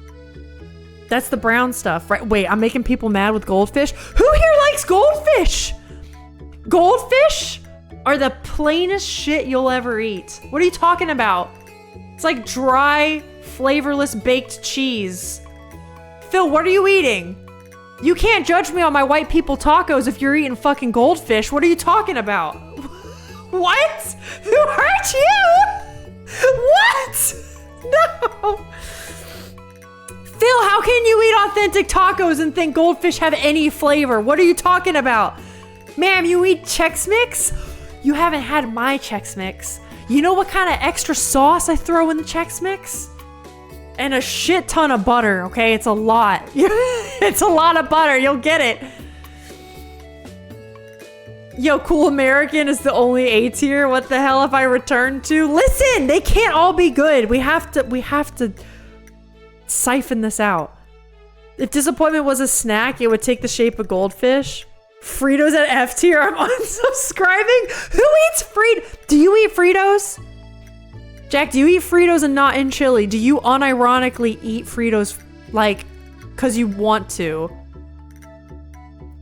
A: That's the brown stuff, right? Wait, I'm making people mad with Goldfish. Who here likes Goldfish? Goldfish are the plainest shit you'll ever eat. What are you talking about? It's like dry, flavorless baked cheese. Phil, what are you eating? You can't judge me on my white people tacos if you're eating fucking Goldfish. What are you talking about? What? Who hurt you? What? No. Phil, how can you eat authentic tacos and think Goldfish have any flavor? What are you talking about? Ma'am, you eat Chex Mix? You haven't had my Chex Mix. You know what kind of extra sauce I throw in the Chex Mix? And a shit ton of butter, okay? It's a lot. It's a lot of butter. You'll get it. Yo, Cool American is the only A tier. What the hell have I returned to? Listen, they can't all be good. We have to siphon this out. If disappointment was a snack, it would take the shape of Goldfish. Fritos at F tier. I'm unsubscribing. Who eats Fritos? Do you eat Fritos? Jack, do you eat Fritos and not in chili? Do you unironically eat Fritos like because you want to?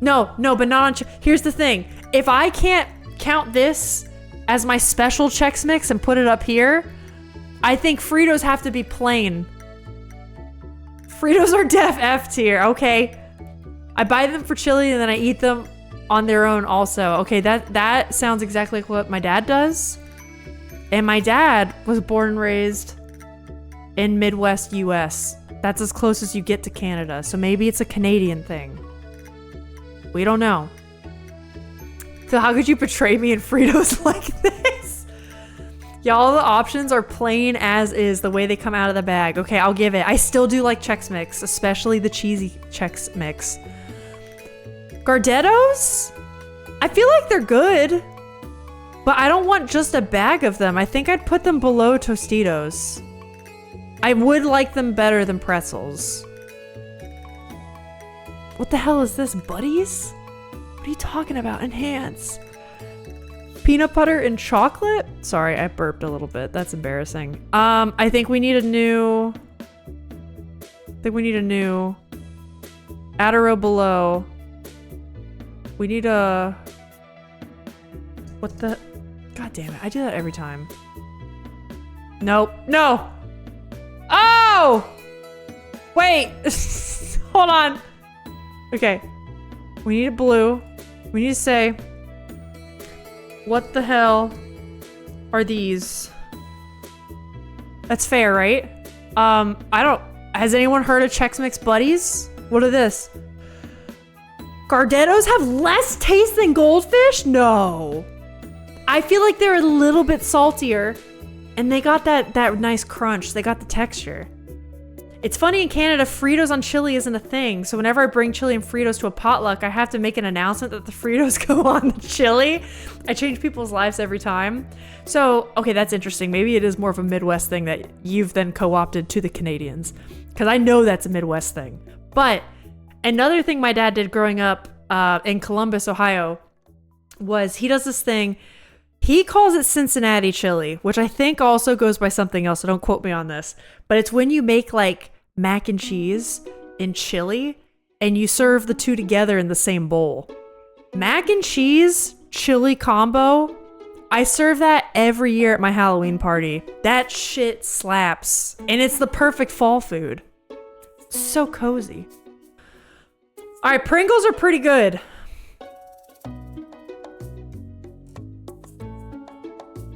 A: No, but not on chili. Here's the thing. If I can't count this as my special Chex Mix and put it up here, I think Fritos have to be plain. Fritos are def F tier, okay. I buy them for chili and then I eat them on their own also. Okay, that sounds exactly like what my dad does. And my dad was born and raised in Midwest US. That's as close as you get to Canada. So maybe it's a Canadian thing. We don't know. So how could you betray me in Fritos like this? Y'all, the options are plain as is, the way they come out of the bag. Okay, I'll give it. I still do like Chex Mix, especially the cheesy Chex Mix. Gardettos? I feel like they're good, but I don't want just a bag of them. I think I'd put them below Tostitos. I would like them better than pretzels. What the hell is this, buddies? What are you talking about? Enhance. Peanut butter and chocolate? Sorry, I burped a little bit. That's embarrassing. I think we need a new Add a row below. We need a... What the... God damn it. I do that every time. Nope. No! Oh! Wait! Hold on. Okay. We need a blue. We need to say... What the hell are these? That's fair, right? I don't... Has anyone heard of Chex Mix Buddies? What are this? Gardettos have less taste than Goldfish? No. I feel like they're a little bit saltier. And they got that nice crunch. They got the texture. It's funny in Canada, Fritos on chili isn't a thing. So whenever I bring chili and Fritos to a potluck, I have to make an announcement that the Fritos go on the chili. I change people's lives every time. So, okay, that's interesting. Maybe it is more of a Midwest thing that you've then co-opted to the Canadians. Because I know that's a Midwest thing. But another thing my dad did growing up in Columbus, Ohio, was he does this thing. He calls it Cincinnati chili, which I think also goes by something else, so don't quote me on this. But it's when you make like mac and cheese in chili and you serve the two together in the same bowl. Mac and cheese chili combo. I serve that every year at my Halloween party. That shit slaps. And it's the perfect fall food. So cozy. All right, Pringles are pretty good.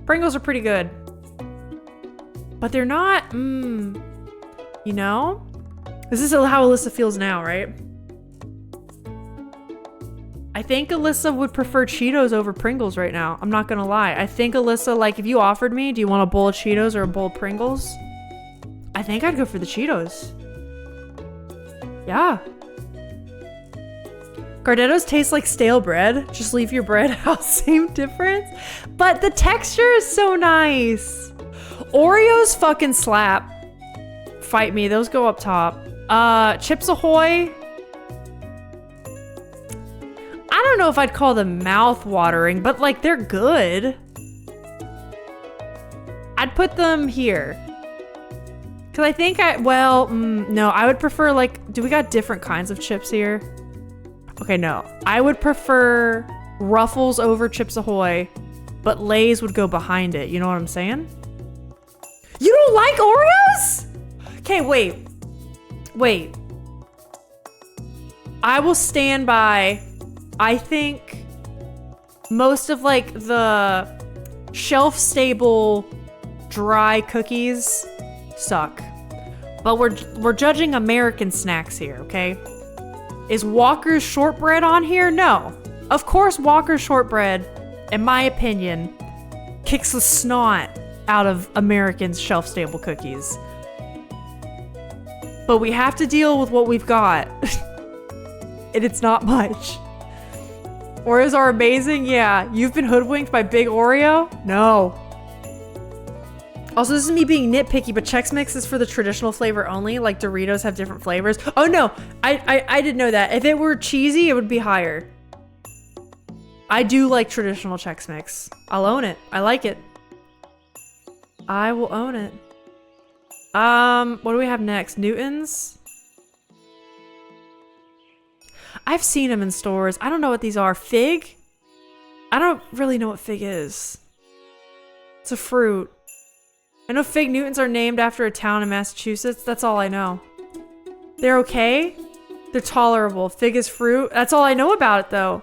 A: Pringles are pretty good. But they're not, you know? This is how Alyssa feels now, right? I think Alyssa would prefer Cheetos over Pringles right now. I'm not gonna lie. I think Alyssa, like, if you offered me, do you want a bowl of Cheetos or a bowl of Pringles? I think I'd go for the Cheetos. Yeah. Gardettos taste like stale bread. Just leave your bread out, same difference. But the texture is so nice. Oreos fucking slap. Fight me, those go up top. Chips Ahoy. I don't know if I'd call them mouth-watering, but like they're good. I'd put them here. Cause I think no, I would prefer like, do we got different kinds of chips here? Okay, no. I would prefer Ruffles over Chips Ahoy, but Lay's would go behind it. You know what I'm saying? You don't like Oreos? Okay, wait. Wait. I will stand by, I think most of like the shelf-stable dry cookies suck. But we're judging American snacks here, okay? Is Walker's shortbread on here? No. Of course Walker's shortbread, in my opinion, kicks the snot out of Americans' shelf-stable cookies. But we have to deal with what we've got. And it's not much. Oreos are amazing? Yeah. You've been hoodwinked by Big Oreo? No. Also, this is me being nitpicky, but Chex Mix is for the traditional flavor only. Like Doritos have different flavors. Oh no, I didn't know that. If it were cheesy, it would be higher. I do like traditional Chex Mix. I'll own it. I like it. I will own it. What do we have next? Newtons? I've seen them in stores. I don't know what these are. Fig? I don't really know what fig is. It's a fruit. I know Fig Newtons are named after a town in Massachusetts. That's all I know. They're okay. They're tolerable. Fig is fruit. That's all I know about it, though.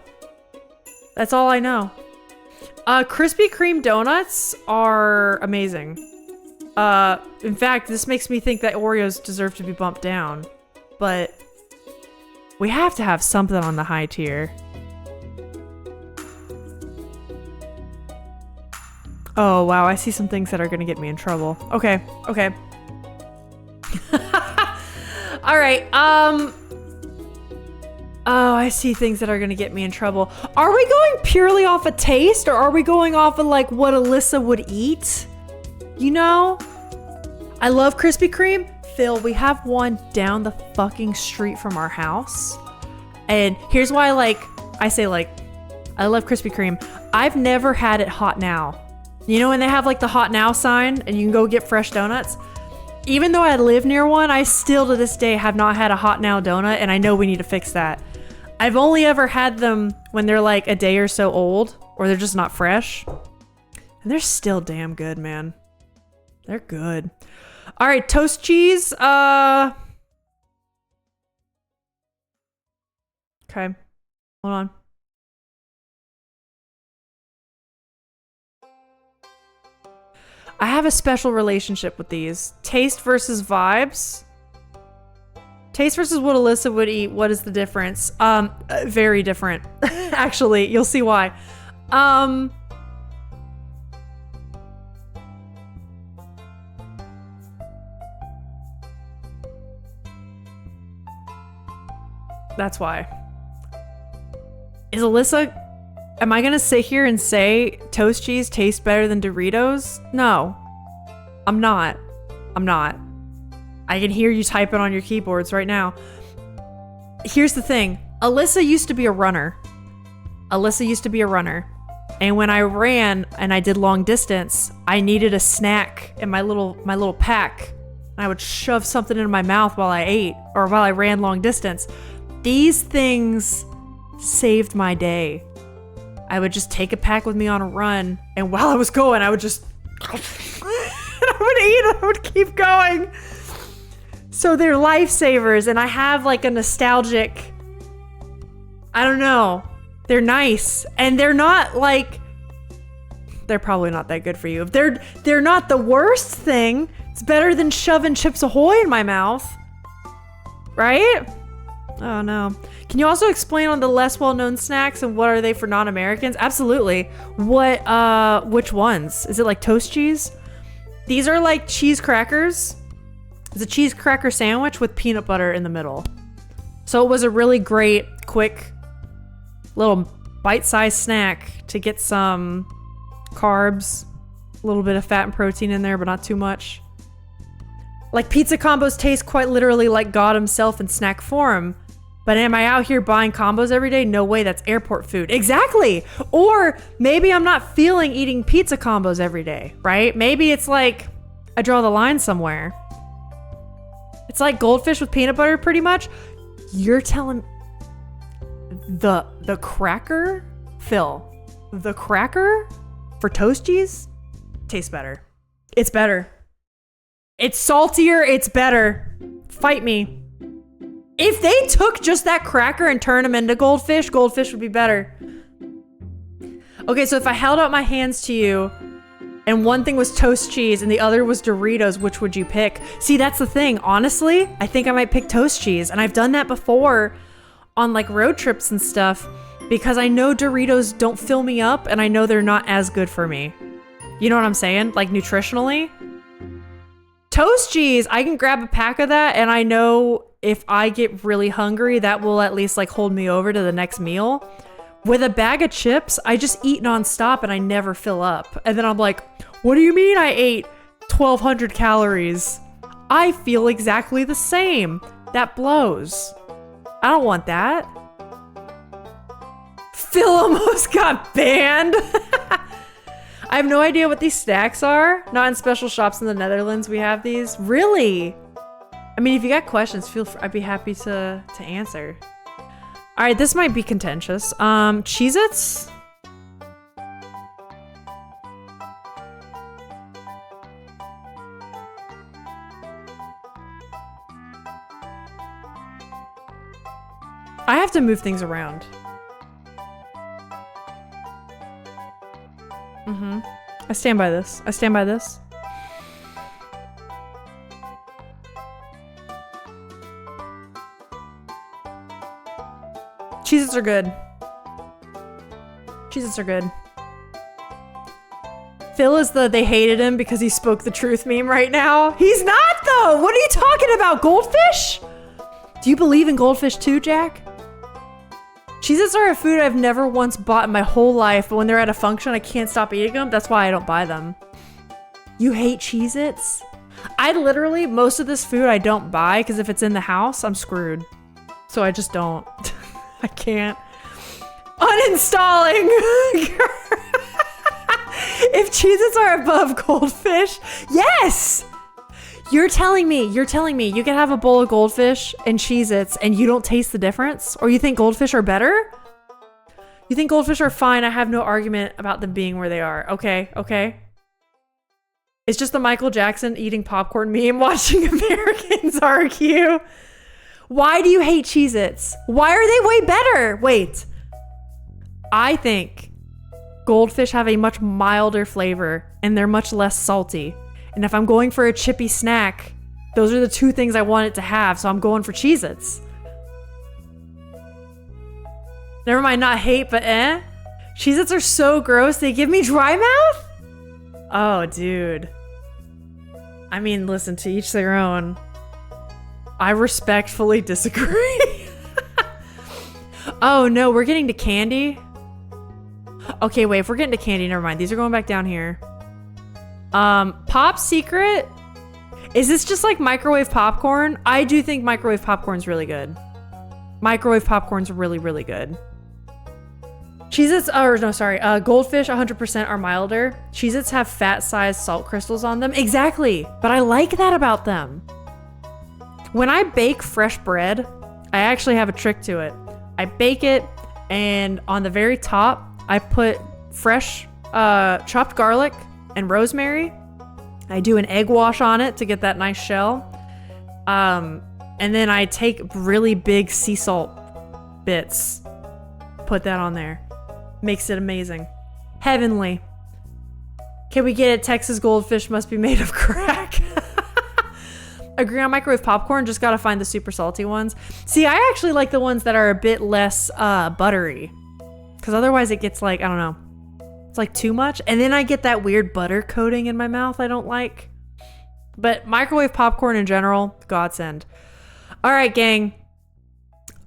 A: That's all I know. Krispy Kreme donuts are amazing. In fact, this makes me think that Oreos deserve to be bumped down. But we have to have something on the high tier. Oh, wow. I see some things that are going to get me in trouble. Okay. Okay. All right. Oh, I see things that are going to get me in trouble. Are we going purely off of taste or are we going off of like what Alyssa would eat? You know? I love Krispy Kreme. Phil, we have one down the fucking street from our house. And here's why I love Krispy Kreme. I've never had it hot now. You know when they have like the hot now sign and you can go get fresh donuts? even though I live near one, I still to this day have not had a Hot Now donut, and I know we need to fix that. I've only ever had them when they're like a day or so old, or they're just not fresh. And they're still damn good, man. They're good. All right, toast cheese. Okay. Hold on. I have a special relationship with these. Taste versus vibes. Taste versus what Alyssa would eat. What is the difference? Very different. Actually, you'll see why. That's why. Is Alyssa... Am I gonna sit here and say toast cheese tastes better than Doritos? No. I'm not. I'm not. I can hear you typing on your keyboards right now. Here's the thing. Alyssa used to be a runner. Alyssa used to be a runner. And when I ran and I did long distance, I needed a snack in my little pack. And I would shove something into my mouth while I ate or while I ran long distance. These things saved my day. I would just take a pack with me on a run, and while I was going, I would just... and I would eat, and I would keep going. So they're lifesavers, and I have like a nostalgic... I don't know. They're nice, and they're not like... They're probably not that good for you. They're not the worst thing. It's better than shoving Chips Ahoy in my mouth. Right? Oh no. Can you also explain on the less well-known snacks and what are they for non-Americans? Absolutely. Which ones? Is it like toast cheese? These are like cheese crackers. It's a cheese cracker sandwich with peanut butter in the middle. So it was a really great, quick, little bite-sized snack to get some carbs, a little bit of fat and protein in there, but not too much. Like pizza combos taste quite literally like God himself in snack form. But am I out here buying combos every day? No way, that's airport food. Exactly. Or maybe I'm not feeling eating pizza combos every day, right? Maybe it's like I draw the line somewhere. It's like Goldfish with peanut butter pretty much. You're telling the cracker, Phil, the cracker for toast cheese tastes better. It's better. It's saltier, it's better. Fight me. If they took just that cracker and turned them into Goldfish, Goldfish would be better. Okay, so if I held out my hands to you and one thing was toast cheese and the other was Doritos, which would you pick? See, that's the thing. Honestly, I think I might pick toast cheese. And I've done that before on like road trips and stuff because I know Doritos don't fill me up and I know they're not as good for me. You know what I'm saying? Like nutritionally. Toast cheese, I can grab a pack of that and I know if I get really hungry, that will at least like hold me over to the next meal. With a bag of chips, I just eat nonstop and I never fill up. And then I'm like, what do you mean I ate 1,200 calories? I feel exactly the same. That blows. I don't want that. Phil almost got banned. I have no idea what these snacks are. Not in special shops in the Netherlands we have these. Really? I mean, if you got questions, feel free. I'd be happy to answer. All right, this might be contentious. Cheez-Its? I have to move things around. I stand by this. I stand by this. Cheez-Its are good. Cheez-Its are good. Phil is the they hated him because he spoke the truth meme right now. He's not though! What are you talking about? Goldfish? Do you believe in Goldfish too, Jack? Cheez-Its are a food I've never once bought in my whole life, but when they're at a function, I can't stop eating them. That's why I don't buy them. You hate Cheez-Its? I literally, most of this food I don't buy because if it's in the house, I'm screwed. So I just don't. I can't. Uninstalling! If Cheez-Its are above Goldfish, yes! You're telling me you can have a bowl of Goldfish and Cheez-Its and you don't taste the difference? Or you think Goldfish are better? You think Goldfish are fine? I have no argument about them being where they are. Okay. It's just the Michael Jackson eating popcorn meme watching Americans argue. Why do you hate Cheez-Its? Why are they way better? Wait. I think Goldfish have a much milder flavor and they're much less salty. And if I'm going for a chippy snack, those are the two things I want it to have, so I'm going for Cheez-Its. Never mind, not hate, but Cheez-Its are so gross, they give me dry mouth? Oh, dude. I mean, listen, to each their own. I respectfully disagree. Oh, no, we're getting to candy? Okay, wait, if we're getting to candy, never mind. These are going back down here. Pop Secret? Is this just like microwave popcorn? I do think microwave popcorn's really good. Microwave popcorn's really, really good. Cheez-Its, Goldfish 100% are milder. Cheez-Its have fat-sized salt crystals on them. Exactly, but I like that about them. When I bake fresh bread, I actually have a trick to it. I bake it, and on the very top, I put fresh chopped garlic and rosemary. I do an egg wash on it to get that nice shell. And then I take really big sea salt bits, put that on there. Makes it amazing. Heavenly. Can we get it? Texas Goldfish must be made of crack. Agree on microwave popcorn, just gotta find the super salty ones. See, I actually like the ones that are a bit less buttery. Because otherwise it gets like, I don't know. It's like too much. And then I get that weird butter coating in my mouth I don't like. But microwave popcorn in general, godsend. All right, gang.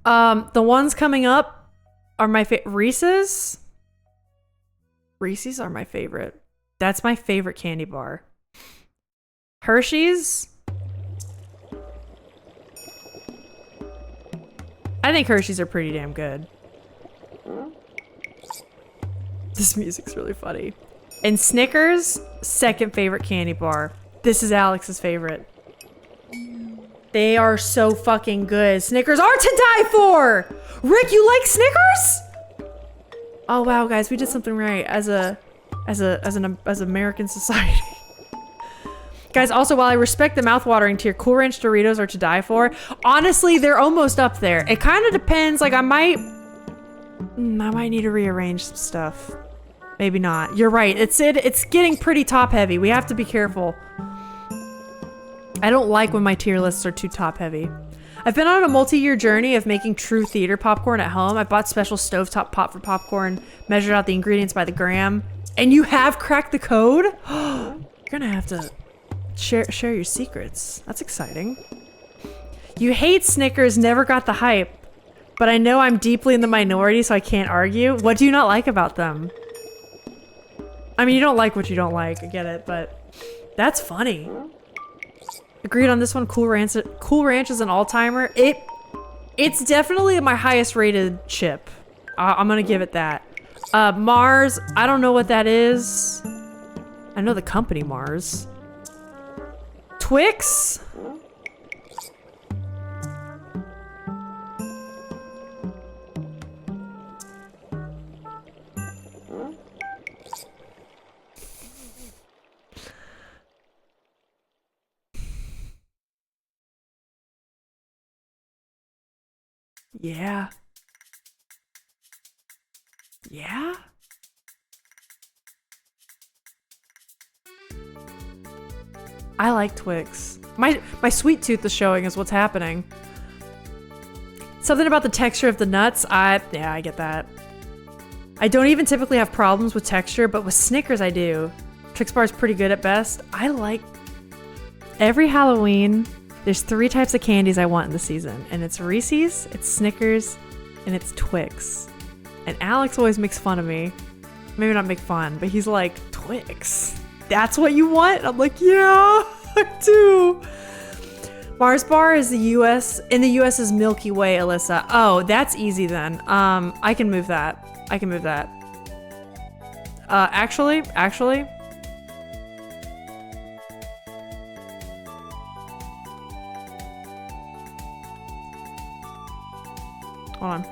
A: The ones coming up are my Reese's. Reese's are my favorite. That's my favorite candy bar. Hershey's. I think Hershey's are pretty damn good. This music's really funny. And Snickers, second favorite candy bar. This is Alex's favorite. They are so fucking good. Snickers are to die for! Rick, you like Snickers? Oh wow, guys, we did something right as American society. Guys, also, while I respect the mouthwatering tier, Cool Ranch Doritos are to die for. Honestly, they're almost up there. It kind of depends. Like, I might need to rearrange some stuff. Maybe not. You're right. It's getting pretty top heavy. We have to be careful. I don't like when my tier lists are too top heavy. I've been on a multi-year journey of making true theater popcorn at home. I bought special stovetop pot for popcorn, measured out the ingredients by the gram. And you have cracked the code? You're gonna have to share your secrets. That's exciting. You hate Snickers, never got the hype. But I know I'm deeply in the minority, so I can't argue. What do you not like about them? I mean, you don't like what you don't like. I get it, but that's funny. Agreed on this one. Cool Ranch is an all-timer. It's definitely my highest rated chip. I'm gonna give it that. Mars, I don't know what that is. I know the company Mars. Twix? Yeah. Yeah? I like Twix. My sweet tooth is showing is what's happening. Something about the texture of the nuts, yeah, I get that. I don't even typically have problems with texture, but with Snickers I do. Twix bar is pretty good at best. I like... Every Halloween, there's 3 types of candies I want in the season, and it's Reese's, it's Snickers, and it's Twix. And Alex always makes fun of me. Maybe not make fun, but he's like, Twix? That's what you want? I'm like, yeah, I do. Mars bar is the US, in the US is Milky Way, Alyssa. Oh, that's easy then. I can move that. I can move that. Actually, Hold on.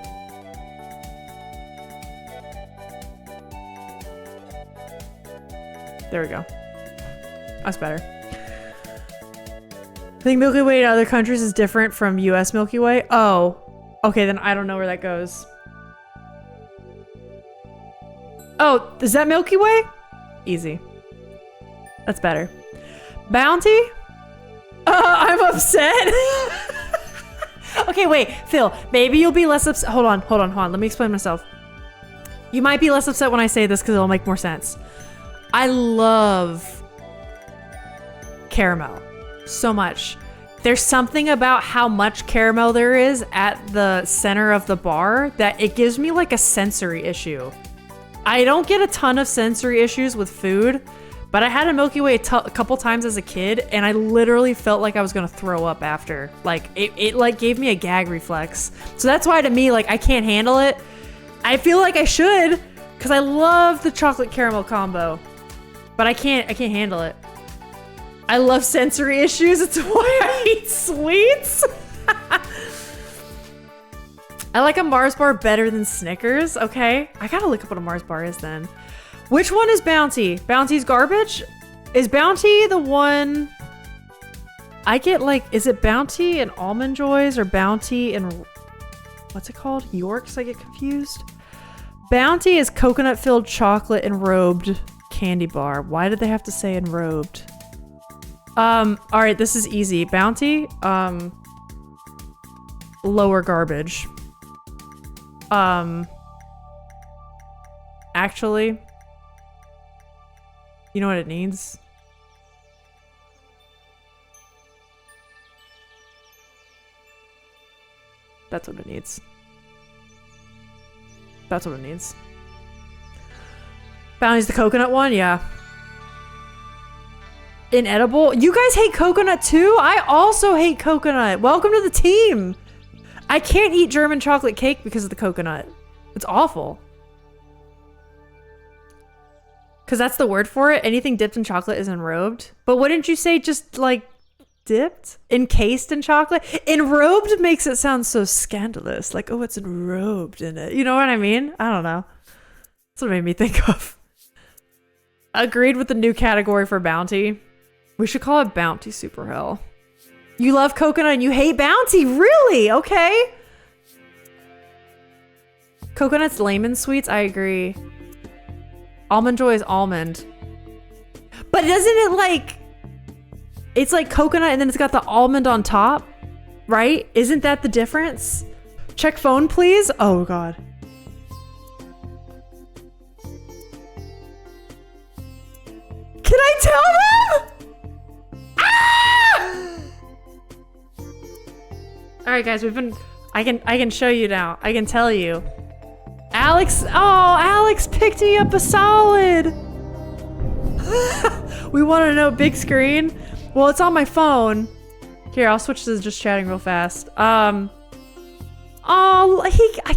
A: There we go. That's better. I think Milky Way in other countries is different from US Milky Way. Oh. Okay, then I don't know where that goes. Oh, is that Milky Way? Easy. That's better. Bounty? I'm upset. Okay, wait, Phil, maybe you'll be less upset. Hold on. Let me explain myself. You might be less upset when I say this because it'll make more sense. I love caramel so much. There's something about how much caramel there is at the center of the bar that it gives me like a sensory issue. I don't get a ton of sensory issues with food, but I had a Milky Way a couple times as a kid, and I literally felt like I was gonna throw up after. Like, it like gave me a gag reflex. So that's why to me, like, I can't handle it. I feel like I should, because I love the chocolate caramel combo, but I can't handle it. I love sensory issues, it's why I eat sweets. I like a Mars bar better than Snickers, okay? I gotta look up what a Mars bar is then. Which one is Bounty? Bounty's garbage? Is Bounty the one... I get like, is it Bounty and Almond Joys or Bounty and... What's it called? Yorks? I get confused. Bounty is coconut-filled chocolate enrobed candy bar. Why did they have to say enrobed? Alright, this is easy. Bounty, lower garbage. Actually, you know what it needs? That's what it needs. That's what it needs. Bounty's the coconut one? Yeah. Inedible? You guys hate coconut too? I also hate coconut. Welcome to the team. I can't eat German chocolate cake because of the coconut. It's awful. Because that's the word for it. Anything dipped in chocolate is enrobed. But wouldn't you say just like dipped? Encased in chocolate? Enrobed makes it sound so scandalous. Like, oh, it's enrobed in it. You know what I mean? I don't know. That's what it made me think of. Agreed with the new category for Bounty. We should call it Bounty Super Hell. You love coconut and you hate Bounty? Really? Okay. Coconut's lemon sweets? I agree. Almond Joy is almond. But doesn't it like... It's like coconut and then it's got the almond on top, right? Isn't that the difference? Check phone, please. Oh, God. Can I tell them? Ah! All right, guys, I can show you now. I can tell you. Alex, Alex picked me up a solid. We want to know big screen. Well, it's on my phone. Here, I'll switch to just chatting real fast. I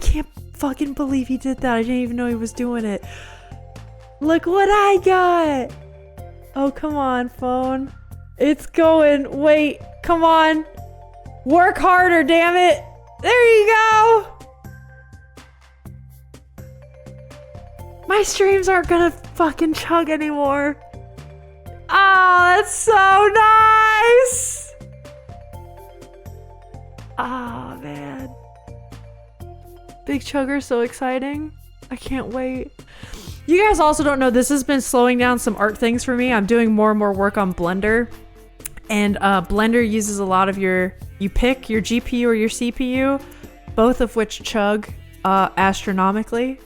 A: can't fucking believe he did that. I didn't even know he was doing it. Look what I got. Oh, come on, phone. It's going. Wait, come on. Work harder, damn it. There you go. My streams aren't gonna fucking chug anymore. Oh, that's so nice. Oh, man. Big chugger, so exciting. I can't wait. You guys also don't know, this has been slowing down some art things for me. I'm doing more and more work on Blender. And Blender uses a lot of you pick your GPU or your CPU, both of which chug astronomically.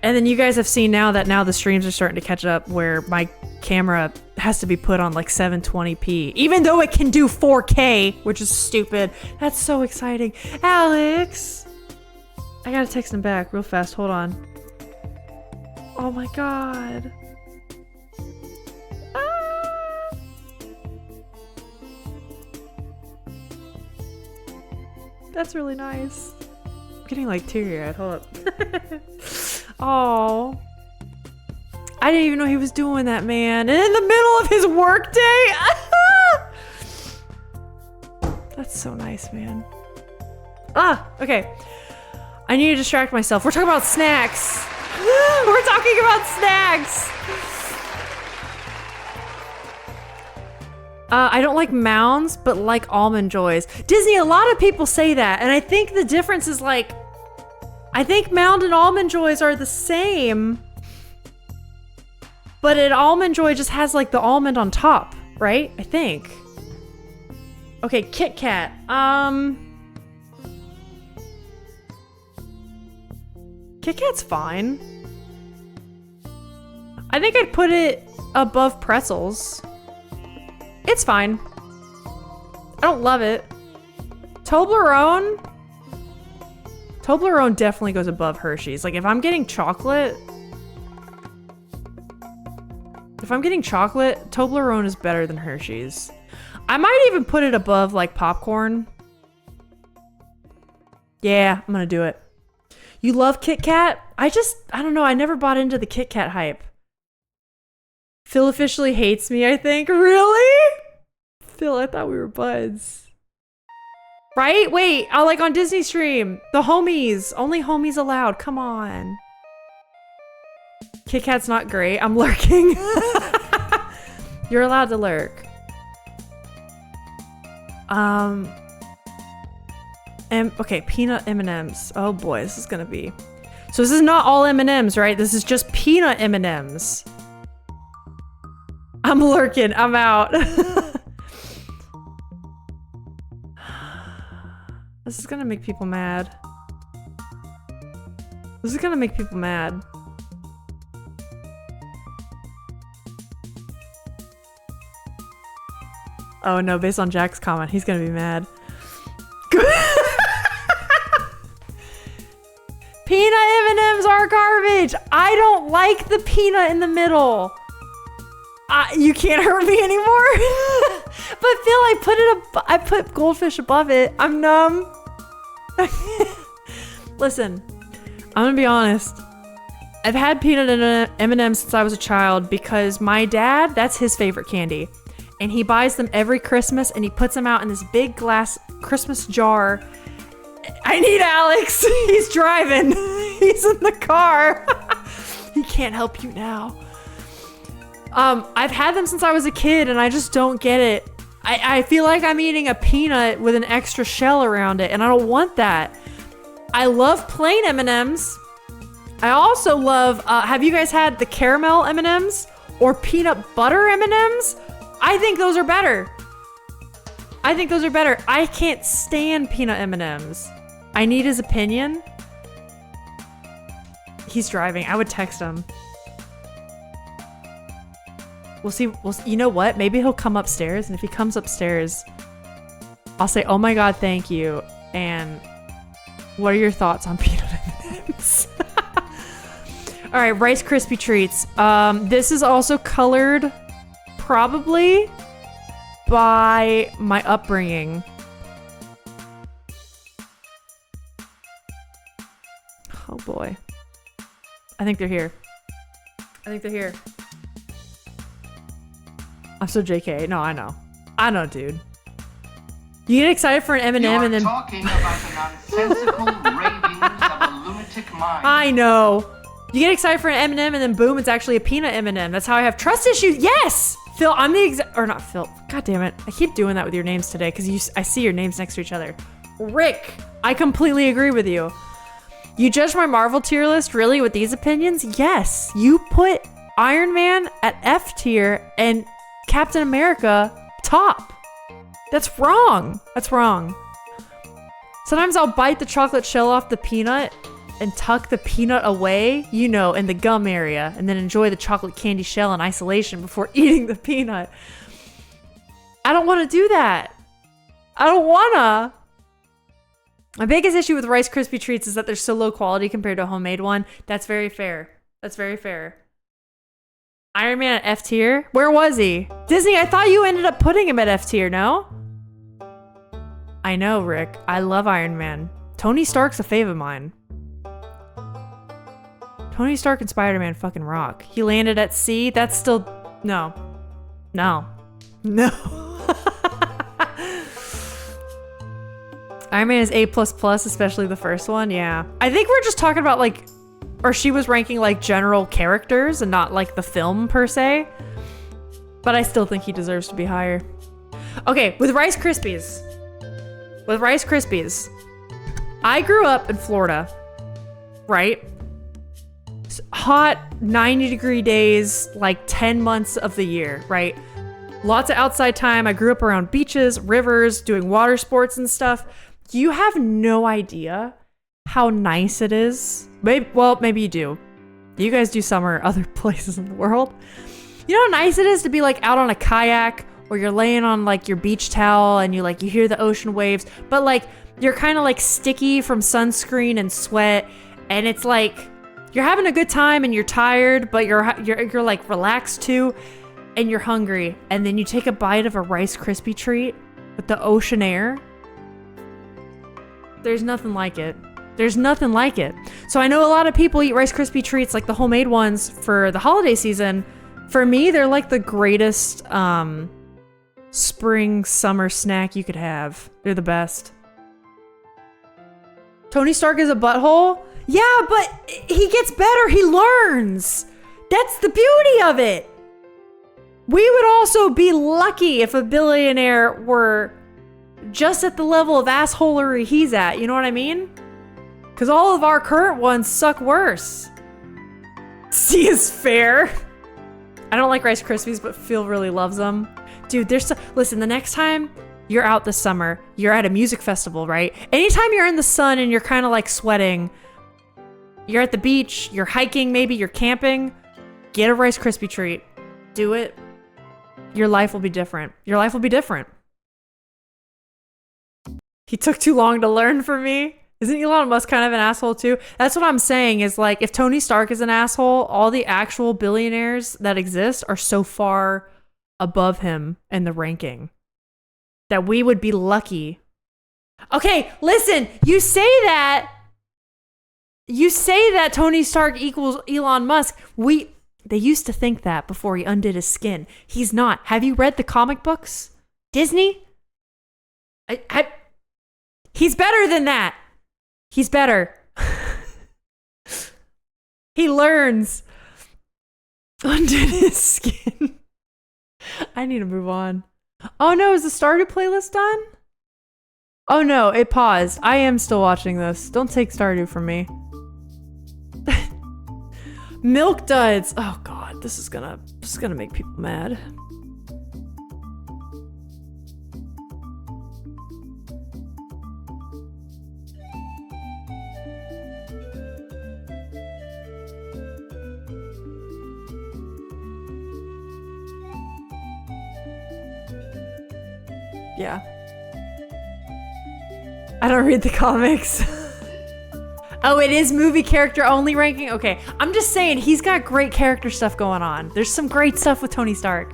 A: And then you guys have seen now the streams are starting to catch up where my camera has to be put on like 720p, even though it can do 4K, which is stupid. That's so exciting. Alex! I gotta text him back real fast, hold on. Oh my God. Ah. That's really nice. I'm getting like teary-eyed, hold up. Oh, I didn't even know he was doing that, man. And in the middle of his workday. That's so nice, man. Okay. I need to distract myself. We're talking about snacks. We're talking about snacks. I don't like Mounds, but like Almond Joys. Disney, a lot of people say that, and I think the difference is like, I think Mound and Almond Joys are the same, but an Almond Joy just has like the almond on top, right? I think. Okay, Kit Kat. Kit Kat's fine. I think I'd put it above pretzels. It's fine. I don't love it. Toblerone definitely goes above Hershey's. Like if I'm getting chocolate, Toblerone is better than Hershey's. I might even put it above like popcorn. Yeah, I'm gonna do it. You love Kit Kat? I don't know. I never bought into the Kit Kat hype. Phil officially hates me, I think. Really? Phil, I thought we were buds. Right? Wait, I like on Disney Stream. The homies. Only homies allowed. Come on. Kit Kat's not great. I'm lurking. You're allowed to lurk. Okay, peanut M&Ms. Oh boy, this is gonna be. So this is not all M&Ms, right? This is just peanut M&Ms. I'm lurking. I'm out. This is gonna make people mad. This is gonna make people mad. Oh no, based on Jack's comment, he's gonna be mad. Peanut M&Ms are garbage. I don't like the peanut in the middle. You can't hurt me anymore. But Phil, I put Goldfish above it. I'm numb. Listen, I'm gonna be honest. I've had peanut M&Ms since I was a child because my dad, that's his favorite candy. And he buys them every Christmas and he puts them out in this big glass Christmas jar. I need Alex. He's driving. He's in the car. He can't help you now. I've had them since I was a kid and I just don't get it. I feel like I'm eating a peanut with an extra shell around it and I don't want that. I love plain M&Ms. I also love, have you guys had the caramel M&Ms or peanut butter M&Ms? I think those are better. I can't stand peanut M&Ms. I need his opinion. He's driving. I would text him. We'll see. You know what? Maybe he'll come upstairs, and if he comes upstairs, I'll say, "Oh my God, thank you." And what are your thoughts on peanut M&Ms? All right, Rice Krispie treats. This is also colored, probably, by my upbringing. Oh boy. I think they're here. I'm so JK. No, I know. Dude. You get excited for an M&M and then...
B: You are talking about the nonsensical ravings of a lunatic mind.
A: I know. You get excited for an M&M and then boom, it's actually a peanut M&M. That's how I have trust issues. Yes! Phil, I'm the or not Phil. God damn it. I keep doing that with your names today because I see your names next to each other. Rick, I completely agree with you. You judge my Marvel tier list really with these opinions? Yes. You put Iron Man at F tier and Captain America top. That's wrong. Sometimes I'll bite the chocolate shell off the peanut and tuck the peanut away, you know, in the gum area, and then enjoy the chocolate candy shell in isolation before eating the peanut. I don't want to do that. I don't wanna. My biggest issue with Rice Krispie treats is that they're so low quality compared to a homemade one. That's very fair. Iron Man at F tier? Where was he? Disney, I thought you ended up putting him at F tier, no? I know, Rick. I love Iron Man. Tony Stark's a fave of mine. Tony Stark and Spider-Man fucking rock. He landed at C? That's still... No. Iron Man is A++, especially the first one. Yeah. I think we're just talking about like, or she was ranking like general characters and not like the film per se. But I still think he deserves to be higher. Okay, with Rice Krispies. With Rice Krispies. I grew up in Florida, right? Hot 90-degree days, like 10 months of the year, right? Lots of outside time. I grew up around beaches, rivers, doing water sports and stuff. You have no idea how nice it is. Maybe you do. You guys do summer other places in the world. You know how nice it is to be like out on a kayak or you're laying on like your beach towel and you hear the ocean waves, but like you're kind of like sticky from sunscreen and sweat, and it's like you're having a good time and you're tired, but you're like relaxed too, and you're hungry, and then you take a bite of a Rice Krispie treat with the ocean air. There's nothing like it. There's nothing like it. So I know a lot of people eat Rice Krispie treats, like the homemade ones for the holiday season. For me, they're like the greatest spring, summer snack you could have. They're the best. Tony Stark is a butthole? Yeah, but he gets better. He learns. That's the beauty of it. We would also be lucky if a billionaire were just at the level of assholery he's at. You know what I mean? Because all of our current ones suck worse. C is fair. I don't like Rice Krispies, but Phil really loves them. Dude, listen, the next time you're out this summer, you're at a music festival, right? Anytime you're in the sun and you're kind of like sweating, you're at the beach, you're hiking, maybe you're camping, get a Rice Krispie treat. Do it. Your life will be different. Your life will be different. He took too long to learn from me. Isn't Elon Musk kind of an asshole too? That's what I'm saying is like, if Tony Stark is an asshole, all the actual billionaires that exist are so far above him in the ranking that we would be lucky. Okay, listen, you say that Tony Stark equals Elon Musk. They used to think that before he undid his skin. He's not. Have you read the comic books? Disney? He's better than that. He's better. He learns. Undid his skin. I need to move on. Oh no, is the Stardew playlist done? Oh no, it paused. I am still watching this. Don't take Stardew from me. Milk duds. Oh god, this is gonna make people mad. Yeah. I don't read the comics. Oh, it is movie character only ranking? Okay. I'm just saying, he's got great character stuff going on. There's some great stuff with Tony Stark.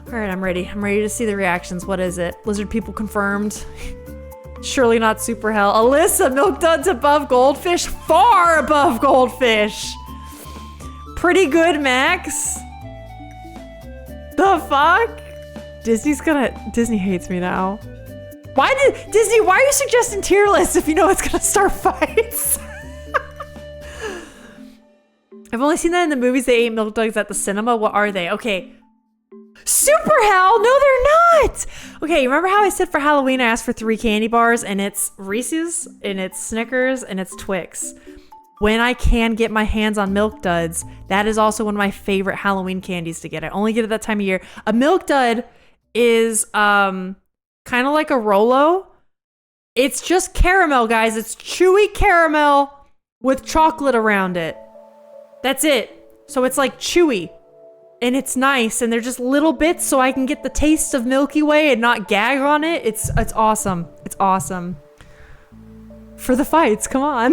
A: All right, I'm ready. I'm ready to see the reactions. What is it? Lizard people confirmed. Surely not super hell. Alyssa, Milk Duds above Goldfish? Far above Goldfish. Pretty good, Max. The fuck? Disney hates me now. Disney, why are you suggesting tier lists if you know it's gonna start fights? I've only seen that in the movies. They ate milk duds at the cinema. What are they? Okay. Super hell? No, they're not. Okay, remember how I said for Halloween I asked for 3 candy bars, and it's Reese's, and it's Snickers, and it's Twix. When I can get my hands on milk duds, that is also one of my favorite Halloween candies to get. I only get it that time of year. A milk dud is kind of like a Rolo. It's just caramel, guys. It's chewy caramel with chocolate around it. That's it. So it's like chewy and it's nice, and they're just little bits so I can get the taste of Milky Way and not gag on it. It's awesome. It's awesome. For the fights, come on.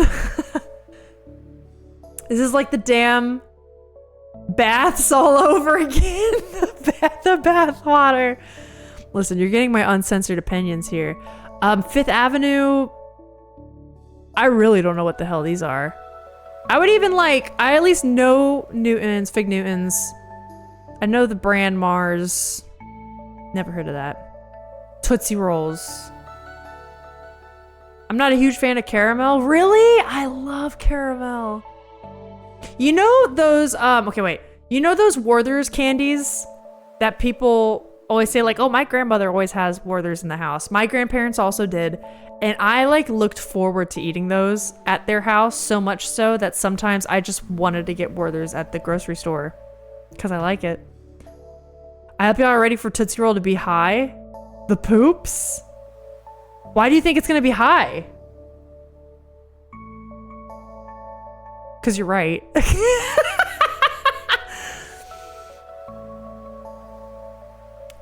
A: This is like the damn baths all over again. The bath water. Listen, you're getting my uncensored opinions here. Fifth Avenue, I really don't know what the hell these are. I would even I at least know Newtons, Fig Newtons. I know the brand Mars. Never heard of that. Tootsie Rolls. I'm not a huge fan of caramel. Really? I love caramel. You know those, okay, wait. You know those Werther's candies that people always say like, oh, my grandmother always has Werther's in the house. My grandparents also did. And I like looked forward to eating those at their house so much so that sometimes I just wanted to get Werther's at the grocery store because I like it. I hope y'all are ready for Tootsie Roll to be high. The poops? Why do you think it's gonna be high? Because you're right.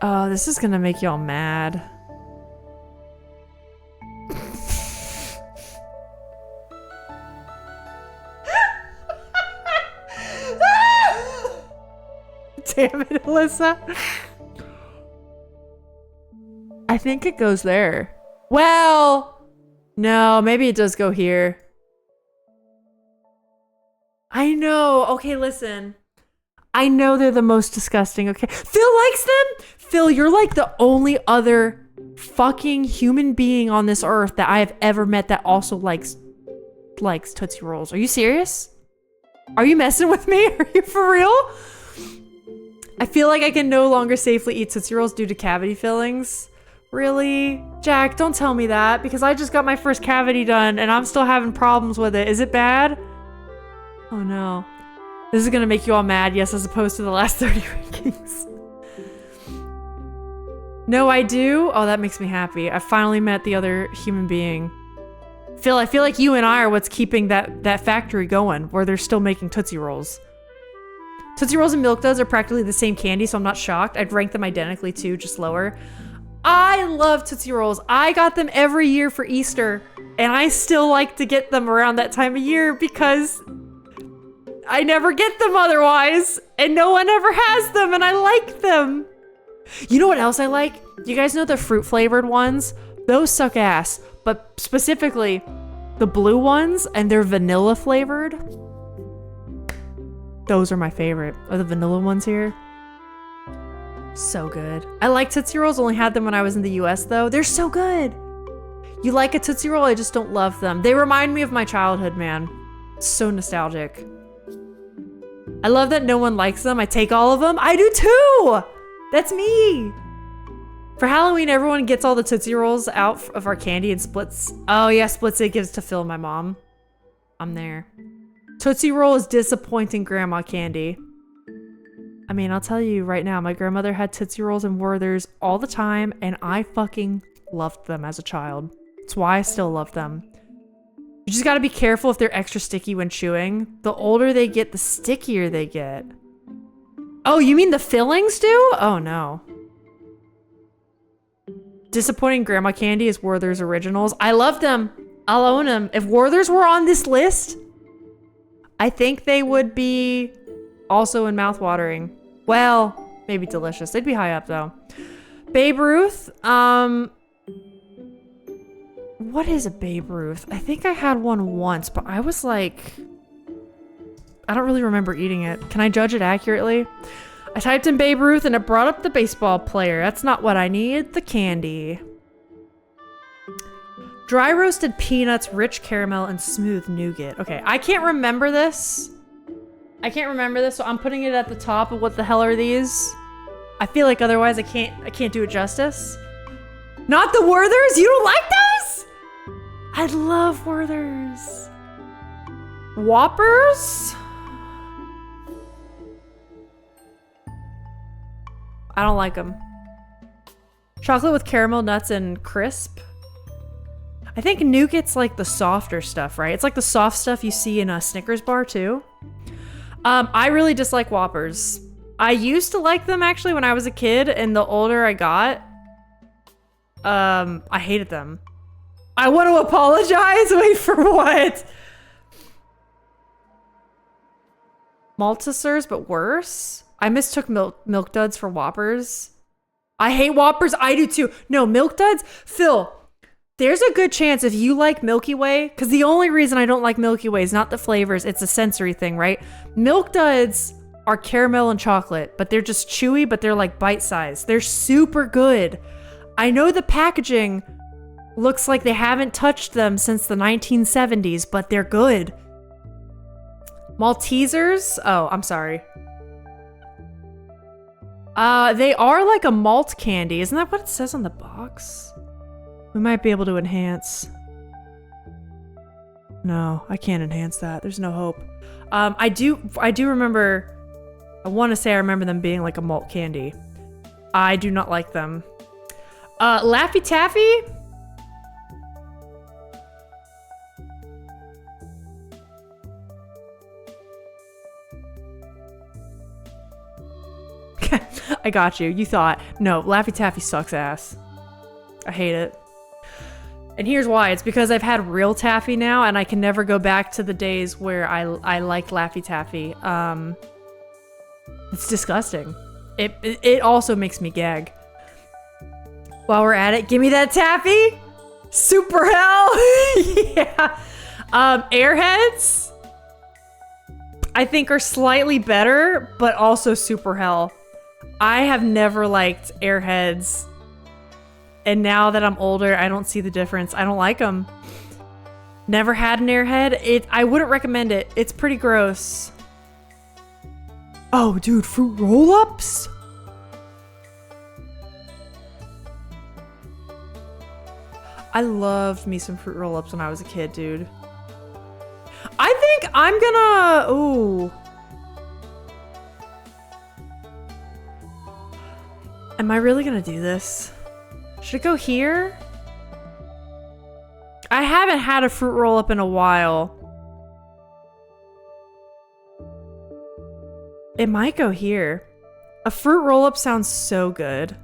A: Oh, this is gonna make y'all mad. Damn it, Alyssa. I think it goes there. Well, no, maybe it does go here. I know. Okay, listen. I know they're the most disgusting, okay? Phil likes them? Phil, you're like the only other fucking human being on this earth that I have ever met that also likes Tootsie Rolls. Are you serious? Are you messing with me? Are you for real? I feel like I can no longer safely eat Tootsie Rolls due to cavity fillings. Really? Jack, don't tell me that because I just got my first cavity done and I'm still having problems with it. Is it bad? Oh no. This is gonna make you all mad, yes, as opposed to the last 30 rankings. No, I do? Oh, that makes me happy. I finally met the other human being. Phil, I feel like you and I are what's keeping that factory going, where they're still making Tootsie Rolls. Tootsie Rolls and Milk Duds are practically the same candy, so I'm not shocked. I'd rank them identically too, just lower. I love Tootsie Rolls. I got them every year for Easter, and I still like to get them around that time of year because I never get them otherwise, and no one ever has them, and I like them. You know what else I like? You guys know the fruit flavored ones? Those suck ass, but specifically the blue ones, and they're vanilla flavored. Those are my favorite. Are the vanilla ones here? So good. I like Tootsie Rolls, only had them when I was in the US though. They're so good. You like a Tootsie Roll? I just don't love them. They remind me of my childhood, man. It's so nostalgic. I love that no one likes them. I take all of them. I do too! That's me! For Halloween, everyone gets all the Tootsie Rolls out of our candy and splits. Oh yeah, splits it, gives to Phil and my mom. I'm there. Tootsie Roll is disappointing grandma candy. I mean, I'll tell you right now, my grandmother had Tootsie Rolls and Werther's all the time, and I fucking loved them as a child. That's why I still love them. You just gotta be careful if they're extra sticky when chewing. The older they get, the stickier they get. Oh, you mean the fillings do? Oh no. Disappointing grandma candy is Werther's Originals. I love them. I'll own them. If Werther's were on this list, I think they would be also in mouthwatering. Well, maybe delicious. They'd be high up though. Babe Ruth. What is a Babe Ruth? I think I had one once, but I was like, I don't really remember eating it. Can I judge it accurately? I typed in Babe Ruth and it brought up the baseball player. That's not what I need. The candy. Dry roasted peanuts, rich caramel, and smooth nougat. Okay, I can't remember this. So I'm putting it at the top of what the hell are these? I feel like otherwise I can't do it justice. Not the Werther's? You don't like those? I love Werther's. Whoppers? I don't like them. Chocolate with caramel, nuts, and crisp. I think nougat's like the softer stuff, right? It's like the soft stuff you see in a Snickers bar too. I really dislike Whoppers. I used to like them actually when I was a kid, and the older I got, I hated them. I want to apologize. Wait, for what? Maltesers, but worse? I mistook Milk Duds for Whoppers. I hate Whoppers. I do too. No, Milk Duds? Phil, there's a good chance if you like Milky Way, because the only reason I don't like Milky Way is not the flavors, it's a sensory thing, right? Milk Duds are caramel and chocolate, but they're just chewy, but they're like bite-sized. They're super good. I know the packaging Looks like they haven't touched them since the 1970s, but they're good. Maltesers? Oh, I'm sorry. They are like a malt candy. Isn't that what it says on the box? We might be able to enhance. No, I can't enhance that. There's no hope. I do remember, I want to say I remember them being like a malt candy. I do not like them. Laffy Taffy? I got you. You thought. No, Laffy Taffy sucks ass. I hate it. And here's why. It's because I've had real taffy now, and I can never go back to the days where I liked Laffy Taffy. It's disgusting. It also makes me gag. While we're at it, give me that taffy! Super hell! Yeah. Airheads, I think are slightly better, but also super hell. I have never liked Airheads. And now that I'm older, I don't see the difference. I don't like them. Never had an Airhead. I wouldn't recommend it. It's pretty gross. Oh, dude, fruit roll-ups? I loved me some fruit roll-ups when I was a kid, dude. I think I'm gonna... Ooh. Am I really gonna do this? Should it go here? I haven't had a fruit roll-up in a while. It might go here. A fruit roll-up sounds so good.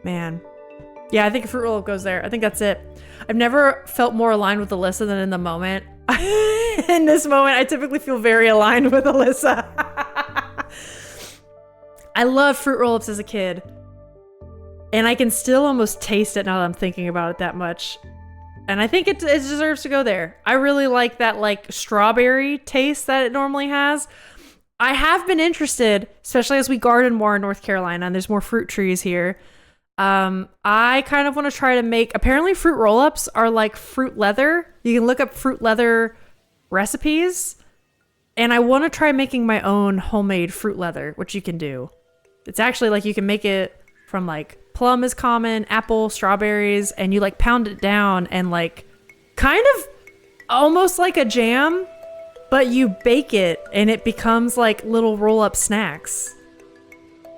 A: Man. Yeah, I think a fruit roll-up goes there. I think that's it. I've never felt more aligned with Alyssa than in the moment. In this moment, I typically feel very aligned with Alyssa. I loved fruit roll-ups as a kid. And I can still almost taste it now that I'm thinking about it that much. And I think it deserves to go there. I really like that like strawberry taste that it normally has. I have been interested, especially as we garden more in North Carolina and there's more fruit trees here. I kind of want to try to make, apparently fruit roll-ups are like fruit leather. You can look up fruit leather recipes. And I want to try making my own homemade fruit leather, which you can do. It's actually like you can make it from like plum is common, apple, strawberries, and you like pound it down and like kind of almost like a jam, but you bake it and it becomes like little roll-up snacks.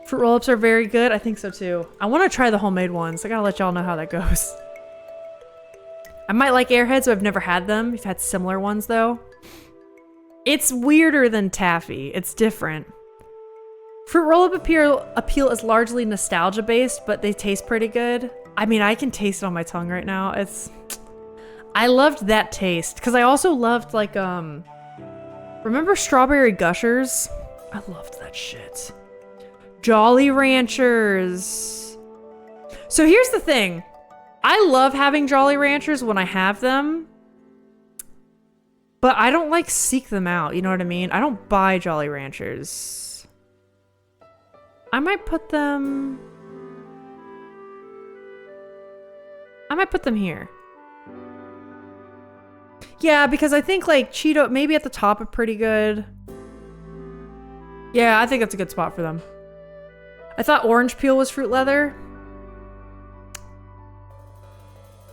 A: Fruit roll-ups are very good. I think so too. I want to try the homemade ones. I gotta let y'all know how that goes. I might like Airheads, but I've never had them. We've had similar ones though. It's weirder than taffy. It's different. Fruit roll-up appeal is largely nostalgia-based, but they taste pretty good. I mean, I can taste it on my tongue right now. I loved that taste, because I also loved, like, remember Strawberry Gushers? I loved that shit. Jolly Ranchers. So here's the thing. I love having Jolly Ranchers when I have them, but I don't, like, seek them out, you know what I mean? I don't buy Jolly Ranchers. I might put them here. Yeah, because I think like Cheeto, maybe at the top are pretty good. Yeah, I think that's a good spot for them. I thought orange peel was fruit leather.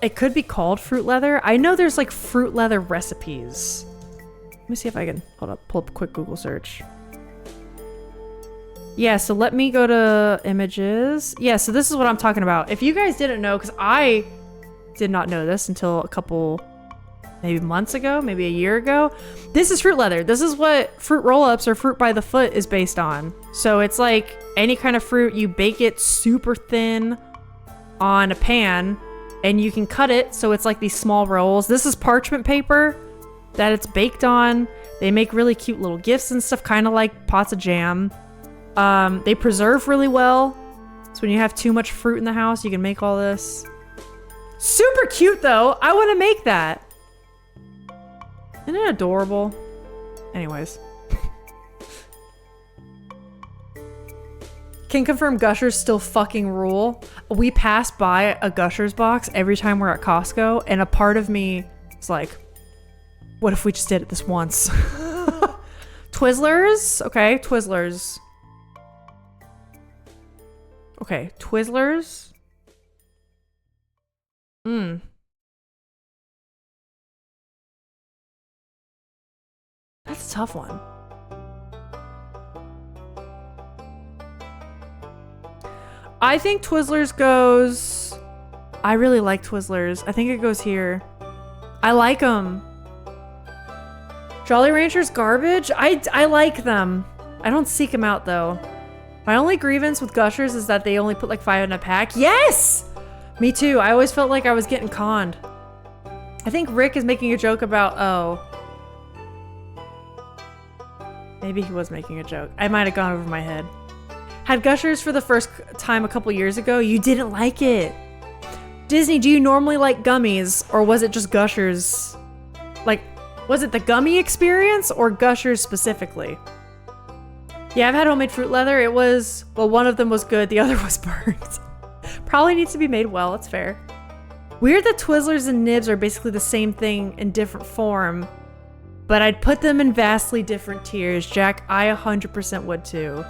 A: It could be called fruit leather. I know there's like fruit leather recipes. Let me see if I can, hold up, pull up a quick Google search. Yeah, so let me go to images. Yeah, so this is what I'm talking about. If you guys didn't know, because I did not know this until a couple, maybe months ago, maybe a year ago. This is fruit leather. This is what fruit roll-ups or fruit by the foot is based on. So it's like any kind of fruit, you bake it super thin on a pan and you can cut it so it's like these small rolls. This is parchment paper that it's baked on. They make really cute little gifts and stuff, kind of like pots of jam. They preserve really well. So when you have too much fruit in the house, you can make all this. Super cute though. I want to make that. Isn't it adorable? Anyways. Can confirm Gushers still fucking rule. We pass by a Gushers box every time we're at Costco, and a part of me is like, what if we just did it this once? Twizzlers? Okay, Twizzlers. Okay, Twizzlers. That's a tough one. I think Twizzlers goes... I really like Twizzlers. I think it goes here. I like them. Jolly Ranchers garbage? I like them. I don't seek them out though. My only grievance with Gushers is that they only put like 5 in a pack. Yes! Me too. I always felt like I was getting conned. I think Rick is making a joke about, oh. Maybe he was making a joke. I might have gone over my head. Had Gushers for the first time a couple years ago. You didn't like it. Disney, do you normally like gummies? Or was it just Gushers? Like, was it the gummy experience or Gushers specifically? Yeah, I've had homemade fruit leather. It was, well, one of them was good. The other was burnt. Probably needs to be made well. It's fair. Weird that Twizzlers and Nibs are basically the same thing in different form. But I'd put them in vastly different tiers. Jack, I 100% would too.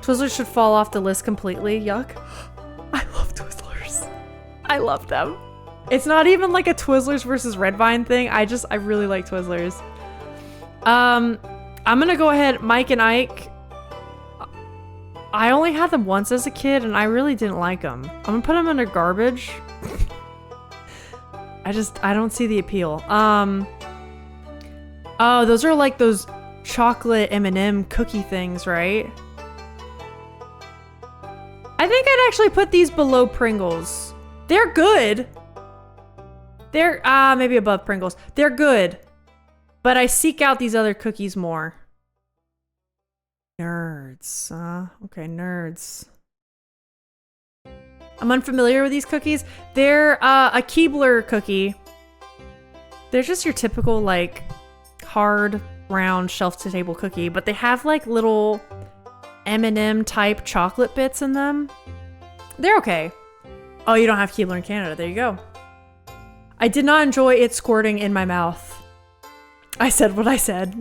A: Twizzlers should fall off the list completely. Yuck. I love Twizzlers. I love them. It's not even like a Twizzlers versus Red Vine thing. I really like Twizzlers. I'm gonna go ahead, Mike and Ike. I only had them once as a kid and I really didn't like them. I'm gonna put them under garbage. I don't see the appeal. Oh, those are like those chocolate M&M cookie things, right? I think I'd actually put these below Pringles. They're good. They're, maybe above Pringles. They're good. But I seek out these other cookies more. Nerds. Okay, nerds. I'm unfamiliar with these cookies. They're, a Keebler cookie. They're just your typical, like, hard, round, shelf-to-table cookie, but they have, like, little M&M type chocolate bits in them. They're okay. Oh, you don't have Keebler in Canada. There you go. I did not enjoy it squirting in my mouth. I said what I said.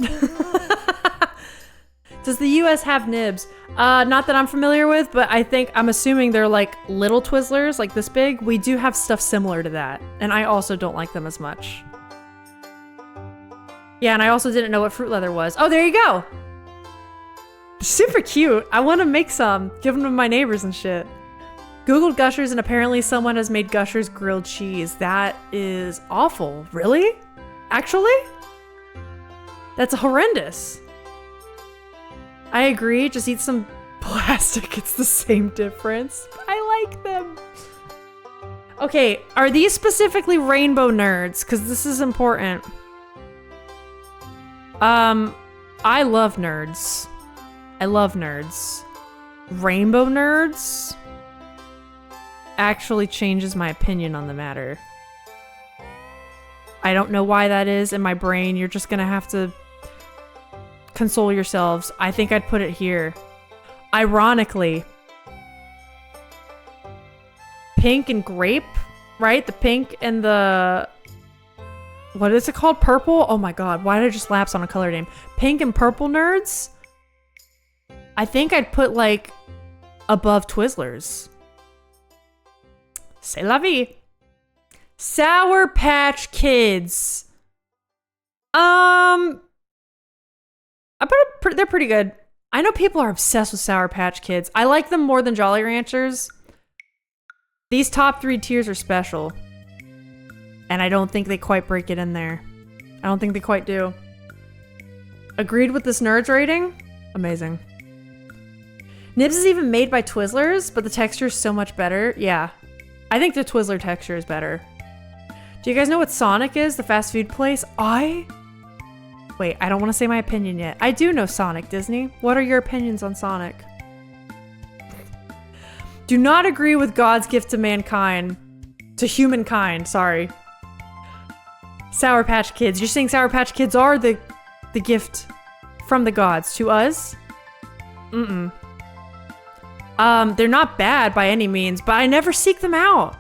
A: Does the US have nibs? Not that I'm familiar with, but I'm assuming they're like little Twizzlers, like this big. We do have stuff similar to that, and I also don't like them as much. Yeah, and I also didn't know what fruit leather was. Oh, there you go. Super cute. I want to make some, give them to my neighbors and shit. Googled Gushers and apparently someone has made Gushers grilled cheese. That is awful. Really? Actually? That's horrendous. I agree. Just eat some plastic. It's the same difference. I like them. Okay, are these specifically rainbow nerds? Because this is important. I love nerds. I love nerds. Rainbow nerds actually changes my opinion on the matter. I don't know why that is in my brain. You're just gonna have to console yourselves. I think I'd put it here. Ironically, pink and grape, right? The pink and the... what is it called? Purple? Oh my god, why did I just lapse on a color name? Pink and purple nerds? I think I'd put, like, above Twizzlers. C'est la vie. Sour Patch Kids. I put they're pretty good. I know people are obsessed with Sour Patch Kids. I like them more than Jolly Ranchers. These top 3 tiers are special. And I don't think they quite break it in there. I don't think they quite do. Agreed with this nerds rating? Amazing. Nibs is even made by Twizzlers, but the texture is so much better. Yeah. I think the Twizzler texture is better. Do you guys know what Sonic is? The fast food place? Wait, I don't want to say my opinion yet. I do know Sonic, Disney. What are your opinions on Sonic? Do not agree with God's gift to mankind. To humankind, sorry. Sour Patch Kids. You're saying Sour Patch Kids are the gift from the gods to us? Mm-mm. They're not bad by any means, but I never seek them out.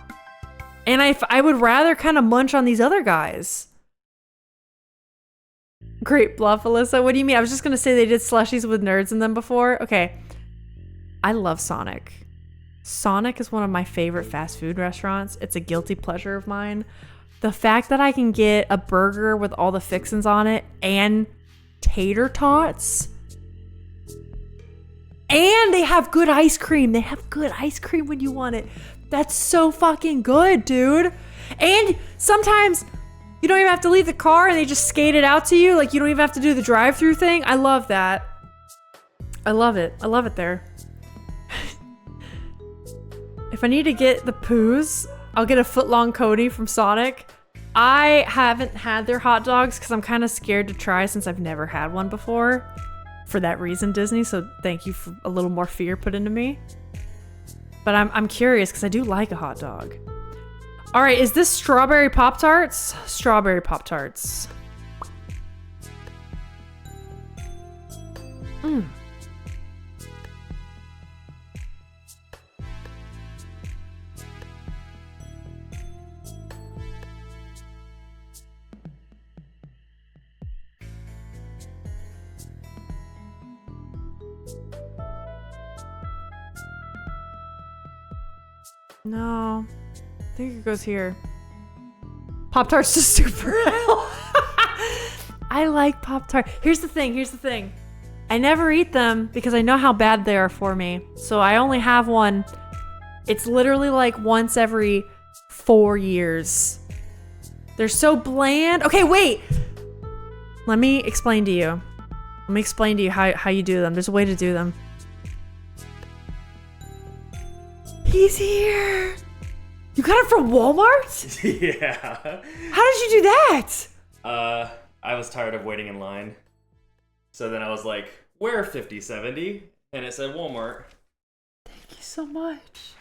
A: And I would rather kind of munch on these other guys. Great bluff, Alyssa. What do you mean? I was just going to say they did slushies with nerds in them before. Okay. I love Sonic. Sonic is one of my favorite fast food restaurants. It's a guilty pleasure of mine. The fact that I can get a burger with all the fixins on it and tater tots. And they have good ice cream. They have good ice cream when you want it. That's so fucking good, dude. And sometimes you don't even have to leave the car and they just skate it out to you. Like you don't even have to do the drive-through thing. I love that. I love it. I love it there. If I need to get the poos, I'll get a foot-long Cody from Sonic. I haven't had their hot dogs because I'm kind of scared to try since I've never had one before. For that reason, Disney, so thank you for a little more fear put into me. But I'm curious because I do like a hot dog. All right, is this strawberry Pop-Tarts? Strawberry Pop-Tarts. No, I think it goes here. Pop-Tarts to super hell. I like Pop-Tart. Here's the thing. I never eat them because I know how bad they are for me. So I only have one. It's literally like once every 4 years. They're so bland. Okay, wait. Let me explain to you. How you do them. There's a way to do them. He's here. You got it from Walmart?
E: Yeah.
A: How did you do that?
E: I was tired of waiting in line. So then I was like, where 5070? And it said Walmart.
A: Thank you so much.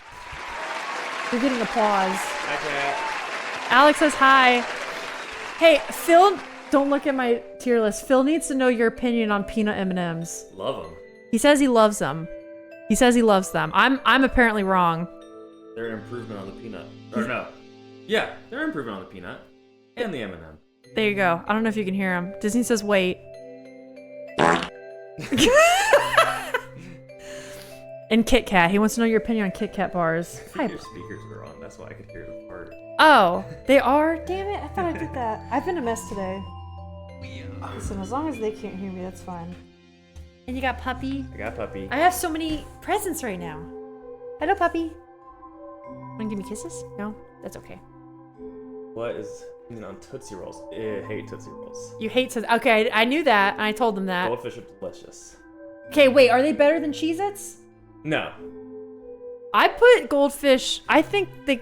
A: You're getting applause.
E: Hi, Kat.
A: Alex says hi. Hey, Phil, don't look at my tier list. Phil needs to know your opinion on peanut M&Ms.
E: Love them.
A: He says he loves them. He says he loves them. I'm apparently wrong.
E: They're an improvement on the peanut. Or no. Yeah, they're an improvement on the peanut. And the M&M.
A: There you go. I don't know if you can hear him. Disney says wait. And Kit Kat. He wants to know your opinion on Kit Kat bars.
E: I think your speakers were on. That's why I could hear the part.
A: Oh, they are? Damn it. I thought I did that. I've been a mess today. Listen, as long as they can't hear me, that's fine. And you got Puppy?
E: I got Puppy.
A: I have so many presents right now. Hello, Puppy. Wanna give me kisses? No? That's okay.
E: What is on Tootsie Rolls? I hate Tootsie Rolls.
A: You hate Tootsie. Okay, I knew that, and I told them that.
E: Goldfish are delicious.
A: Okay, wait, are they better than Cheez-Its?
E: No.
A: I put Goldfish. I think they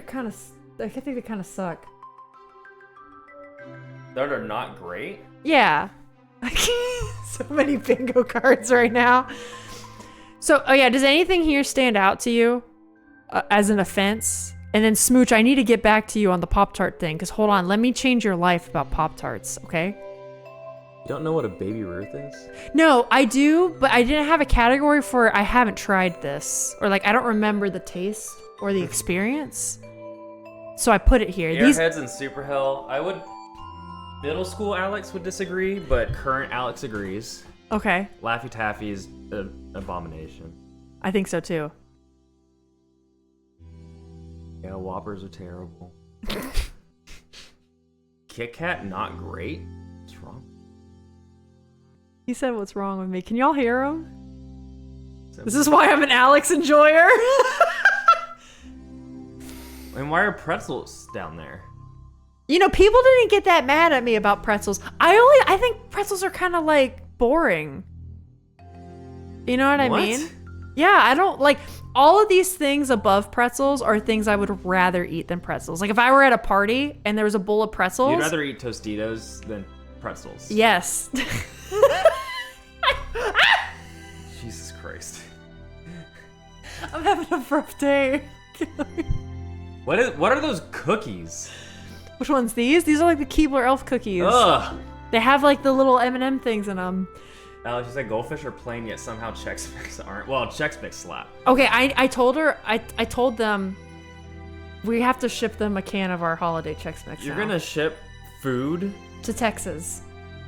A: kind of suck.
E: They're not great?
A: Yeah. So many bingo cards right now. So, oh yeah, does anything here stand out to you as an offense? And then Smooch, I need to get back to you on the Pop-Tart thing, because hold on, let me change your life about Pop-Tarts, okay?
E: You don't know what a Baby Ruth is?
A: No, I do, but I didn't have a category for I haven't tried this. Or like, I don't remember the taste or the experience. So I put it here.
E: Airheads and Super Hell, middle school Alex would disagree, but current Alex agrees.
A: Okay.
E: Laffy Taffy is an abomination.
A: I think so too.
E: Yeah, Whoppers are terrible. Kit Kat, not great. What's wrong?
A: He said what's wrong with me. Can y'all hear him? This is why I'm an Alex enjoyer.
E: And why are pretzels down there?
A: You know, people didn't get that mad at me about pretzels. I think pretzels are kind of like boring. You know what I mean? Yeah, I don't like all of these things above pretzels are things I would rather eat than pretzels. Like if I were at a party and there was a bowl of pretzels.
E: You'd rather eat Tostitos than pretzels.
A: Yes.
E: Jesus Christ.
A: I'm having a rough day.
E: What are those cookies?
A: Which ones? These? These are like the Keebler Elf cookies.
E: Ugh.
A: They have like the little M&M things in them.
E: Alex, you said Goldfish are plain, yet somehow Chex Mix aren't. Well, Chex Mix slap.
A: Okay, I told her, I told them we have to ship them a can of our holiday Chex Mix
E: You're
A: now.
E: gonna ship food
A: To Texas.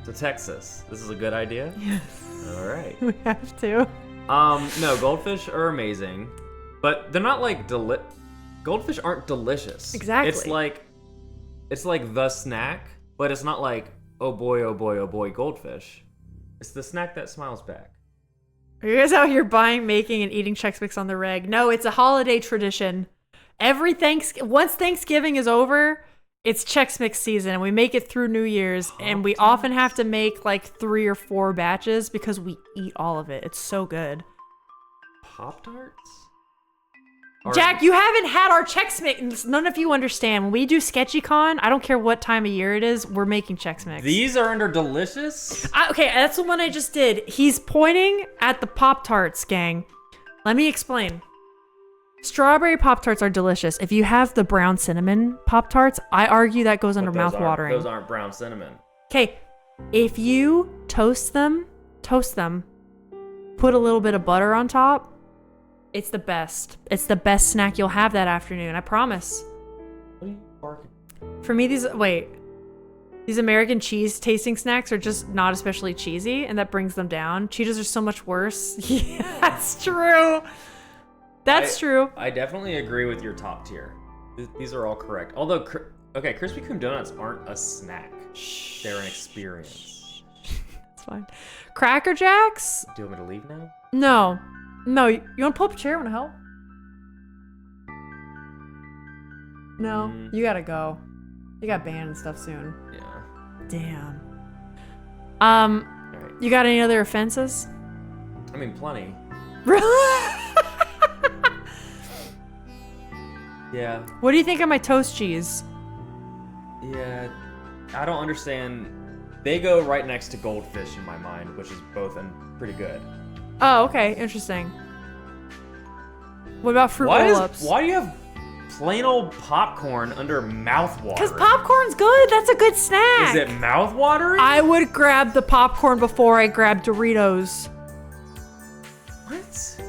E: to Texas. This is a good idea?
A: Yes.
E: All right.
A: We have to.
E: No, Goldfish are amazing, but they're not like Goldfish aren't delicious.
A: Exactly.
E: It's like the snack, but it's not like, oh boy, oh boy, oh boy, Goldfish. It's the snack that smiles back.
A: Are you guys out here buying, making, and eating Chex Mix on the reg? No, it's a holiday tradition. Once Thanksgiving is over, it's Chex Mix season, and we make it through New Year's, and we often have to make like 3 or 4 batches because we eat all of it. It's so good.
E: Pop-Tarts?
A: Jack, you haven't had our Chex Mix. None of you understand. When we do SketchyCon, I don't care what time of year it is, we're making Chex Mix.
E: These are under delicious?
A: Okay, that's the one I just did. He's pointing at the Pop-Tarts, gang. Let me explain. Strawberry Pop-Tarts are delicious. If you have the brown cinnamon Pop-Tarts, I argue that goes under mouth-watering.
E: Those aren't brown cinnamon.
A: Okay, if you toast them, put a little bit of butter on top, it's the best. It's the best snack you'll have that afternoon, I promise.
E: What are you barking?
A: For me, these American cheese tasting snacks are just not especially cheesy, and that brings them down. Cheetos are so much worse. Yeah, that's true. That's true.
E: I definitely agree with your top tier. These are all correct. Although, okay, Krispy Kreme donuts aren't a snack. They're an experience.
A: It's fine. Cracker Jacks?
E: Do you want me to leave now?
A: No. No, you want to pull up a chair? Want to help? No, you gotta go. You got band and stuff soon.
E: Yeah.
A: Damn.
E: All right.
A: You got any other offenses?
E: I mean, plenty.
A: Really?
E: Yeah.
A: What do you think of my toast cheese?
E: Yeah. I don't understand. They go right next to Goldfish in my mind, which is both pretty good.
A: Oh, okay, interesting. What about fruit roll-ups?
E: Why do you have plain old popcorn under mouth-watering?
A: Because popcorn's good. That's a good snack.
E: Is it mouth-watering?
A: I would grab the popcorn before I grab Doritos.
E: What? This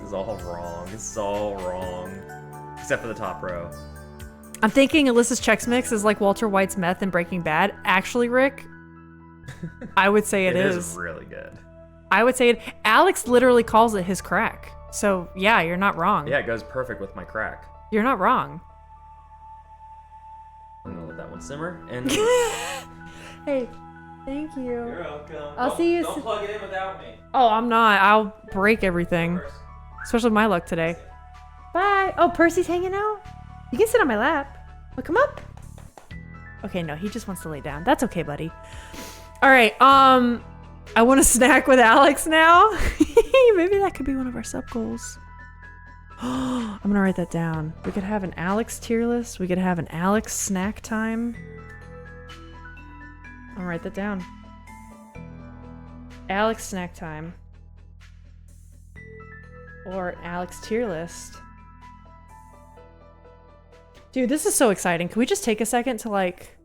E: is all wrong. This is all wrong. Except for the top row.
A: I'm thinking Alyssa's Chex Mix is like Walter White's meth in Breaking Bad. Actually, Rick, I would say it is.
E: It is really good.
A: I would say it. Alex literally calls it his crack. So, yeah, you're not wrong.
E: Yeah, it goes perfect with my crack.
A: You're not wrong.
E: I'm gonna let that one simmer. And
A: Hey, thank you.
E: you're welcome.
A: I'll see you
E: Don't plug it in without me.
A: Oh, I'm not. I'll break everything. Especially with my luck today. Bye. Oh, Percy's hanging out? You can sit on my lap. Well, come up. Okay, no, he just wants to lay down. That's okay, buddy. All right, I want to snack with Alex now. Maybe that could be one of our sub goals. I'm gonna write that down. We could have an Alex tier list. We could have an Alex snack time. I'll write that down. Alex snack time. Or an Alex tier list. Dude, this is so exciting. Can we just take a second to like...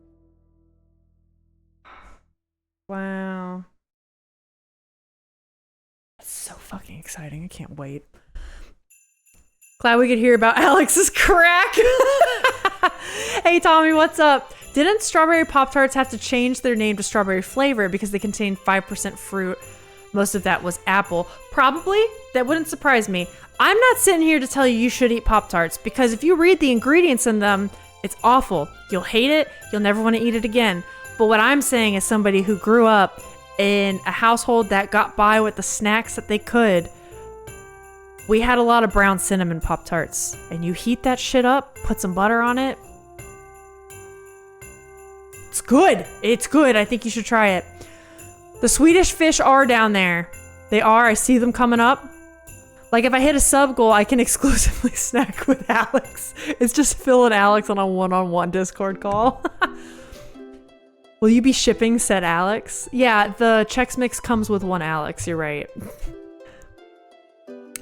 A: Wow. That's so fucking exciting. I can't wait. Glad we could hear about Alex's crack. Hey, Tommy, what's up? Didn't Strawberry Pop-Tarts have to change their name to Strawberry Flavor because they contained 5% fruit? Most of that was apple. Probably. That wouldn't surprise me. I'm not sitting here to tell you you should eat Pop-Tarts because if you read the ingredients in them, it's awful. You'll hate it. You'll never want to eat it again. But what I'm saying is somebody who grew up in a household that got by with the snacks that they could. We had a lot of brown cinnamon Pop-Tarts. And you heat that shit up, put some butter on it. It's good. It's good. I think you should try it. The Swedish fish are down there. They are. I see them coming up. Like, if I hit a sub goal, I can exclusively snack with Alex. It's just Phil and Alex on a one-on-one Discord call. Will you be shipping said Alex? Yeah, the Chex Mix comes with one Alex. You're right.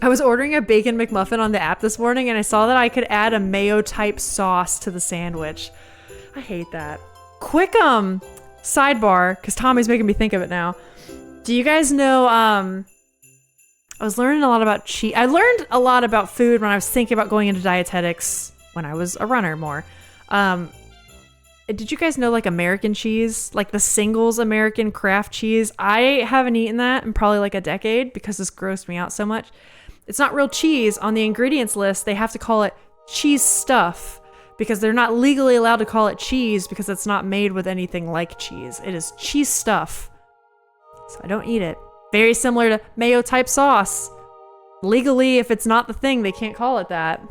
A: I was ordering a bacon McMuffin on the app this morning, and I saw that I could add a mayo-type sauce to the sandwich. I hate that. Quick, sidebar, because Tommy's making me think of it now. Do you guys know, I was learning a lot about cheese. I learned a lot about food when I was thinking about going into dietetics when I was a runner more. Did you guys know like American cheese, like the Singles American craft cheese? I haven't eaten that in probably like a decade because this grossed me out so much. It's not real cheese. On the ingredients list, they have to call it cheese stuff because they're not legally allowed to call it cheese because it's not made with anything like cheese. It is cheese stuff. So I don't eat it. Very similar to mayo type sauce. Legally, if it's not the thing, they can't call it that.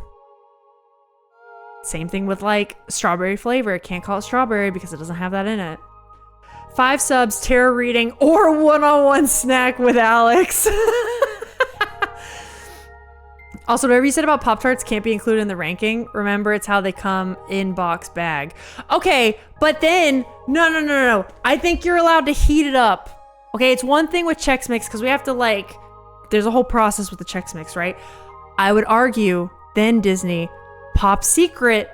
A: Same thing with like strawberry flavor. Can't call it strawberry because it doesn't have that in it. 5 subs, tarot reading, or one-on-one snack with Alex. Also, whatever you said about Pop-Tarts can't be included in the ranking. Remember, it's how they come in box bag. Okay, but then, no. I think you're allowed to heat it up. Okay, it's one thing with Chex Mix because we have to like, there's a whole process with the Chex Mix, right? I would argue, then Disney, Pop Secret,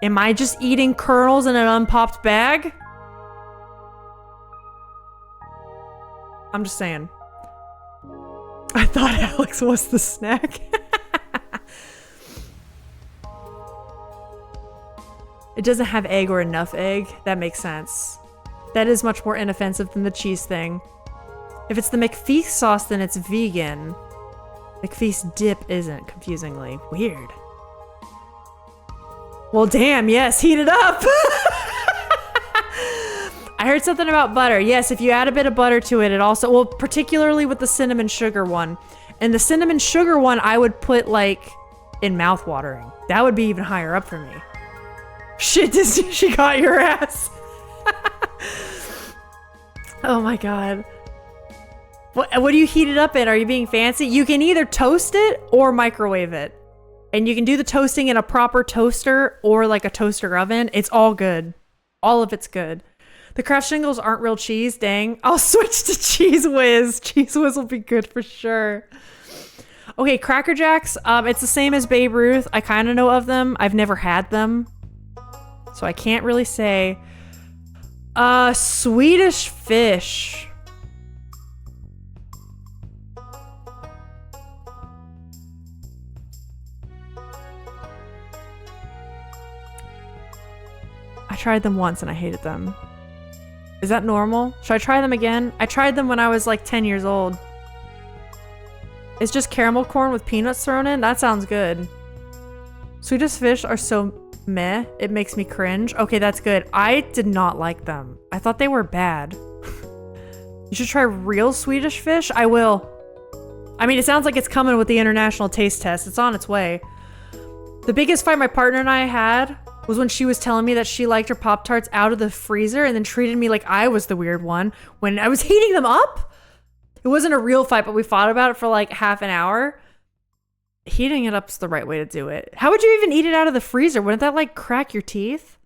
A: am I just eating kernels in an unpopped bag? I'm just saying. I thought Alex was the snack. It doesn't have egg or enough egg. That makes sense. That is much more inoffensive than the cheese thing. If it's the McFeast sauce, then it's vegan. McFeast dip isn't, confusingly. Weird. Well, damn, yes, heat it up. I heard something about butter. Yes, if you add a bit of butter to it, it also, well, particularly with the cinnamon sugar one. And the cinnamon sugar one, I would put like in mouth watering. That would be even higher up for me. Shit, Disney, she got your ass. Oh my god. What do you heat it up in? Are you being fancy? You can either toast it or microwave it. And you can do the toasting in a proper toaster or like a toaster oven. It's all good. All of it's good. The Kraft shingles aren't real cheese. Dang. I'll switch to Cheese Whiz. Cheese Whiz will be good for sure. Okay, Cracker Jacks. It's the same as Babe Ruth. I kind of know of them. I've never had them. So I can't really say. Swedish Fish. I tried them once and I hated them. Is that normal? Should I try them again? I tried them when I was like 10 years old. It's just caramel corn with peanuts thrown in? That sounds good. Swedish Fish are so meh, it makes me cringe. Okay, that's good. I did not like them. I thought they were bad. You should try real Swedish Fish. I will. I mean, it sounds like it's coming with the international taste test. It's on its way. The biggest fight my partner and I had was when she was telling me that she liked her Pop-Tarts out of the freezer and then treated me like I was the weird one when I was heating them up. It wasn't a real fight, but we fought about it for like half an hour. Heating it up's the right way to do it. How would you even eat it out of the freezer? Wouldn't that like crack your teeth?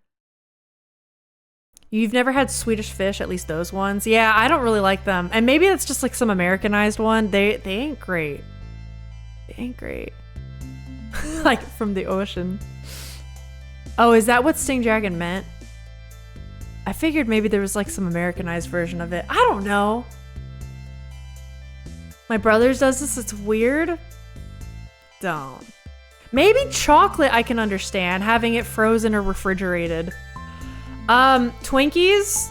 A: You've never had Swedish Fish, at least those ones? Yeah, I don't really like them. And maybe that's just like some Americanized one. They ain't great. They ain't great. Like from the ocean. Oh, is that what Sting Dragon meant? I figured maybe there was like some Americanized version of it. I don't know. My brother's does this. It's weird. Don't. Maybe chocolate I can understand, having it frozen or refrigerated. Twinkies?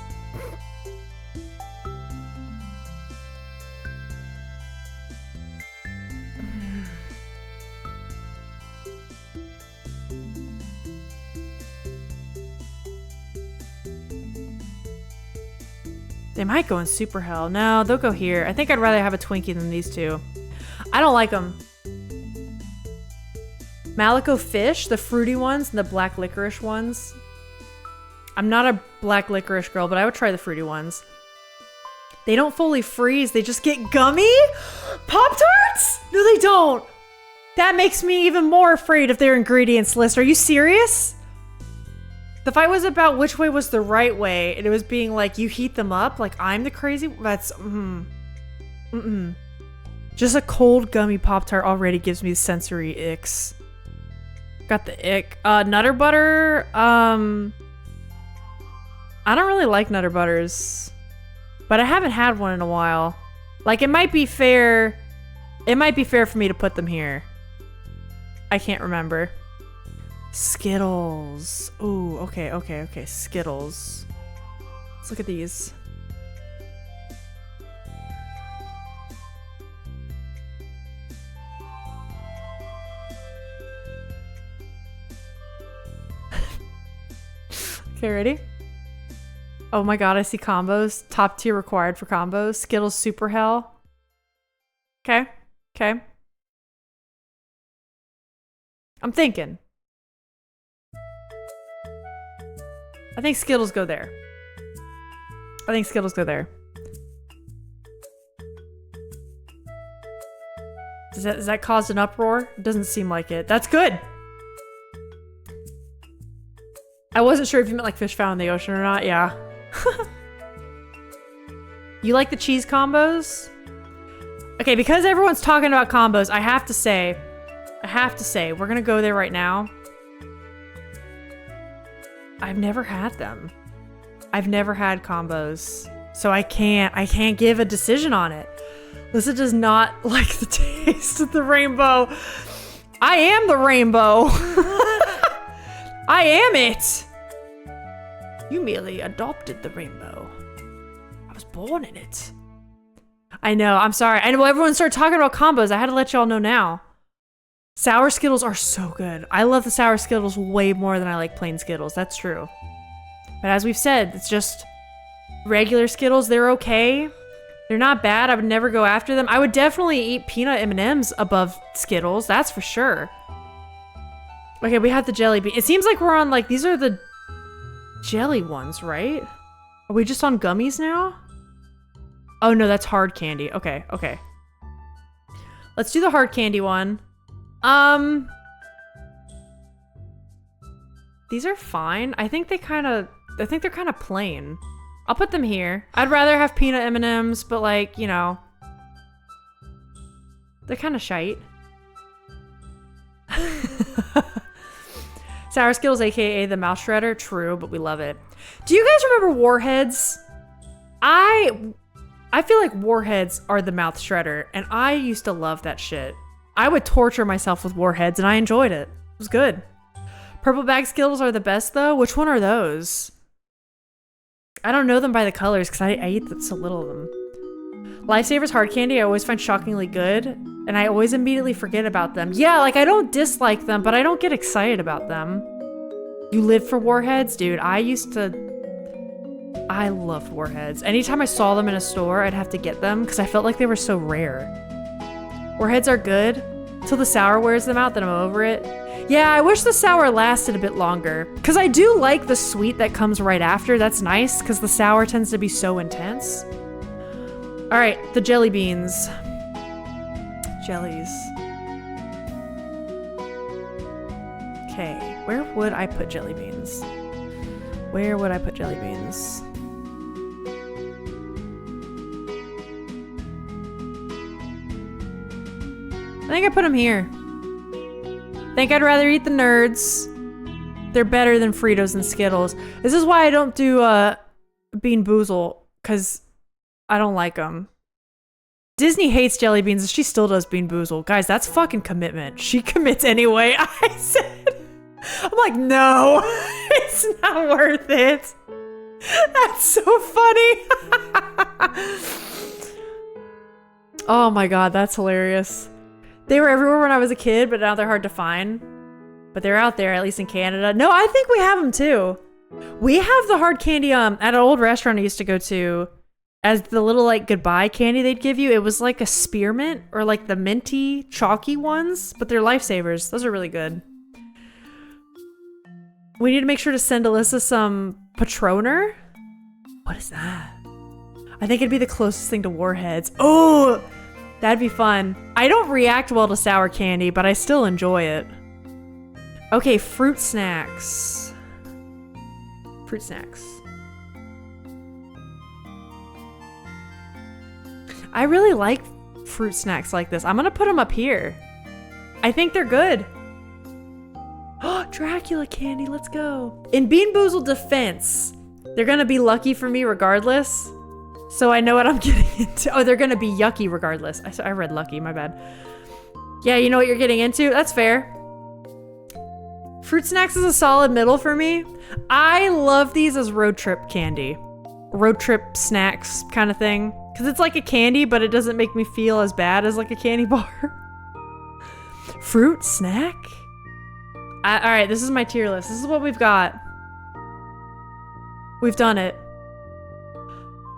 A: They might go in super hell. No, they'll go here. I think I'd rather have a Twinkie than these two. I don't like them. Malico Fish, the fruity ones and the black licorice ones. I'm not a black licorice girl, but I would try the fruity ones. They don't fully freeze. They just get gummy? Pop-Tarts? No, they don't. That makes me even more afraid of their ingredients list. Are you serious? The fight was about which way was the right way, and it was being like, you heat them up, like I'm the crazy. That's Just a cold gummy Pop-Tart already gives me sensory icks. Got the ick. Nutter Butter. I don't really like Nutter Butters, but I haven't had one in a while. Like, it might be fair. It might be fair for me to put them here. I can't remember. Skittles. Ooh, okay. Skittles. Let's look at these. Okay, ready? Oh my god, I see combos. Top tier required for combos. Skittles Super Hell. Okay. I'm thinking. I think Skittles go there. Does that cause an uproar? It doesn't seem like it. That's good. I wasn't sure if you meant like fish found in the ocean or not. Yeah. You like the cheese combos? Okay, because everyone's talking about combos, I have to say, we're gonna go there right now. I've never had them. I've never had combos, so I can't give a decision on it. Lisa does not like the taste of the rainbow. I am the rainbow. I am it. You merely adopted the rainbow. I was born in it. I know, I'm sorry. I know everyone started talking about combos. I had to let y'all know now. Sour Skittles are so good. I love the Sour Skittles way more than I like plain Skittles. That's true. But as we've said, it's just regular Skittles. They're okay. They're not bad. I would never go after them. I would definitely eat peanut M&Ms above Skittles. That's for sure. Okay, we have the jelly bean. It seems like we're on like, these are the jelly ones, right? Are we just on gummies now? Oh no, that's hard candy. Okay. Let's do the hard candy one. These are fine. I think they're kind of plain. I'll put them here. I'd rather have peanut M&Ms, but like, you know, they're kind of shite. Sour Skittles, aka the mouse shredder. True, but we love it. Do you guys remember Warheads? I feel like Warheads are the mouth shredder, and I used to love that shit. I would torture myself with Warheads, and I enjoyed it. It was good. Purple bag Skittles are the best, though. Which one are those? I don't know them by the colors, because I eat so little of them. Lifesavers hard candy I always find shockingly good, and I always immediately forget about them. Yeah, like, I don't dislike them, but I don't get excited about them. You live for Warheads? Dude, I loved Warheads. Anytime I saw them in a store, I'd have to get them, because I felt like they were so rare. Warheads are good, till the sour wears them out, then I'm over it. Yeah, I wish the sour lasted a bit longer, because I do like the sweet that comes right after. That's nice, because the sour tends to be so intense. All right, the jelly beans. Jellies. Okay, where would I put jelly beans? Where would I put jelly beans? I think I put them here. Think I'd rather eat the Nerds. They're better than Fritos and Skittles. This is why I don't do Bean Boozle, because I don't like them. Disney hates jelly beans and she still does Bean Boozle. Guys, that's fucking commitment. She commits anyway. I said, I'm like, no, it's not worth it. That's so funny. Oh my god, that's hilarious. They were everywhere when I was a kid, but now they're hard to find. But they're out there, at least in Canada. No, I think we have them too. We have the hard candy at an old restaurant I used to go to as the little like goodbye candy they'd give you. It was like a spearmint or like the minty chalky ones, but they're lifesavers. Those are really good. We need to make sure to send Alyssa some Patroner. What is that? I think it'd be the closest thing to Warheads. Oh, that'd be fun. I don't react well to sour candy, but I still enjoy it. Okay, fruit snacks. Fruit snacks. I really like fruit snacks like this. I'm gonna put them up here. I think they're good. Oh, Dracula candy, let's go. In Bean Boozled defense, They're gonna be lucky for me regardless. So I know what I'm getting into. Oh, they're gonna be yucky regardless. I read lucky, my bad. Yeah, you know what you're getting into? That's fair. Fruit snacks is a solid middle for me. I love these as road trip candy. Road trip snacks kind of thing. Because it's like a candy, but it doesn't make me feel as bad as like a candy bar. Fruit snack? Alright, this is my tier list. This is what we've got. We've done it.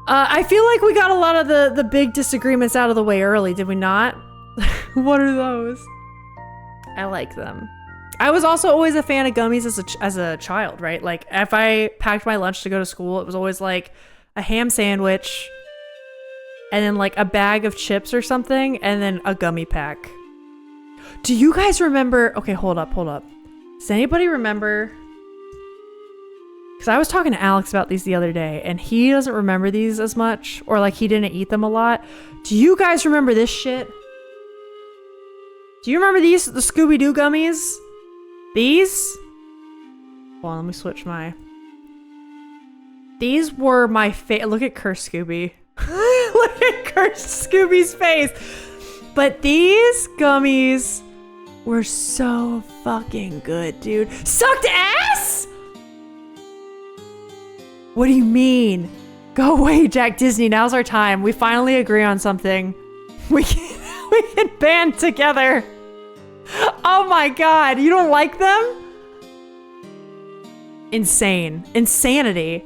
A: I feel like we got a lot of the big disagreements out of the way early, did we not? What are those? I like them. I was also always a fan of gummies as a child, right? Like, if I packed my lunch to go to school, it was always like a ham sandwich and then like a bag of chips or something and then a gummy pack. Do you guys remember? Okay, hold up. Does anybody remember? Because I was talking to Alex about these the other day and he doesn't remember these as much, or like he didn't eat them a lot. Do you guys remember this shit? Do you remember these? The Scooby-Doo gummies? These? Hold on, let me switch my... These were my favorite. Look at Cursed Scooby. Look at Cursed Scooby's face. But these gummies were so fucking good, dude. Sucked ass? What do you mean? Go away, Jack Disney. Now's our time. We finally agree on something. We can band together. Oh my god, you don't like them? Insane. Insanity.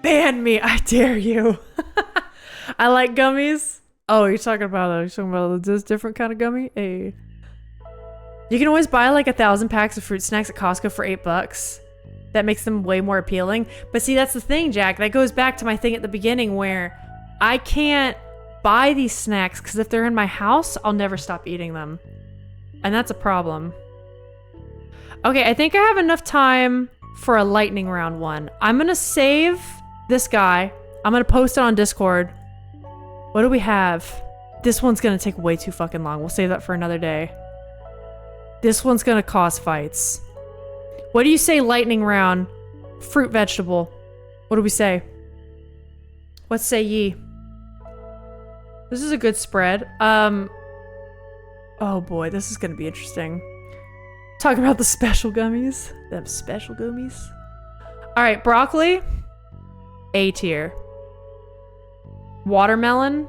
A: Ban me, I dare you. I like gummies. Oh, you're talking about this different kind of gummy? Hey. You can always buy like 1,000 packs of fruit snacks at Costco for $8. That makes them way more appealing. But see, that's the thing, Jack. That goes back to my thing at the beginning where I can't buy these snacks because if they're in my house, I'll never stop eating them. And that's a problem. Okay, I think I have enough time for a lightning round one. I'm gonna save this guy. I'm gonna post it on Discord. What do we have? This one's gonna take way too fucking long. We'll save that for another day. This one's gonna cause fights. What do you say, lightning round? Fruit, vegetable. What do we say? What say ye? This is a good spread. Oh boy, this is gonna be interesting. Talking about the special gummies. Them special gummies. Alright, broccoli. A tier. Watermelon.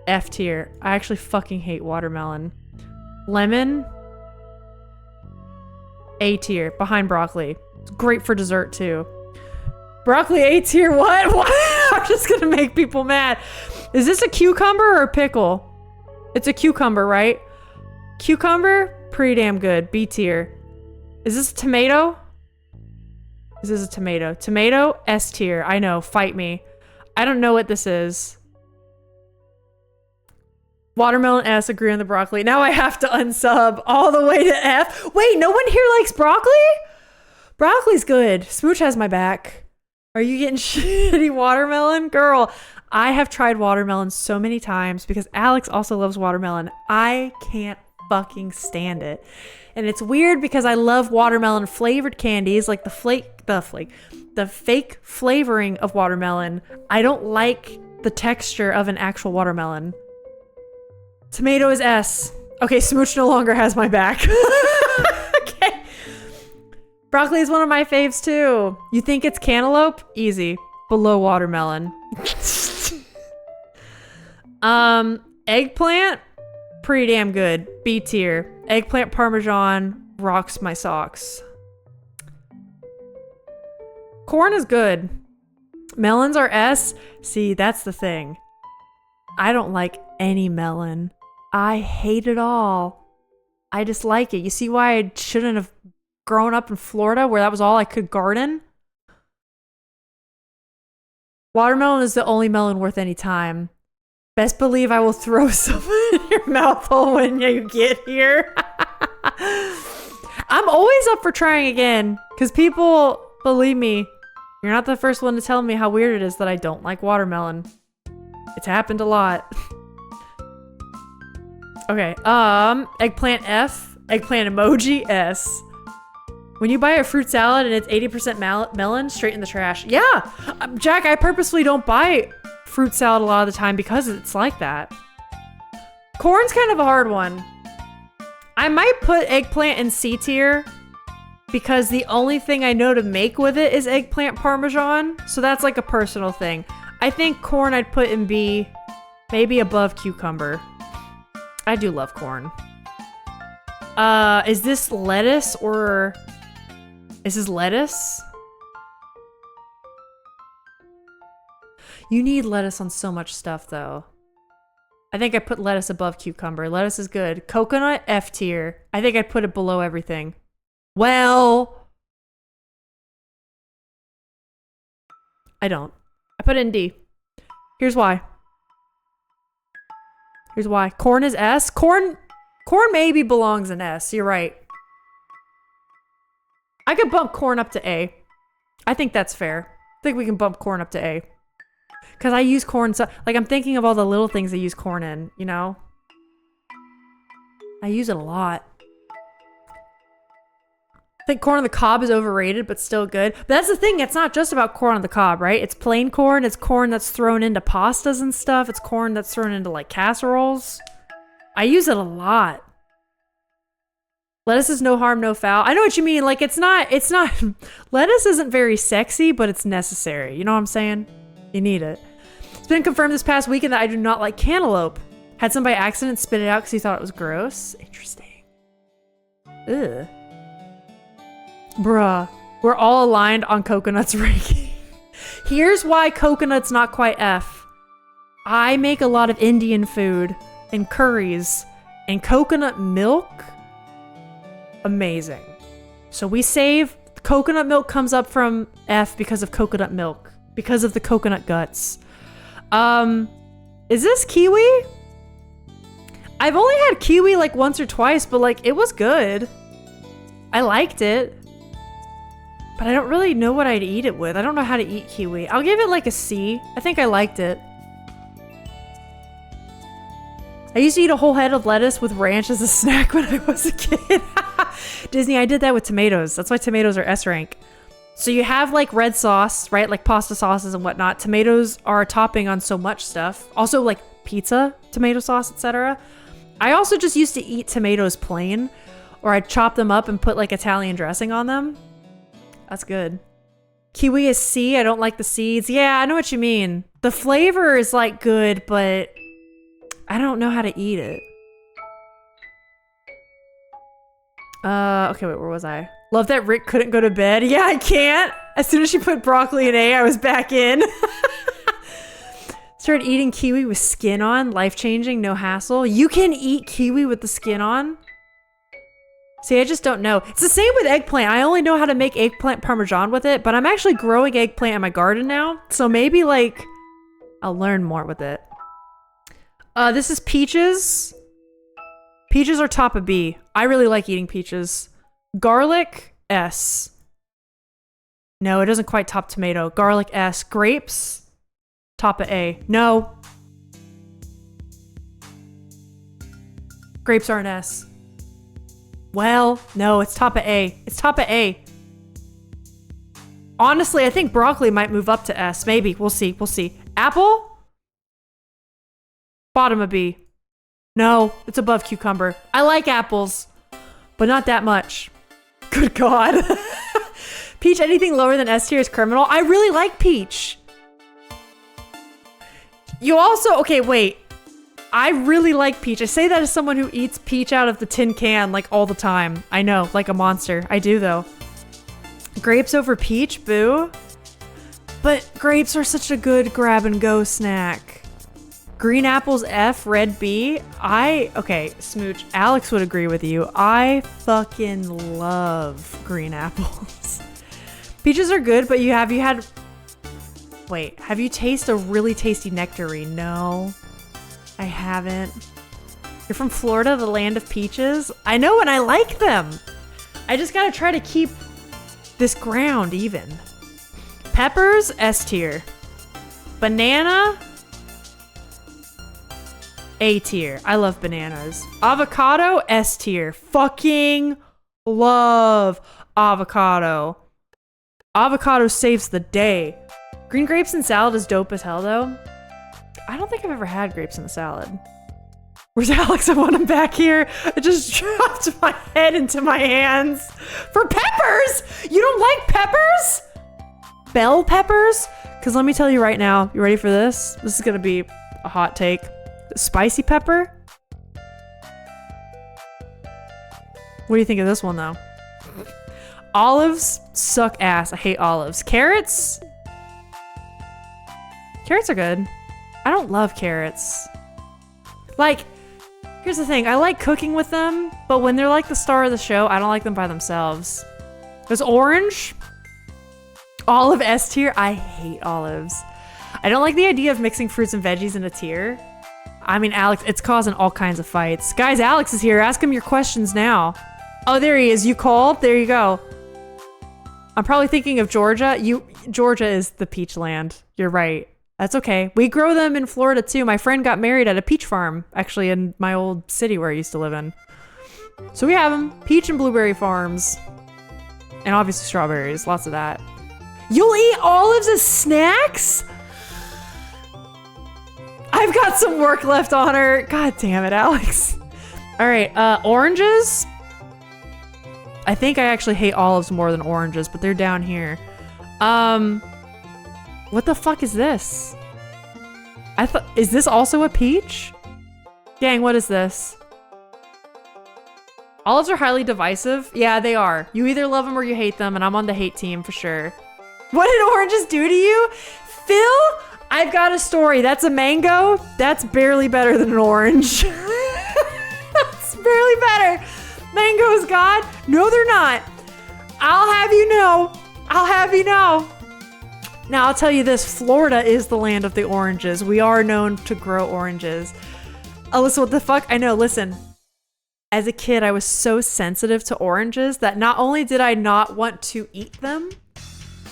A: F tier. I actually fucking hate watermelon. Lemon. A tier. Behind broccoli. It's great for dessert too. Broccoli A tier, what? What? I'm just gonna make people mad. Is this a cucumber or a pickle? It's a cucumber, right? Cucumber? Pretty damn good. B tier. Is this a tomato? This is a tomato. Tomato? S tier. I know. Fight me. I don't know what this is. Watermelon S. Agree on the broccoli. Now I have to unsub all the way to F. Wait, no one here likes broccoli? Broccoli's good. Smooch has my back. Are you getting shitty watermelon? Girl, I have tried watermelon so many times because Alex also loves watermelon. I can't fucking stand it. And it's weird because I love watermelon flavored candies, like the fake flavoring of watermelon. I don't like the texture of an actual watermelon. Tomato is S. Okay, Smooch no longer has my back. Okay. Broccoli is one of my faves too. You think it's cantaloupe? Easy. Below watermelon. Eggplant? Pretty damn good. B tier. Eggplant parmesan rocks my socks. Corn is good. Melons are S. See, that's the thing. I don't like any melon. I hate it all. I just like it. You see why I shouldn't have grown up in Florida where that was all I could garden? Watermelon is the only melon worth any time. Best believe I will throw some in your mouth hole when you get here. I'm always up for trying again because people, believe me, you're not the first one to tell me how weird it is that I don't like watermelon. It's happened a lot. Okay, eggplant F, eggplant emoji S. When you buy a fruit salad and it's 80% melon, straight in the trash. Yeah, Jack, I purposely don't buy fruit salad a lot of the time because it's like that. Corn's kind of a hard one. I might put eggplant in C tier because the only thing I know to make with it is eggplant parmesan. So that's like a personal thing. I think corn I'd put in B, maybe above cucumber. I do love corn. Is this lettuce or... Is this lettuce? You need lettuce on so much stuff, though. I think I put lettuce above cucumber. Lettuce is good. Coconut, F tier. I think I'd put it below everything. Well... I don't. I put it in D. Here's why. Here's why. Corn is S. Corn maybe belongs in S. You're right. I could bump corn up to A. I think that's fair. I think we can bump corn up to A. Because I use corn so... Like, I'm thinking of all the little things I use corn in, you know? I use it a lot. I think corn on the cob is overrated, but still good. But that's the thing. It's not just about corn on the cob, right? It's plain corn. It's corn that's thrown into pastas and stuff. It's corn that's thrown into, like, casseroles. I use it a lot. Lettuce is no harm, no foul. I know what you mean. Like, it's not, lettuce isn't very sexy, but it's necessary. You know what I'm saying? You need it. It's been confirmed this past weekend that I do not like cantaloupe. Had some by accident spit it out because he thought it was gross. Interesting. Ugh. Bruh. We're all aligned on coconuts ranking. Here's why coconut's not quite F. I make a lot of Indian food and curries, and coconut milk, amazing. So we save, coconut milk comes up from F because of coconut milk, because of the coconut guts. Is this kiwi? I've only had kiwi like once or twice, but like it was good. I liked it. But I don't really know what I'd eat it with. I don't know how to eat kiwi. I'll give it like a C. I think I liked it. I used to eat a whole head of lettuce with ranch as a snack when I was a kid. Disney, I did that with tomatoes. That's why tomatoes are S rank. So you have like red sauce, right? Like pasta sauces and whatnot. Tomatoes are a topping on so much stuff. Also like pizza, tomato sauce, etc. I also just used to eat tomatoes plain, or I'd chop them up and put like Italian dressing on them. That's good. Kiwi is C. I don't like the seeds. Yeah, I know what you mean. The flavor is like good, but I don't know how to eat it. Okay, wait, where was I? Love that Rick couldn't go to bed. Yeah, I can't. As soon as she put broccoli in A, I was back in. Started eating kiwi with skin on. Life-changing, no hassle. You can eat kiwi with the skin on? See, I just don't know. It's the same with eggplant. I only know how to make eggplant parmesan with it, but I'm actually growing eggplant in my garden now. So maybe like, I'll learn more with it. This is peaches. Peaches are top of B. I really like eating peaches. Garlic, S. No, it doesn't quite top tomato. Garlic, S. Grapes, top of A. No. Grapes are an S. Well, no, it's top of A. It's top of A. Honestly, I think broccoli might move up to S. Maybe. We'll see. We'll see. Apple? Bottom of B. No, it's above cucumber. I like apples, but not that much. Good God. Peach, anything lower than S tier is criminal. I really like peach. You also, okay, wait. I really like peach. I say that as someone who eats peach out of the tin can like all the time. I know, like a monster. I do though. Grapes over peach, boo. But grapes are such a good grab and go snack. Green apples F, red B. Okay, Smooch, Alex would agree with you. I fucking love green apples. Peaches are good, but have you tasted a really tasty nectarine? No. I haven't. You're from Florida, the land of peaches? I know, and I like them. I just gotta try to keep this ground even. Peppers, S tier. Banana, A tier. I love bananas. Avocado, S tier. Fucking love avocado. Avocado saves the day. Green grapes in salad is dope as hell, though. I don't think I've ever had grapes in a salad. Where's Alex? I want him back here. I just dropped my head into my hands. For peppers? You don't like peppers? Bell peppers? Because let me tell you right now, you ready for this? This is going to be a hot take. Spicy pepper? What do you think of this one, though? Olives suck ass. I hate olives. Carrots? Carrots are good. I don't love carrots. Like, here's the thing. I like cooking with them, but when they're like the star of the show, I don't like them by themselves. There's orange. Olive S tier. I hate olives. I don't like the idea of mixing fruits and veggies in a tier. I mean, Alex, it's causing all kinds of fights. Guys, Alex is here. Ask him your questions now. Oh, there he is. You called? There you go. I'm probably thinking of Georgia. Georgia is the peach land. You're right. That's okay. We grow them in Florida too. My friend got married at a peach farm, actually in my old city where I used to live in. So we have them. Peach and blueberry farms. And obviously strawberries. Lots of that. You'll eat olives as snacks? I've got some work left on her. God damn it, Alex. All right, oranges. I think I actually hate olives more than oranges, but they're down here. What the fuck is this? Is this also a peach? Gang, what is this? Olives are highly divisive. Yeah, they are. You either love them or you hate them, and I'm on the hate team for sure. What did oranges do to you? Phil, I've got a story. That's a mango. That's barely better than an orange. That's barely better. Mango is God. No, they're not. I'll have you know. I'll have you know. Now, I'll tell you this. Florida is the land of the oranges. We are known to grow oranges. Alyssa, what the fuck? I know, listen. As a kid, I was so sensitive to oranges that not only did I not want to eat them,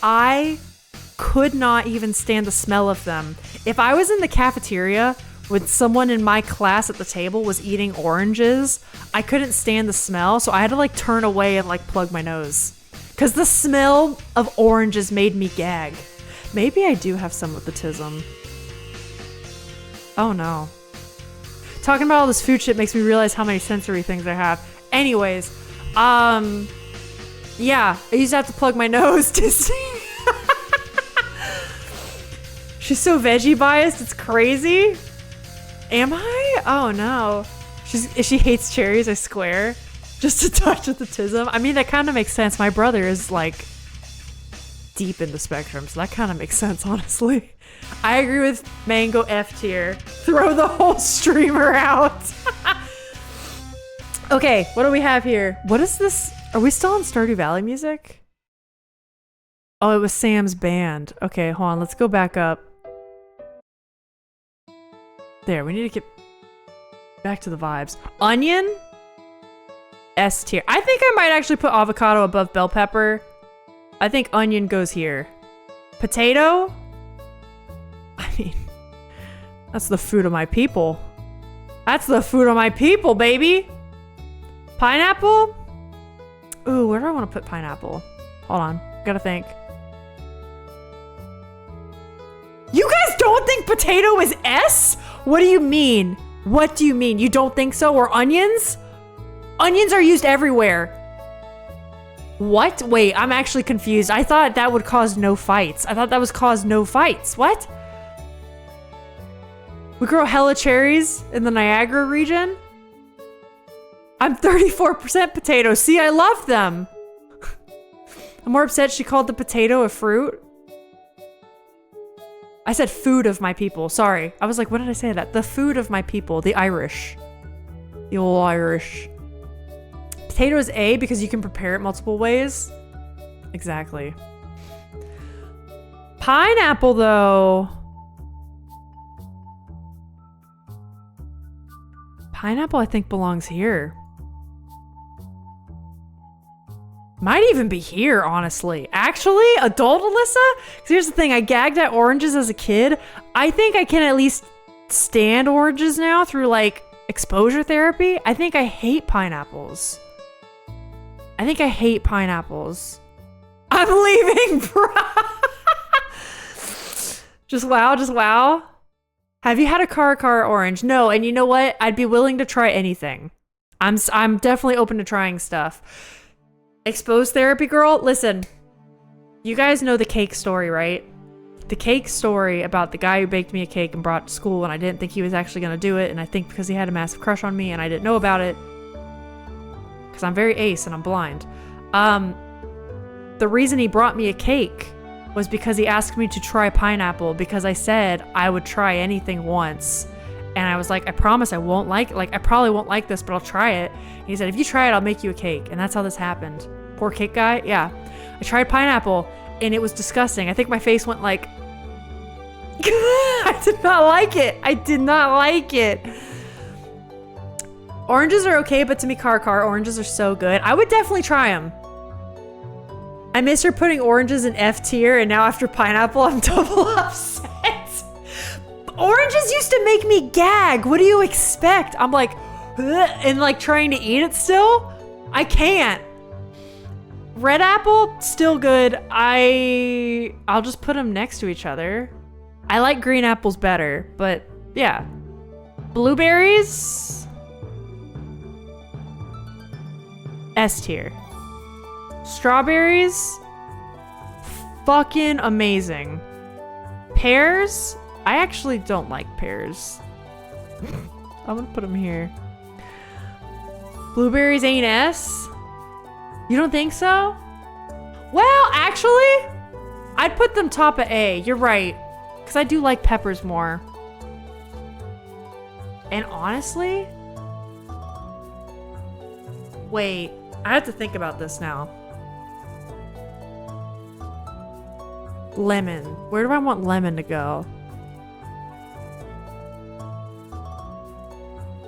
A: I could not even stand the smell of them. If I was in the cafeteria with someone in my class at the table was eating oranges, I couldn't stand the smell, so I had to like turn away and like plug my nose. Because the smell of oranges made me gag. Maybe I do have some with the tism. Oh no. Talking about all this food shit makes me realize how many sensory things I have. Anyways, yeah, I used to have to plug my nose to see. She's so veggie biased, it's crazy. Am I? Oh no. She hates cherries, I swear. Just a touch of the tism. I mean, that kind of makes sense. My brother is like deep in the spectrum, so that kind of makes sense, honestly. I agree with mango F tier. Throw the whole streamer out. Okay, what do we have here? What is this? Are we still on Stardew Valley music? Oh, it was Sam's band. Okay, hold on. Let's go back up. There, we need to get back to the vibes. Onion? S tier. I think I might actually put avocado above bell pepper. I think onion goes here. Potato? I mean, that's the food of my people. That's the food of my people, baby. Pineapple? Ooh, where do I want to put pineapple? Hold on. Gotta think. You guys don't think potato is S? What do you mean? What do you mean? You don't think so? Or onions? Onions are used everywhere. What? Wait, I'm actually confused. I thought that would cause no fights. I thought that was cause no fights. What? We grow hella cherries in the Niagara region? I'm 34% potato. See, I love them. I'm more upset she called the potato a fruit. I said food of my people. Sorry. I was like, what did I say that? The food of my people. The Irish. The old Irish. Potato is A because you can prepare it multiple ways. Exactly. Pineapple, though. Pineapple, I think, belongs here. Might even be here, honestly. Actually, adult Alyssa? 'Cause here's the thing, I gagged at oranges as a kid. I think I can at least stand oranges now through, like, exposure therapy. I think I hate pineapples. I think I hate pineapples. I'm leaving, bro. Just wow. Have you had a car orange? No, and you know what? I'd be willing to try anything. I'm definitely open to trying stuff. Exposed therapy girl, listen. You guys know the cake story, right? The cake story about the guy who baked me a cake and brought it to school, and I didn't think he was actually going to do it, and I think because he had a massive crush on me and I didn't know about it, because I'm very ace and I'm blind. The reason he brought me a cake was because he asked me to try pineapple, because I said I would try anything once. And I was like, I promise I won't I probably won't like this, but I'll try it. And he said, if you try it, I'll make you a cake. And that's how this happened. Poor cake guy. Yeah. I tried pineapple and it was disgusting. I think my face went like, I did not like it. I did not like it. Oranges are okay, but to me, car oranges are so good. I would definitely try them. I miss her putting oranges in F tier, and now after pineapple, I'm double upset. Oranges used to make me gag. What do you expect? I'm like, ugh, and like trying to eat it still? I can't. Red apple, still good. I'll just put them next to each other. I like green apples better, but yeah. Blueberries, S tier. Strawberries, fucking amazing. Pears, I actually don't like pears. I'm gonna put them here. Blueberries ain't S? You don't think so? Well, actually, I'd put them top of A. You're right. Because I do like peppers more. And honestly, wait, I have to think about this now. Lemon. Where do I want lemon to go?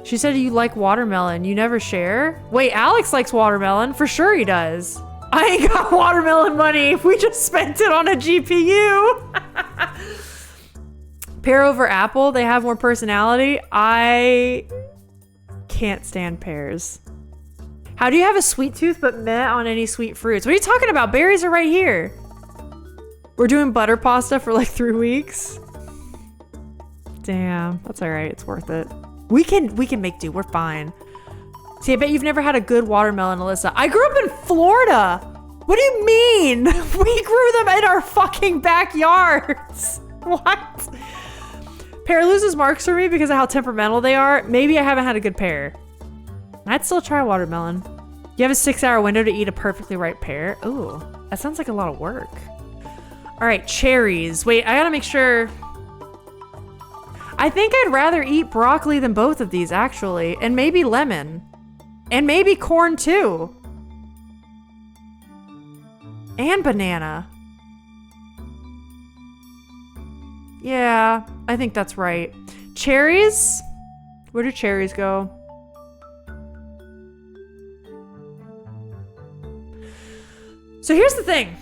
A: She said you like watermelon. You never share? Wait, Alex likes watermelon. For sure he does. I ain't got watermelon money. We just spent it on a GPU. Pear over apple. They have more personality. I can't stand pears. How do you have a sweet tooth but meh on any sweet fruits? What are you talking about? Berries are right here. We're doing butter pasta for like 3 weeks. Damn, that's all right. It's worth it. We can make do. We're fine. See, I bet you've never had a good watermelon, Alyssa. I grew up in Florida. What do you mean? We grew them in our fucking backyards. What? Pear loses marks for me because of how temperamental they are. Maybe I haven't had a good pear. I'd still try watermelon. You have a 6-hour window to eat a perfectly ripe pear. Ooh, that sounds like a lot of work. All right, cherries. Wait, I gotta make sure. I think I'd rather eat broccoli than both of these, actually. And maybe lemon. And maybe corn, too. And banana. Yeah, I think that's right. Cherries? Where do cherries go? So here's the thing.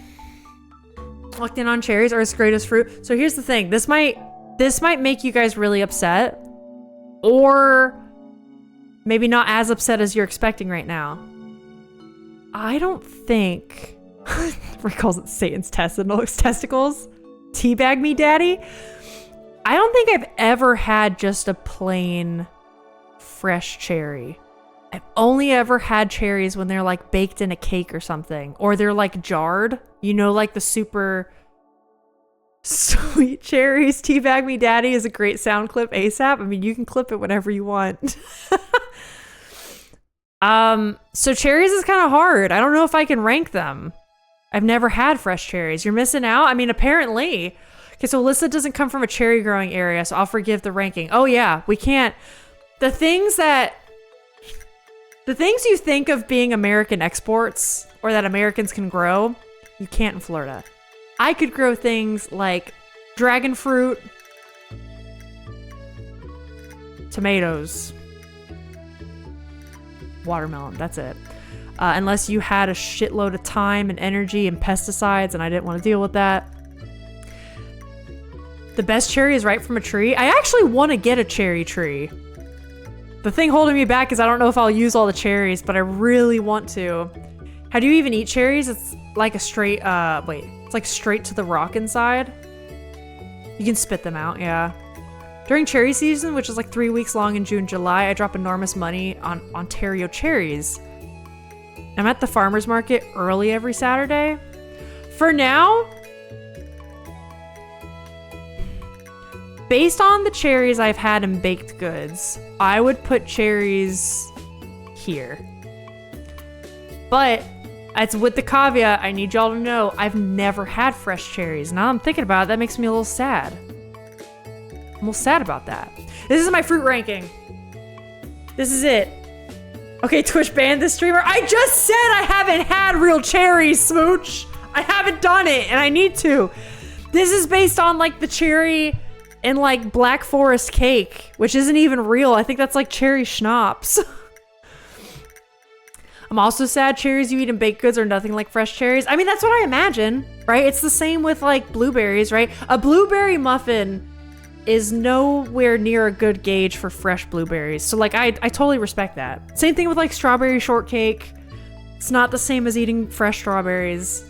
A: Locked in on cherries are its greatest fruit. So here's the thing. This might make you guys really upset, or maybe not as upset as you're expecting right now. I don't think Rick calls it Satan's testicles. Teabag me, daddy. I don't think I've ever had just a plain fresh cherry. I've only ever had cherries when they're like baked in a cake or something, or they're like jarred, you know, like the super sweet cherries. Teabag me daddy is a great sound clip ASAP. I mean, you can clip it whenever you want. So cherries is kind of hard. I don't know if I can rank them. I've never had fresh cherries. You're missing out? I mean, apparently. Okay, so Alyssa doesn't come from a cherry growing area, so I'll forgive the ranking. Oh yeah, we can't. The things you think of being American exports, or that Americans can grow, you can't in Florida. I could grow things like dragon fruit, tomatoes, watermelon, that's it. Unless you had a shitload of time and energy and pesticides, and I didn't want to deal with that. The best cherry is right from a tree. I actually want to get a cherry tree. The thing holding me back is I don't know if I'll use all the cherries, but I really want to. How do you even eat cherries? It's like a straight, it's like straight to the rock inside. You can spit them out, yeah. During cherry season, which is like 3 weeks long in June, July, I drop enormous money on Ontario cherries. I'm at the farmer's market early every Saturday. For now, based on the cherries I've had in baked goods, I would put cherries here. But it's with the caveat, I need y'all to know I've never had fresh cherries. Now I'm thinking about it, that makes me a little sad. I'm a little sad about that. This is my fruit ranking. This is it. Okay, Twitch banned this streamer. I just said I haven't had real cherries, Smooch. I haven't done it, and I need to. This is based on like the cherry and like Black Forest cake, which isn't even real. I think that's like cherry schnapps. I'm also sad cherries you eat in baked goods are nothing like fresh cherries. I mean, that's what I imagine, right? It's the same with like blueberries, right? A blueberry muffin is nowhere near a good gauge for fresh blueberries. So like, I totally respect that. Same thing with like strawberry shortcake. It's not the same as eating fresh strawberries.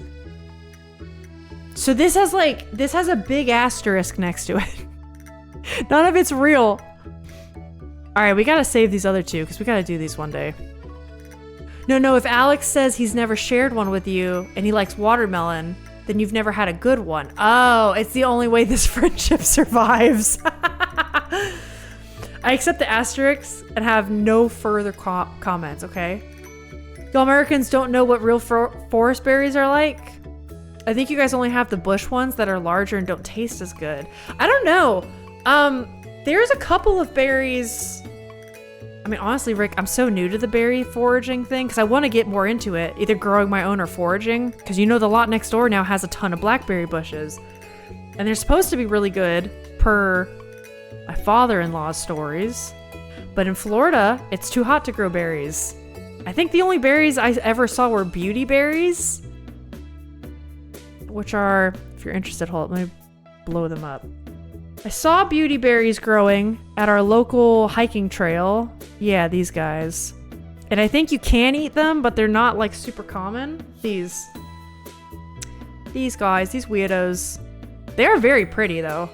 A: So this has a big asterisk next to it. None of it's real. All right, we gotta save these other two because we gotta do these one day. No, if Alex says he's never shared one with you and he likes watermelon, then you've never had a good one. Oh, it's the only way this friendship survives. I accept the asterisks and have no further comments, okay? Y'all Americans don't know what real forest berries are like. I think you guys only have the bush ones that are larger and don't taste as good. I don't know. There's a couple of berries. I mean, honestly, Rick, I'm so new to the berry foraging thing because I want to get more into it, either growing my own or foraging, because you know the lot next door now has a ton of blackberry bushes. And they're supposed to be really good per my father-in-law's stories. But in Florida, it's too hot to grow berries. I think the only berries I ever saw were beauty berries, which are, if you're interested, hold up, let me blow them up. I saw beauty berries growing at our local hiking trail. Yeah, these guys. And I think you can eat them, but they're not like super common. These guys, these weirdos. They're very pretty though.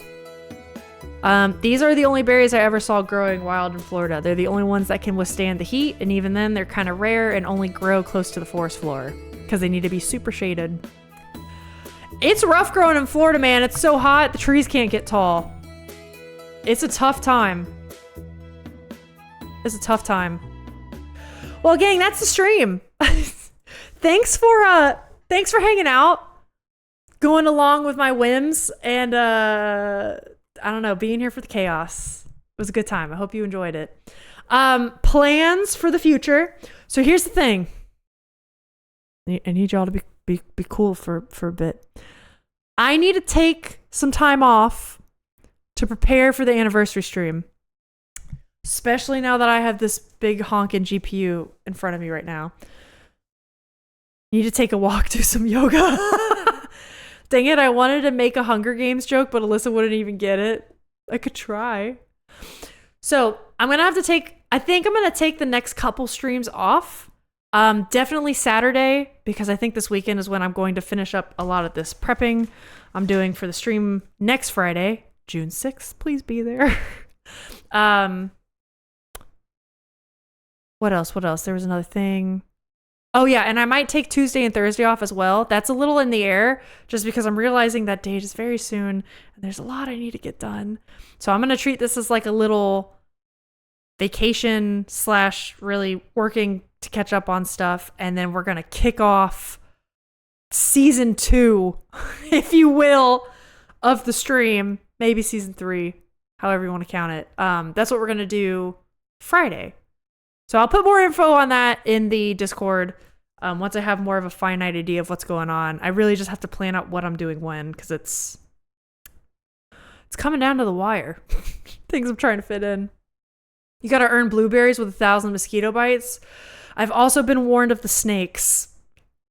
A: These are the only berries I ever saw growing wild in Florida. They're the only ones that can withstand the heat, and even then they're kind of rare and only grow close to the forest floor because they need to be super shaded. It's rough growing in Florida, man. It's so hot, the trees can't get tall. It's a tough time. It's a tough time. Well, gang, that's the stream. Thanks for hanging out, going along with my whims, and I don't know, being here for the chaos. It was a good time. I hope you enjoyed it. Plans for the future. So here's the thing. I need y'all to be cool for a bit. I need to take some time off to prepare for the anniversary stream. Especially now that I have this big honkin' GPU in front of me right now. Need to take a walk, do some yoga. Dang it, I wanted to make a Hunger Games joke, but Alyssa wouldn't even get it. I could try. So I think I'm gonna take the next couple streams off. Definitely Saturday, because I think this weekend is when I'm going to finish up a lot of this prepping I'm doing for the stream next Friday, June 6th. Please be there. What else? There was another thing. Oh yeah, and I might take Tuesday and Thursday off as well. That's a little in the air, just because I'm realizing that date is very soon, and there's a lot I need to get done. So I'm gonna treat this as like a little vacation / really working to catch up on stuff, and then we're gonna kick off season 2, if you will, of the stream. Maybe season 3, however you want to count it. That's what we're gonna do Friday. So I'll put more info on that in the Discord once I have more of a finite idea of what's going on. I really just have to plan out what I'm doing when, because it's coming down to the wire. Things I'm trying to fit in. You gotta earn blueberries with 1,000 mosquito bites. I've also been warned of the snakes.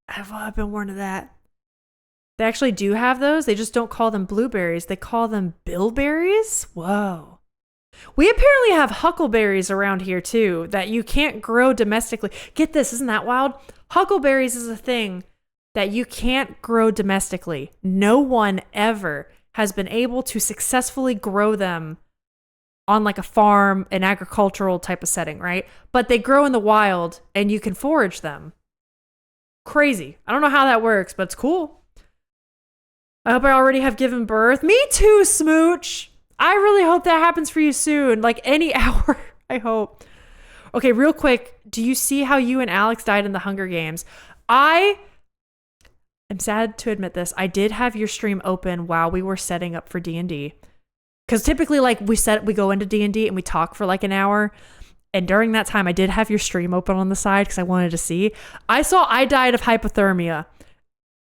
A: I've been warned of that. They actually do have those. They just don't call them blueberries. They call them bilberries. Whoa. We apparently have huckleberries around here too that you can't grow domestically. Get this, isn't that wild? Huckleberries is a thing that you can't grow domestically. No one ever has been able to successfully grow them on like a farm, an agricultural type of setting, right? But they grow in the wild and you can forage them. Crazy. I don't know how that works, but it's cool. I hope I already have given birth. Me too, Smooch. I really hope that happens for you soon. Like any hour, I hope. Okay, real quick. Do you see how you and Alex died in the Hunger Games? I am sad to admit this. I did have your stream open while we were setting up for D&D. Because typically, like, we go into D&D and we talk for like an hour. And during that time, I did have your stream open on the side because I wanted to see. I died of hypothermia.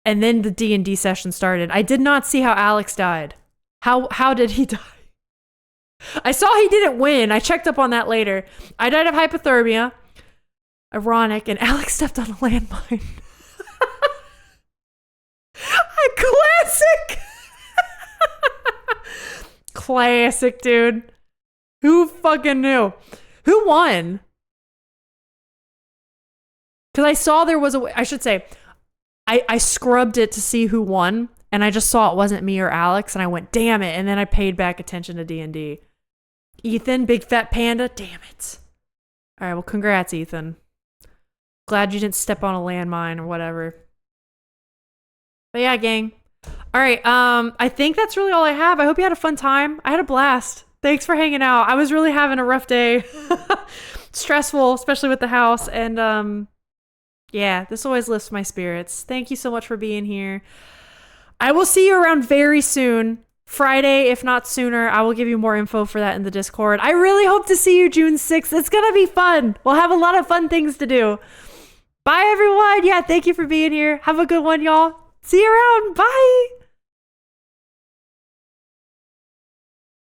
A: And then the D&D session started. I did not see how Alex died. How did he die? I saw he didn't win. I checked up on that later. I died of hypothermia. Ironic. And Alex stepped on a landmine. A classic. Classic, dude. Who fucking knew? Who won? Because I saw there was I should say, I scrubbed it to see who won, and I just saw it wasn't me or Alex, and I went, damn it, and then I paid back attention to D&D. Ethan, big fat panda, damn it. All right, well, congrats, Ethan. Glad you didn't step on a landmine or whatever. But yeah, gang. All right, I think that's really all I have. I hope you had a fun time. I had a blast. Thanks for hanging out. I was really having a rough day. Stressful, especially with the house. And yeah, this always lifts my spirits. Thank you so much for being here. I will see you around very soon. Friday, if not sooner. I will give you more info for that in the Discord. I really hope to see you June 6th. It's going to be fun. We'll have a lot of fun things to do. Bye, everyone. Yeah, thank you for being here. Have a good one, y'all. See you around. Bye.